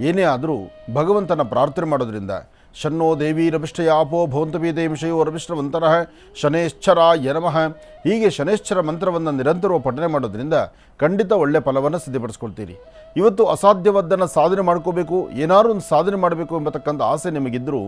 ಏನೇ ಆದರೂ ಭಗವಂತನ ಪ್ರಾರ್ಥನೆ ಮಾಡೋದ್ರಿಂದ ಶನ್ನೋ ದೇವಿ ರವಿಷ್ಠಯಾಪೋ ಭವಂತವೀ ದೇವಿಷಯೋ ರವಿಷ್ಠವಂತರಃ ಶನೇಶ್ಚರಾಯ ನಮಃ ಹೀಗೆ ಶನೇಶ್ಚರ ಮಂತ್ರವನ್ನು ನಿರಂತರವಾಗಿ ಪಠನೆ ಮಾಡೋದ್ರಿಂದ ಖಂಡಿತ ಒಳ್ಳೆಯ ಫಲವನ್ನು ಸಿದ್ಧಪಡಿಸ್ಕೊಳ್ತೀರಿ. ಇವತ್ತು ಅಸಾಧ್ಯವಾದ್ದನ್ನು ಸಾಧನೆ ಮಾಡ್ಕೋಬೇಕು, ಏನಾದರೂ ಒಂದು ಸಾಧನೆ ಮಾಡಬೇಕು ಎಂಬತಕ್ಕಂಥ ಆಸೆ ನಿಮಗಿದ್ದರೂ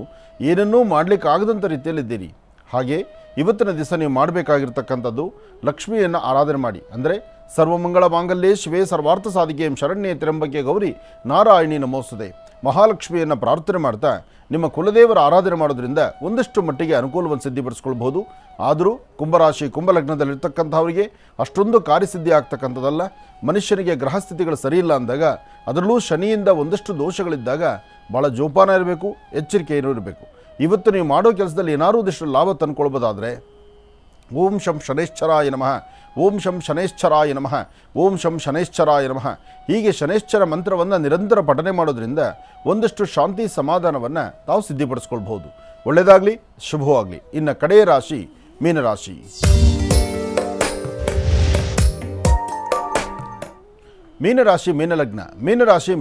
ಏನನ್ನೂ ಮಾಡಲಿಕ್ಕಾಗದಂಥ ರೀತಿಯಲ್ಲಿದ್ದೀರಿ. ಹಾಗೆ ಇವತ್ತಿನ ದಿವಸ ನೀವು ಮಾಡಬೇಕಾಗಿರ್ತಕ್ಕಂಥದ್ದು ಲಕ್ಷ್ಮಿಯನ್ನು ಆರಾಧನೆ ಮಾಡಿ. ಅಂದರೆ ಸರ್ವಮಂಗಳ ಮಾಂಗಲ್ಯೇ ಶಿವೇ ಸರ್ವಾರ್ಥ ಸಾಧಿಕೆ ಶರಣ್ಯೇ ತ್ರ್ಯಂಬಕೆ ಗೌರಿ ನಾರಾಯಣಿ ನಮೋಸ್ತುತೆ. ಮಹಾಲಕ್ಷ್ಮಿಯನ್ನು ಪ್ರಾರ್ಥನೆ ಮಾಡ್ತಾ ನಿಮ್ಮ ಕುಲದೇವರ ಆರಾಧನೆ ಮಾಡೋದ್ರಿಂದ ಒಂದಷ್ಟು ಮಟ್ಟಿಗೆ ಅನುಕೂಲವನ್ನು ಸಿದ್ಧಿಪಡಿಸ್ಕೊಳ್ಬಹುದು. ಆದರೂ ಕುಂಭರಾಶಿ ಕುಂಭಲಗ್ನದಲ್ಲಿರ್ತಕ್ಕಂಥವರಿಗೆ ಅಷ್ಟೊಂದು ಕಾರ್ಯಸಿದ್ಧಿ ಆಗ್ತಕ್ಕಂಥದ್ದಲ್ಲ. ಮನುಷ್ಯನಿಗೆ ಗ್ರಹಸ್ಥಿತಿಗಳು ಸರಿಯಿಲ್ಲ ಅಂದಾಗ, ಅದರಲ್ಲೂ ಶನಿಯಿಂದ ಒಂದಷ್ಟು ದೋಷಗಳಿದ್ದಾಗ ಭಾಳ ಜೋಪಾನ ಇರಬೇಕು, ಎಚ್ಚರಿಕೆಯನ್ನು ಇರಬೇಕು. ಇವತ್ತು ನೀವು ಮಾಡೋ ಕೆಲಸದಲ್ಲಿ ಏನಾದರೂ ಒಂದಿಷ್ಟು ಲಾಭ ತಂದುಕೊಳ್ಬೋದಾದರೆ ಓಂ ಶಂ ಶನೇಶ್ಚರಾಯ ನಮಃ, ಓಂ ಶಂ ಶನೇಶ್ಚರಾಯ ನಮಃ, ಓಂ ಶಂ ಶನೇಶ್ಚರಾಯ ನಮಃ ಹೀಗೆ ಶನೇಶ್ಚರ ಮಂತ್ರವನ್ನು ನಿರಂತರ ಪಠನೆ ಮಾಡೋದ್ರಿಂದ ಒಂದಷ್ಟು ಶಾಂತಿ ಸಮಾಧಾನವನ್ನು ತಾವು ಸಿದ್ಧಿಪಡಿಸ್ಕೊಳ್ಬಹುದು. ಒಳ್ಳೆಯದಾಗಲಿ, ಶುಭವಾಗಲಿ. ಇನ್ನು ಕಡೆಯ ರಾಶಿ ಮೀನರಾಶಿ. ಮೀನರಾಶಿ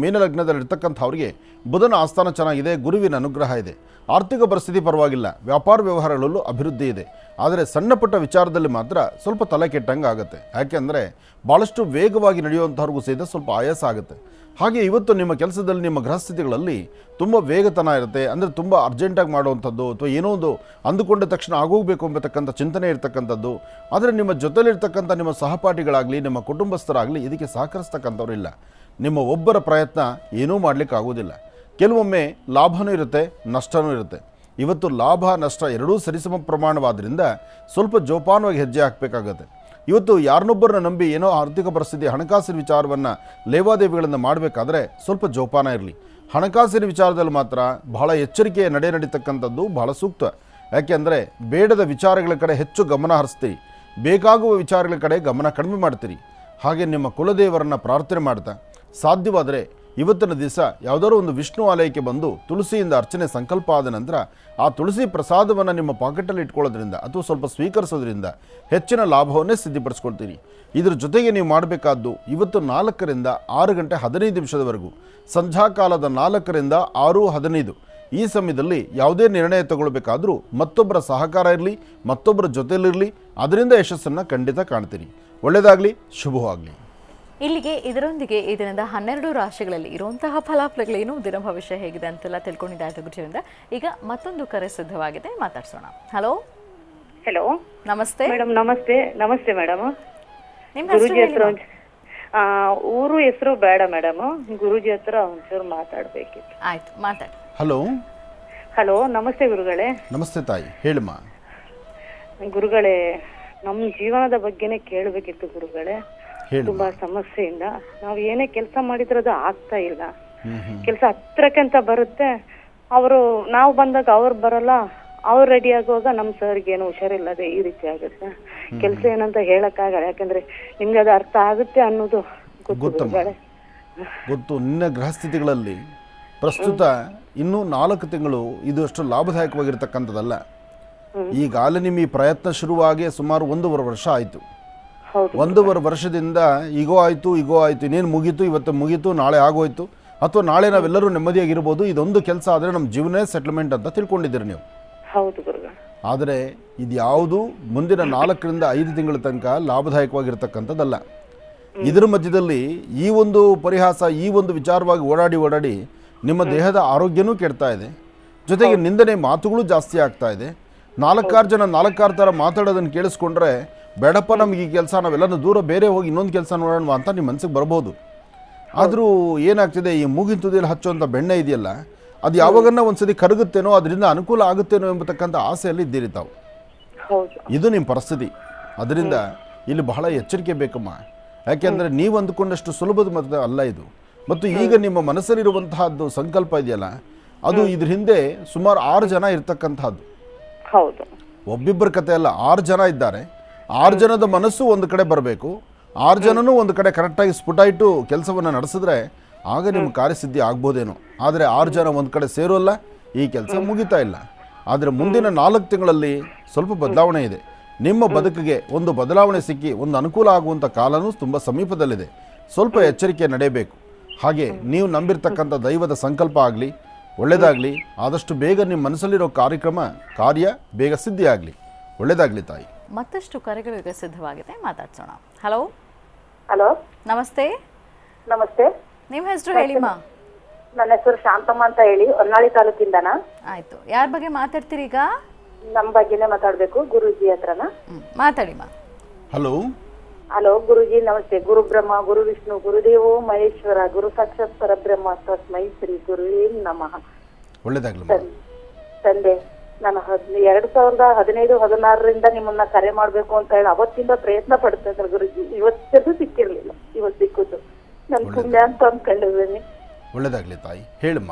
ಮೀನಲಗ್ನದಲ್ಲಿರ್ತಕ್ಕಂಥವ್ರಿಗೆ ಬುಧನ ಆಸ್ಥಾನ ಚೆನ್ನಾಗಿದೆ, ಗುರುವಿನ ಅನುಗ್ರಹ ಇದೆ. ಆರ್ಥಿಕ ಪರಿಸ್ಥಿತಿ ಪರವಾಗಿಲ್ಲ, ವ್ಯಾಪಾರ ವ್ಯವಹಾರಗಳಲ್ಲೂ ಅಭಿವೃದ್ಧಿ ಇದೆ. ಆದರೆ ಸಣ್ಣ ಪುಟ್ಟ ವಿಚಾರದಲ್ಲಿ ಮಾತ್ರ ಸ್ವಲ್ಪ ತಲೆ ಕೆಟ್ಟಂಗೆ ಆಗುತ್ತೆ. ಯಾಕೆಂದರೆ ಭಾಳಷ್ಟು ವೇಗವಾಗಿ ನಡೆಯುವಂಥವ್ರಿಗೂ ಸಹಿತ ಸ್ವಲ್ಪ ಆಯಾಸ ಆಗುತ್ತೆ. ಹಾಗೆ ಇವತ್ತು ನಿಮ್ಮ ಕೆಲಸದಲ್ಲಿ ನಿಮ್ಮ ಗೃಹಸ್ಥಿತಿಗಳಲ್ಲಿ ತುಂಬ ವೇಗತನ ಇರುತ್ತೆ, ಅಂದರೆ ತುಂಬ ಅರ್ಜೆಂಟಾಗಿ ಮಾಡುವಂಥದ್ದು ಅಥವಾ ಏನೋ ಒಂದು ಅಂದುಕೊಂಡ ತಕ್ಷಣ ಆಗೋಗಬೇಕು ಎಂಬತಕ್ಕಂಥ ಚಿಂತನೆ ಇರತಕ್ಕಂಥದ್ದು. ಆದರೆ ನಿಮ್ಮ ಜೊತೆಲಿರ್ತಕ್ಕಂಥ ನಿಮ್ಮ ಸಹಪಾಠಿಗಳಾಗಲಿ ನಿಮ್ಮ ಕುಟುಂಬಸ್ಥರಾಗಲಿ ಇದಕ್ಕೆ ಸಹಕರಿಸ್ತಕ್ಕಂಥವ್ರು ಇಲ್ಲ. ನಿಮ್ಮ ಒಬ್ಬರ ಪ್ರಯತ್ನ ಏನೂ ಮಾಡಲಿಕ್ಕೆ ಆಗೋದಿಲ್ಲ. ಕೆಲವೊಮ್ಮೆ ಲಾಭವೂ ಇರುತ್ತೆ, ನಷ್ಟವೂ ಇರುತ್ತೆ. ಇವತ್ತು ಲಾಭ ನಷ್ಟ ಎರಡೂ ಸರಿಸಮ ಪ್ರಮಾಣವಾದ್ದರಿಂದ ಸ್ವಲ್ಪ ಜೋಪಾನವಾಗಿ ಹೆಜ್ಜೆ ಹಾಕಬೇಕಾಗತ್ತೆ. ಇವತ್ತು ಯಾರನ್ನೊಬ್ಬರನ್ನ ನಂಬಿ ಏನೋ ಆರ್ಥಿಕ ಪರಿಸ್ಥಿತಿ ಹಣಕಾಸಿನ ವಿಚಾರವನ್ನು ಲೇವಾದೇವಿಗಳನ್ನು ಮಾಡಬೇಕಾದ್ರೆ ಸ್ವಲ್ಪ ಜೋಪಾನ ಇರಲಿ. ಹಣಕಾಸಿನ ವಿಚಾರದಲ್ಲಿ ಮಾತ್ರ ಬಹಳ ಎಚ್ಚರಿಕೆಯ ನಡೀತಕ್ಕಂಥದ್ದು ಬಹಳ ಸೂಕ್ತ. ಯಾಕೆಂದರೆ ಬೇಡದ ವಿಚಾರಗಳ ಕಡೆ ಹೆಚ್ಚು ಗಮನ ಹರಿಸ್ತೀರಿ, ಬೇಕಾಗುವ ವಿಚಾರಗಳ ಕಡೆ ಗಮನ ಕಡಿಮೆ ಮಾಡ್ತೀರಿ. ಹಾಗೆ ನಿಮ್ಮ ಕುಲದೇವರನ್ನು ಪ್ರಾರ್ಥನೆ ಮಾಡ್ತಾ ಸಾಧ್ಯವಾದರೆ ಇವತ್ತಿನ ದಿವಸ ಯಾವುದಾದ್ರು ಒಂದು ವಿಷ್ಣು ಆಲಯಕ್ಕೆ ಬಂದು ತುಳಸಿಯಿಂದ ಅರ್ಚನೆ ಸಂಕಲ್ಪ ಆದ ನಂತರ ಆ ತುಳಸಿ ಪ್ರಸಾದವನ್ನು ನಿಮ್ಮ ಪಾಕೆಟಲ್ಲಿ ಇಟ್ಕೊಳ್ಳೋದ್ರಿಂದ ಅಥವಾ ಸ್ವಲ್ಪ ಸ್ವೀಕರಿಸೋದ್ರಿಂದ ಹೆಚ್ಚಿನ ಲಾಭವನ್ನೇ ಸಿದ್ಧಿಪಡಿಸ್ಕೊಳ್ತೀರಿ. ಇದ್ರ ಜೊತೆಗೆ ನೀವು ಮಾಡಬೇಕಾದ್ದು ಇವತ್ತು 4ರಿಂದ 6 ಗಂಟೆ 15 ನಿಮಿಷದವರೆಗೂ, ಸಂಧ್ಯಾಕಾಲದ 4ರಿಂದ 6:15 ಈ ಸಮಯದಲ್ಲಿ ಯಾವುದೇ ನಿರ್ಣಯ ತಗೊಳ್ಬೇಕಾದ್ರೂ ಮತ್ತೊಬ್ಬರ ಸಹಕಾರ ಇರಲಿ, ಮತ್ತೊಬ್ಬರ ಜೊತೆಯಲ್ಲಿರಲಿ, ಅದರಿಂದ ಯಶಸ್ಸನ್ನು ಖಂಡಿತ ಕಾಣ್ತೀರಿ. ಒಳ್ಳೆಯದಾಗಲಿ, ಶುಭವಾಗಲಿ. ಇಲ್ಲಿಗೆ ಇದರೊಂದಿಗೆ ಈ ದಿನದ 12 ರಾಶಿಗಳಲ್ಲಿ ಇರುವಂತಹ ಫಲಾಫಲಗಳೇನು, ದಿನ ಭವಿಷ್ಯ ಹೇಗಿದೆ ಅಂತೆಲ್ಲ ತಿಳ್ಕೊಂಡಿದ್ದಾಯ್ತು ಗುರುಜಿಯಿಂದ. ಈಗ ಮತ್ತೊಂದು ಕರೆ ಸಿದ್ಧವಾಗಿದೆ, ಮಾತಾಡ್ಸೋಣ. ಹಲೋ ಹಲೋ, ನಮಸ್ತೆ ಮೇಡಮ್. ನಮಸ್ತೆ ಮೇಡಮ್. ನಿಮ್ಮ ಗುರುಜಿ ಹತ್ರ ಊರು ಹೆಸರು ಬೇಡ ಮೇಡಮ್, ಗುರುಜಿ ಹತ್ರ ಒಂಚೂರು ಮಾತಾಡ್ಬೇಕಿತ್ತು. ಆಯ್ತು, ಮಾತಾಡಿ. ಹಲೋ, ನಮಸ್ತೆ ಗುರುಗಳೇ. ನಮಸ್ತೆ ತಾಯಿ, ಹೇಳಮ್ಮ. ಗುರುಗಳೇ, ನಮ್ಮ ಜೀವನದ ಬಗ್ಗೆನೇ ಕೇಳಬೇಕಿತ್ತು ಗುರುಗಳೇ. ತುಂಬಾ ಸಮಸ್ಯೆಯಿಂದ ನಾವು ಏನೇ ಕೆಲಸ ಮಾಡಿದ್ರೆ ಅದು ಆಗ್ತಾ ಇಲ್ಲ. ಕೆಲಸ ಹತ್ರಕ್ಕಂತ ಬರುತ್ತೆ, ನಾವು ಬಂದಾಗ ಅವ್ರು ಬರಲ್ಲ, ಅವ್ರು ರೆಡಿ ಆಗುವಾಗ ನಮ್ಮ ಸರ್ಗೆ ಏನು ಹುಷಾರಿಲ್ಲದೆ ಈ ರೀತಿ ಆಗುತ್ತೆ. ಕೆಲಸ ಏನಂತ ಹೇಳಕ್ ಆಗಲ್ಲ, ಯಾಕಂದ್ರೆ ನಿಮ್ಗೆ ಅದು ಅರ್ಥ ಆಗುತ್ತೆ ಅನ್ನೋದು ಗೊತ್ತು. ನಿನ್ನ ಗೃಹಸ್ಥಿತಿಗಳಲ್ಲಿ ಪ್ರಸ್ತುತ ಇನ್ನೂ 4 ತಿಂಗಳು ಇದು ಅಷ್ಟು ಲಾಭದಾಯಕವಾಗಿರ್ತಕ್ಕಂಥದ್ದಲ್ಲ. ಈಗಾಗಲೇ ನಿಮ್ಮ ಈ ಪ್ರಯತ್ನ ಶುರುವಾಗಿ ಸುಮಾರು 1.5 ವರ್ಷ ಆಯಿತು. 1.5 ವರ್ಷದಿಂದ ಈಗೋ ಆಯಿತು ಇನ್ನೇನು ಮುಗೀತು, ಇವತ್ತು ಮುಗೀತು, ನಾಳೆ ಆಗೋಯ್ತು, ಅಥವಾ ನಾಳೆ ನಾವೆಲ್ಲರೂ ನೆಮ್ಮದಿಯಾಗಿರ್ಬೋದು, ಇದೊಂದು ಕೆಲಸ ಆದರೆ ನಮ್ಮ ಜೀವನ ಸೆಟ್ಲ್ಮೆಂಟ್ ಅಂತ ತಿಳ್ಕೊಂಡಿದ್ದೀರಿ ನೀವು. ಆದರೆ ಇದು ಯಾವುದು ಮುಂದಿನ 4ರಿಂದ 5 ತಿಂಗಳ ತನಕ ಲಾಭದಾಯಕವಾಗಿರ್ತಕ್ಕಂಥದ್ದಲ್ಲ. ಇದರ ಮಧ್ಯದಲ್ಲಿ ಈ ಒಂದು ಪರಿಹಾಸ, ಈ ಒಂದು ವಿಚಾರವಾಗಿ ಓಡಾಡಿ ನಿಮ್ಮ ದೇಹದ ಆರೋಗ್ಯನೂ ಕೆಡ್ತಾ ಇದೆ, ಜೊತೆಗೆ ನಿಂದನೆ ಮಾತುಗಳು ಜಾಸ್ತಿ ಆಗ್ತಾ ಇದೆ. 4 ಜನ 4 ಥರ ಮಾತಾಡೋದನ್ನು ಕೇಳಿಸ್ಕೊಂಡ್ರೆ ಬೇಡಪ್ಪ ನಮಗೆ ಈ ಕೆಲಸ, ನಾವೆಲ್ಲನೂ ದೂರ ಬೇರೆ ಹೋಗಿ ಇನ್ನೊಂದು ಕೆಲಸ ನೋಡೋಣ ಅಂತ ನಿಮ್ಮ ಮನಸ್ಸಿಗೆ ಬರ್ಬೋದು. ಆದರೂ ಏನಾಗ್ತಿದೆ, ಈ ಮೂಗಿನ ತುದಿಯಲ್ಲಿ ಹಚ್ಚುವಂಥ ಬೆಣ್ಣೆ ಇದೆಯಲ್ಲ, ಅದು ಯಾವಾಗನ್ನ ಒಂದ್ಸತಿ ಕರಗುತ್ತೇನೋ, ಅದರಿಂದ ಅನುಕೂಲ ಆಗುತ್ತೇನೋ ಎಂಬತಕ್ಕಂಥ ಆಸೆಯಲ್ಲಿ ಇದ್ದೀರಿ ತಾವು. ಇದು ನಿಮ್ಮ ಪರಿಸ್ಥಿತಿ. ಅದರಿಂದ ಇಲ್ಲಿ ಬಹಳ ಎಚ್ಚರಿಕೆ ಬೇಕಮ್ಮ. ಯಾಕೆಂದರೆ ನೀವು ಅಂದುಕೊಂಡಷ್ಟು ಸುಲಭದ ಮತ್ತೆ ಅಲ್ಲ ಇದು. ಮತ್ತು ಈಗ ನಿಮ್ಮ ಮನಸ್ಸಲ್ಲಿರುವಂತಹದ್ದು ಸಂಕಲ್ಪ ಇದೆಯಲ್ಲ, ಅದು ಇದ್ರ ಹಿಂದೆ ಸುಮಾರು 6 ಜನ ಇರ್ತಕ್ಕಂಥದ್ದು. ಒಬ್ಬಿಬ್ಬರ ಕತೆ ಅಲ್ಲ, 6 ಜನ ಇದ್ದಾರೆ. 6 ಜನದ ಮನಸ್ಸು ಒಂದು ಕಡೆ ಬರಬೇಕು, 6 ಜನನೂ ಒಂದು ಕಡೆ ಕರೆಕ್ಟಾಗಿ ಸ್ಫುಟ ಇಟ್ಟು ಕೆಲಸವನ್ನು ನಡೆಸಿದ್ರೆ ಆಗ ನಿಮ್ಮ ಕಾರ್ಯಸಿದ್ಧಿ ಆಗ್ಬೋದೇನೋ. ಆದರೆ 6 ಜನ ಒಂದು ಕಡೆ ಸೇರೋಲ್ಲ, ಈ ಕೆಲಸ ಮುಗಿತಾ ಇಲ್ಲ. ಆದರೆ ಮುಂದಿನ 4 ತಿಂಗಳಲ್ಲಿ ಸ್ವಲ್ಪ ಬದಲಾವಣೆ ಇದೆ. ನಿಮ್ಮ ಬದುಕಿಗೆ ಒಂದು ಬದಲಾವಣೆ ಸಿಕ್ಕಿ ಒಂದು ಅನುಕೂಲ ಆಗುವಂಥ ಕಾಲನೂ ತುಂಬ ಸಮೀಪದಲ್ಲಿದೆ. ಸ್ವಲ್ಪ ಎಚ್ಚರಿಕೆ ನಡೆಯಬೇಕು. ಹಾಗೆ ನೀವು ನಂಬಿರ್ತಕ್ಕಂಥ ದೈವದ ಸಂಕಲ್ಪ ಆಗಲಿ, ಒಳ್ಳೆಯದಾಗಲಿ. ಆದಷ್ಟು ಬೇಗ ನಿಮ್ಮ ಮನಸ್ಸಲ್ಲಿರೋ ಕಾರ್ಯ ಬೇಗ ಸಿದ್ಧಿ ಆಗಲಿ. ಒಳ್ಳೆಯದಾಗಲಿ ತಾಯಿ. ಮತ್ತಷ್ಟು ಕರೆಗಳು ಈಗ ಸಿದ್ಧವಾಗಿದೆ, ಮಾತಾಡ್ಸೋಣ. ಹಲೋ ಹಲೋ, ನಮಸ್ತೆ. ನಮಸ್ತೆ. ನಿಮ್ಮ ಹೆಸರು ಹೇಳಿಮ್ಮ. ನನ್ನ ಹೆಸರು ಶಾಂತಮ್ಮ ಅಂತ ಹೇಳಿ, ಹೊನ್ನಾಳಿ ತಾಲೂಕಿಂದನಾ. ಆಯ್ತು, ಯಾರ ಬಗ್ಗೆ ಮಾತಾಡ್ತೀರಿ ಈಗ? ನಮ್ಮ ಬಗ್ಗೆನೇ ಮಾತಾಡ್ಬೇಕು, ಗುರುಜಿ ಹತ್ರನ. ಮಾತಾಡಿಮ್ಮ. ಹಲೋ ಹಲೋ ಗುರುಜಿ, ನಮಸ್ತೆ. ಗುರು ಬ್ರಹ್ಮ, ಗುರು ವಿಷ್ಣು, ಗುರುದೇವೋ ಮಹೇಶ್ವರ, ಗುರು ಸಾಕ್ಷಾತ್ ಪರಬ್ರಹ್ಮ, ತಸ್ಮೈ ಶ್ರೀ ಗುರುವೇ ನಮಃ. ಒಳ್ಳೆಯದಾಗಲಿ ತಂದೆ. ನಾನು 2015-16ರಿಂದ ನಿಮ್ಮನ್ನ ಕರೆ ಮಾಡ್ಬೇಕು ಅಂತ ಹೇಳಿ ಅವತ್ತಿಂದ ಪ್ರಯತ್ನ ಪಡ್ತಾ ಇದ್ದಾರೆ ಗುರುಜಿ. ಇವತ್ತದು ಸಿಕ್ಕಿರ್ಲಿಲ್ಲ, ಇವತ್ತು ಸಿಕ್ಕುದು ನನ್ ಪುಣ್ಯ ಅಂತ ಅಂದ್ಕೊಂಡಿದ್ದೀನಿ. ಒಳ್ಳೆಯದಾಗಲಿ ತಾಯಿ, ಹೇಳಮ್ಮ.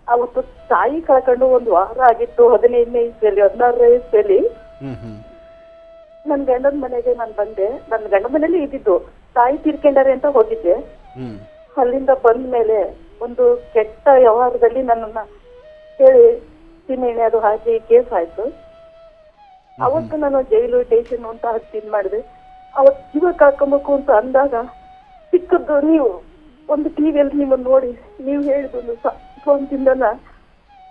ಅವತ್ತು ತಾಯಿ ಕಳ್ಕೊಂಡು 1 ವಾರ ಆಗಿತ್ತು. 15ನೇ ಇಸ್ವಿಯಲ್ಲಿ, 16ನೇ ಇಸ್ವಿಯಲ್ಲಿ ನನ್ ಗಂಡನ ಮನೆಗೆ ನಾನು ಬಂದೆ. ನನ್ನ ಗಂಡ ಮನೇಲಿ ಇದ್ದಿದ್ದು. ತಾಯಿ ತೀರ್ಕೊಂಡಾರೆ ಅಂತ ಹೋಗಿದ್ದೆ. ಅಲ್ಲಿಂದ ಬಂದ ಮೇಲೆ ಒಂದು ಕೆಟ್ಟ ವ್ಯವಹಾರದಲ್ಲಿ ನನ್ನನ್ನ ಹೇಳಿ ಸಿನಿಮೆ ಅದು ಹಾಕಿ ಕೇಸ್ ಆಯ್ತು. ಅವತ್ತು ನಾನು ಜೈಲು ಸ್ಟೇಷನ್ ಅಂತ ಇದ್ ಮಾಡಿದೆ. ಅವತ್ತು ಜೀವ ಕಳ್ಕೊಬೇಕು ಅಂತ ಅಂದಾಗ ಸಿಕ್ಕದ್ದು ನೀವು ಒಂದು ಟಿವಿಯಲ್ಲಿ ನಿಮ್ಮನ್ನು ನೋಡಿ ನೀವು ಹೇಳಿದೊಂದು ಫೋನ್ದಿಂದ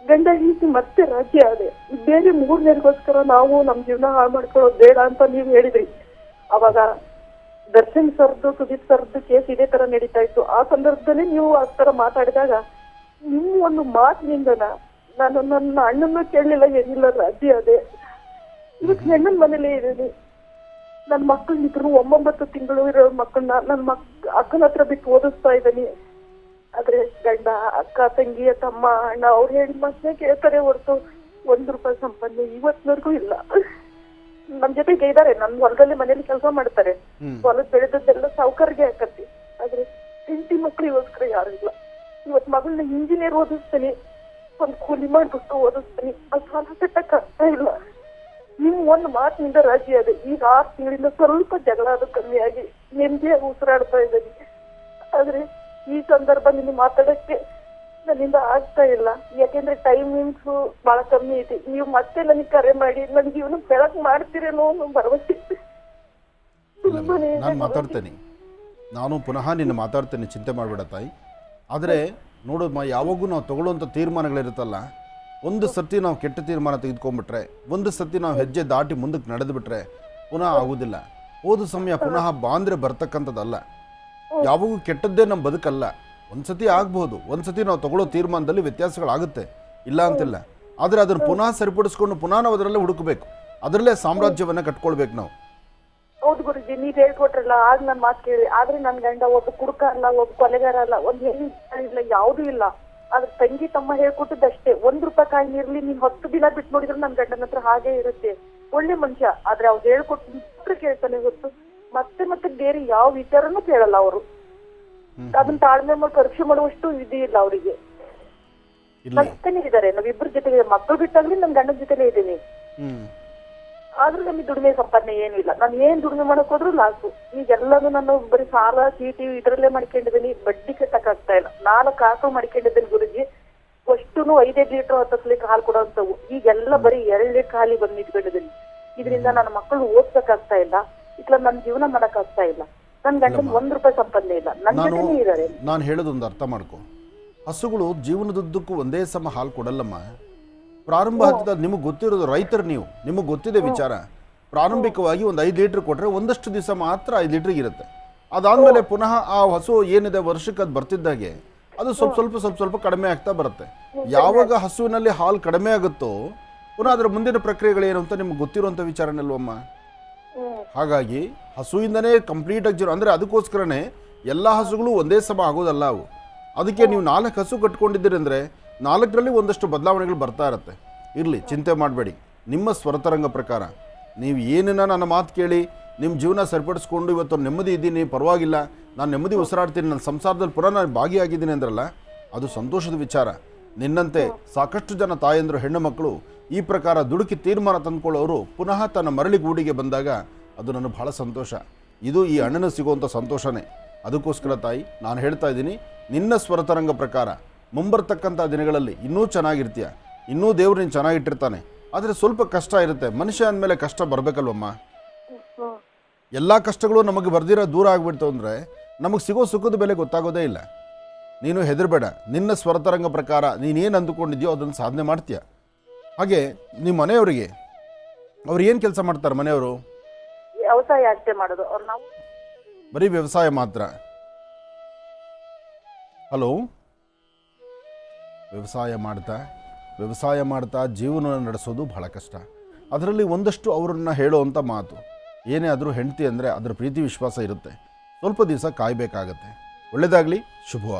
ಗಂಡ ಹೆಂಡತಿ ಮತ್ತೆ ರಾಜ್ಯ ಆದೆ. ಬೇರೆ 3 ನೆರೆಗೋಸ್ಕರ ನಾವು ನಮ್ ಜೀವನ ಹಾಳು ಮಾಡ್ಕೊಳ್ಳೋದು ಬೇಡ ಅಂತ ನೀವು ಹೇಳಿದ್ರಿ. ಅವಾಗ ದರ್ಶನ್ ಸರ್ದು ಸುದೀಪ್ ಸರ್ದು ಕೇಸ್ ಇದೇ ತರ ನಡೀತಾ ಇತ್ತು. ಆ ಸಂದರ್ಭದಲ್ಲಿ ನೀವು ಆ ತರ ಮಾತಾಡಿದಾಗ ನಿಮ್ಮ ಒಂದು ಮಾತಿನಿಂದನ ನಾನು ನನ್ನ ಅಣ್ಣನ್ನು ಕೇಳಲಿಲ್ಲ, ಏನಿಲ್ಲ, ರಾಜಿ ಅದೇ. ಇವತ್ತು ಹೆಣ್ಣನ್ ಮನೇಲೇ ಇದ್ದೀನಿ. ನನ್ನ ಮಕ್ಕಳನ್ನಿದ್ರು 9 ತಿಂಗಳು ಇರೋ ಮಕ್ಕಳನ್ನ ನನ್ನ ಅಕ್ಕನ ಹತ್ರ ಬಿಟ್ಟು ಓದಿಸ್ತಾ ಇದ್ದೀನಿ. ಆದ್ರೆ ಗಂಡ, ಅಕ್ಕ, ತಂಗಿ, ತಮ್ಮ, ಅಣ್ಣ ಅವ್ರು ಹೇಳಿ ಮಾತನ್ನೇ ಕೇಳ್ತಾರೆ ಹೊರತು 1 ರೂಪಾಯಿ ಸಂಪಾದನೆ ಇವತ್ತಿನವರೆಗೂ ಇಲ್ಲ. ನಮ್ ಜೊತೆಗೆ ಇದಾರೆ, ನನ್ ಹೊಲದಲ್ಲಿ ಮನೇಲಿ ಕೆಲಸ ಮಾಡ್ತಾರೆ. ಹೊಲದ್ ಬೆಳೆದದ್ದೆಲ್ಲ ಸಾವುಕಾರಿಗೆ ಹಾಕತ್ತಿ. ಆದ್ರೆ ಹೆಂಡತಿ ಮಕ್ಳಿಗೋಸ್ಕರ ಯಾರು ಇಲ್ಲ. ಇವತ್ ಮಗಳನ್ನ ಇಂಜಿನಿಯರ್ ಓದಿಸ್ತೀನಿ, ಒಂದ್ ಕೂಲಿ ಮಾಡ್ಬಿಟ್ಟು ಓದಿಸ್ತೀನಿ. ಆ ಸಾಲ ಕಟ್ಟಕ್ ಆಗ್ತಾ ಇಲ್ಲ. ನಿಮ್ ಒಂದ್ ಮಾತಿನಿಂದ ರಾಜಿ ಅದೇ. ಈಗ 6 ತಿಂಗಳಿಂದ ಸ್ವಲ್ಪ ಜಗಳ ಅದು ಕಮ್ಮಿ ಆಗಿ ನೆಮ್ಮದಿಯಾಗಿ ಉಸಿರಾಡ್ತಾ ಇದ್ದೀನಿ. ಆದ್ರೆ ಈ ಸಂದರ್ಭ ನಿಮ್ಗೆ ಮಾತಾಡಕ್ಕೆ ನನ್ನಿಂದ ಆಗ್ತಾ ಇಲ್ಲ. ಯಾಕೆಂದ್ರೆ ಟೈಮಿಂಗ್ಸ್ ಬಹಳ ಕಮ್ಮಿ ಐತಿ. ನೀವು ಮತ್ತೆ ನನಗೆ ಕರೆ ಮಾಡಿ ನನ್ ಜೀವನ ಬೆಳಕ್ ಮಾಡ್ತೀರೇನೋ ಅನ್ನೋ ಭರವಸೆ. ನಾನು ಮಾತಾಡ್ತೇನೆ, ನಾನು ಪುನಃ ನಿನ್ನ ಮಾತಾಡ್ತೇನೆ, ಚಿಂತೆ ಮಾಡಬೇಡ ತಾಯಿ. ಆದರೆ ನೋಡಮ್ಮ, ಯಾವಾಗೂ ನಾವು ತಗೊಳ್ಳುವಂಥ ತೀರ್ಮಾನಗಳಿರುತ್ತಲ್ಲ, ಒಂದು ಸತಿ ನಾವು ಕೆಟ್ಟ ತೀರ್ಮಾನ ತೆಗೆದುಕೊಂಡ್ಬಿಟ್ರೆ, ಒಂದು ಸತಿ ನಾವು ಹೆಜ್ಜೆ ದಾಟಿ ಮುಂದಕ್ಕೆ ನಡೆದುಬಿಟ್ರೆ ಪುನಃ ಆಗೋದಿಲ್ಲ. ಹೋದ ಸಮಯ ಪುನಃ ಬಾಂದ್ರೆ ಬರ್ತಕ್ಕಂಥದ್ದಲ್ಲ. ಯಾವಾಗೂ ಕೆಟ್ಟದ್ದೇ ನಮ್ಮ ಬದುಕಲ್ಲ. ಒಂದು ಸತಿ ಆಗ್ಬೋದು, ಒಂದು ಸತಿ ನಾವು ತಗೊಳ್ಳೋ ತೀರ್ಮಾನದಲ್ಲಿ ವ್ಯತ್ಯಾಸಗಳಾಗುತ್ತೆ, ಇಲ್ಲ ಅಂತಿಲ್ಲ. ಆದರೆ ಅದನ್ನು ಪುನಃ ಸರಿಪಡಿಸ್ಕೊಂಡು ಪುನಃ ನಾವು ಅದರಲ್ಲೇ ಹುಡುಕಬೇಕು, ಅದರಲ್ಲೇ ಸಾಮ್ರಾಜ್ಯವನ್ನು ಕಟ್ಕೊಳ್ಬೇಕು ನಾವು. ಹೌದು ಗುರುಜಿ, ನೀವ್ ಹೇಳ್ಕೊಟ್ರಲ್ಲ, ಆಗ ನನ್ ಮಾತು ಕೇಳಿ. ಆದ್ರೆ ನನ್ ಗಂಡ ಒಬ್ಬ ಕುಡುಕ ಅಲ್ಲ, ಒಬ್ಬ ಕೊಲೆಗಾರ ಅಲ್ಲ, ಒಂದ್ ಹೆಣ್ಣು ಇಲ್ಲ, ಯಾವ್ದು ಇಲ್ಲ. ಅದ್ರ ತಂಗಿ ತಮ್ಮ ಹೇಳ್ಕೊಟ್ಟಿದ್ದಷ್ಟೇ. 1 ರೂಪಾಯಿ ಕಾಯಿನ್ ಇರ್ಲಿ, ನೀನ್ 10 ದಿನ ಬಿಟ್ಟು ನೋಡಿದ್ರೆ ನನ್ ಗಂಡನ ಹತ್ರ ಹಾಗೆ ಇರುತ್ತೆ. ಒಳ್ಳೆ ಮನುಷ್ಯ. ಆದ್ರೆ ಅವ್ರು ಹೇಳ್ಕೊಟ್ಟು ಕೇಳ್ತಾನೆ ಹೊತ್ತು ಮತ್ತೆ ಮತ್ತೆ ಬೇರೆ ಯಾವ ವಿಚಾರನೂ ಕೇಳಲ್ಲ ಅವರು. ಅದನ್ನ ತಾಳ್ಮೆ ಮಾಡಿ ಪರೀಕ್ಷೆ ಮಾಡುವಷ್ಟು ಇದಿಲ್ಲ ಅವರಿಗೆ. ಮತ್ತೇನೆ ಇದಾರೆ, ನಾವಿಬ್ಬರ ಜೊತೆಗೆ ಮಕ್ಕಳು ಬಿಟ್ಟಾಗ್ಲಿ ನನ್ ಗಂಡನ ಜೊತೆಲೇ ಇದ್ದೀನಿ. ಆದ್ರೂ ನಮಗೆ ದುಡಿಮೆ ಸಂಪಾದನೆ ಏನು ಇಲ್ಲ. ನಾನು ಏನ್ ದುಡಿಮೆ ಮಾಡಕ್ ಹೋದ್ರು ಲಾಸು. ಈಗೆಲ್ಲರೂ ನಾನು ಬರೀ ಸಾಲ ಚೀಟಿ ಇದ್ರಲ್ಲೇ ಮಾಡ್ಕೊಂಡಿದ್ದೀನಿ. ಬಡ್ಡಿ ಕಟ್ಟಕ್ ಆಗ್ತಾ ಇಲ್ಲ. 4 ಆಕಳು ಮಾಡ್ಕೊಂಡಿದ್ದೀನಿ ಗುರುಜಿ. ಅಷ್ಟೂನು 5 ಲೀಟರ್ 10 ಲೀಟರ್ ಹಾಲು ಕೊಡೋಂಥವು. ಈಗೆಲ್ಲ ಬರೀ 2 ಲೀಟರ್ ಹಾಲಿ ಬಂದು ನಿಂತ್ಕೊಂಡಿದ್ದೀನಿ. ಇದರಿಂದ ನನ್ನ ಮಕ್ಕಳು ಓದ್ಸಕ್ ಇಲ್ಲ, ಇಟ್ಲ ನನ್ನ ಜೀವನ ಮಾಡಕ್ ಆಗ್ತಾ ಇಲ್ಲ. ನನ್ ಗಂಡನ್ 1 ರೂಪಾಯಿ ಸಂಪಾದನೆ ಇಲ್ಲ. ನನ್ನ ಜೊತೆನೇ ಇದಾರೆ. ನಾನು ಹೇಳೋದೊಂದು ಅರ್ಥ ಮಾಡ್ಕೊ, ಹಸುಗಳು ಜೀವನದುದ್ದಕ್ಕೂ ಒಂದೇ ಸಮ ಹಾಲು ಕೊಡಲ್ಲಮ್ಮ. ಪ್ರಾರಂಭ ಹತ್ತಿದ ನಿಮಗೆ ಗೊತ್ತಿರೋದು ರೈತರು, ನೀವು ನಿಮಗೆ ಗೊತ್ತಿದೆ ವಿಚಾರ. ಪ್ರಾರಂಭಿಕವಾಗಿ ಒಂದು 5 ಲೀಟ್ರ್ ಕೊಟ್ಟರೆ ಒಂದಷ್ಟು ದಿವಸ ಮಾತ್ರ 5 ಲೀಟ್ರಿಗೆ ಇರುತ್ತೆ. ಅದಾದಮೇಲೆ ಪುನಃ ಆ ಹಸು ಏನಿದೆ ವರ್ಷಕ್ಕೆ ಅದು ಬರ್ತಿದ್ದಾಗೆ ಅದು ಸ್ವಲ್ಪ ಕಡಿಮೆ ಆಗ್ತಾ ಬರುತ್ತೆ. ಯಾವಾಗ ಹಸುವಿನಲ್ಲಿ ಹಾಲು ಕಡಿಮೆ ಆಗುತ್ತೋ ಪುನಃ ಅದರ ಮುಂದಿನ ಪ್ರಕ್ರಿಯೆಗಳೇನು ಅಂತ ನಿಮ್ಗೆ ಗೊತ್ತಿರುವಂಥ ವಿಚಾರನಲ್ವಮ್ಮ. ಹಾಗಾಗಿ ಹಸುವಿಂದನೇ ಕಂಪ್ಲೀಟಾಗಿ ಜೀರೋ ಅಂದರೆ ಅದಕ್ಕೋಸ್ಕರನೇ ಎಲ್ಲ ಹಸುಗಳು ಒಂದೇ ಸಮ ಆಗೋದಲ್ಲ ಅವು. ಅದಕ್ಕೆ ನೀವು 4 ಹಸು ಕಟ್ಕೊಂಡಿದ್ದೀರಿ ಅಂದರೆ 4ರಲ್ಲಿ ಒಂದಷ್ಟು ಬದಲಾವಣೆಗಳು ಬರ್ತಾ ಇರುತ್ತೆ. ಇರಲಿ, ಚಿಂತೆ ಮಾಡಬೇಡಿ. ನಿಮ್ಮ ಸ್ವರತರಂಗ ಪ್ರಕಾರ ನೀವು ಏನೇನ ನನ್ನ ಮಾತು ಕೇಳಿ ನಿಮ್ಮ ಜೀವನ ಸರಿಪಡಿಸ್ಕೊಂಡು ಇವತ್ತು ನೆಮ್ಮದಿ ಇದ್ದೀನಿ, ಪರವಾಗಿಲ್ಲ, ನಾನು ನೆಮ್ಮದಿ ಉಸಿರಾಡ್ತೀನಿ, ನನ್ನ ಸಂಸಾರದಲ್ಲಿ ಪುನಃ ನಾನು ಭಾಗಿಯಾಗಿದ್ದೀನಿ ಅಂದ್ರಲ್ಲ, ಅದು ಸಂತೋಷದ ವಿಚಾರ. ನಿನ್ನಂತೆ ಸಾಕಷ್ಟು ಜನ ತಾಯಂದರು, ಹೆಣ್ಣು ಮಕ್ಕಳು ಈ ಪ್ರಕಾರ ದುಡುಕಿ ತೀರ್ಮಾನ ತಂದ್ಕೊಳ್ಳೋರು ಪುನಃ ತನ್ನ ಮರಳಿ ಗೂಡಿಗೆ ಬಂದಾಗ ಅದು ನನಗೆ ಭಾಳ ಸಂತೋಷ. ಇದು ಈ ಅಣ್ಣನ ಸಿಗುವಂಥ ಸಂತೋಷನೇ. ಅದಕ್ಕೋಸ್ಕರ ತಾಯಿ ನಾನು ಹೇಳ್ತಾ ಇದ್ದೀನಿ, ನಿನ್ನ ಸ್ವರತರಂಗ ಪ್ರಕಾರ ಮುಂಬರ್ತಕ್ಕಂಥ ದಿನಗಳಲ್ಲಿ ಇನ್ನೂ ಚೆನ್ನಾಗಿರ್ತೀಯ, ಇನ್ನೂ ದೇವ್ರು ನೀನು ಚೆನ್ನಾಗಿಟ್ಟಿರ್ತಾನೆ. ಆದರೆ ಸ್ವಲ್ಪ ಕಷ್ಟ ಇರುತ್ತೆ. ಮನುಷ್ಯ ಅಂದಮೇಲೆ ಕಷ್ಟ ಬರಬೇಕಲ್ವಮ್ಮ. ಎಲ್ಲ ಕಷ್ಟಗಳು ನಮಗೆ ಬರ್ದಿರೋ ದೂರ ಆಗಿಬಿಡ್ತು ಅಂದರೆ ನಮಗೆ ಸಿಗೋ ಸುಖದ ಬೆಲೆ ಗೊತ್ತಾಗೋದೇ ಇಲ್ಲ. ನೀನು ಹೆದರಬೇಡ. ನಿನ್ನ ಸ್ವರತರಂಗ ಪ್ರಕಾರ ನೀನೇನು ಅಂದುಕೊಂಡಿದ್ಯೋ ಅದನ್ನು ಸಾಧನೆ ಮಾಡ್ತೀಯ. ಹಾಗೆ ನಿಮ್ಮ ಮನೆಯವರಿಗೆ ಅವ್ರು ಏನು ಕೆಲಸ ಮಾಡ್ತಾರೆ? ಮನೆಯವರು ವ್ಯವಸಾಯ ಅಷ್ಟೇ ಮಾಡೋದು. ಅವ್ರು ನಾವು ಬರೀ ವ್ಯವಸಾಯ ಮಾತ್ರ. ಹಲೋ, ವ್ಯವಸಾಯ ಮಾಡ್ತಾ ಜೀವನ ನಡೆಸೋದು ಬಹಳ ಕಷ್ಟ. ಅದರಲ್ಲಿ ಒಂದಷ್ಟು ಅವರನ್ನು ಹೇಳೋವಂಥ ಮಾತು ಏನೇ ಆದರೂ ಹೆಂಡತಿ ಅಂದರೆ ಅದರ ಪ್ರೀತಿ ವಿಶ್ವಾಸ ಇರುತ್ತೆ. ಸ್ವಲ್ಪ ದಿವಸ ಕಾಯಬೇಕಾಗತ್ತೆ. ಒಳ್ಳೆಯದಾಗಲಿ, ಶುಭವಾಗಿ.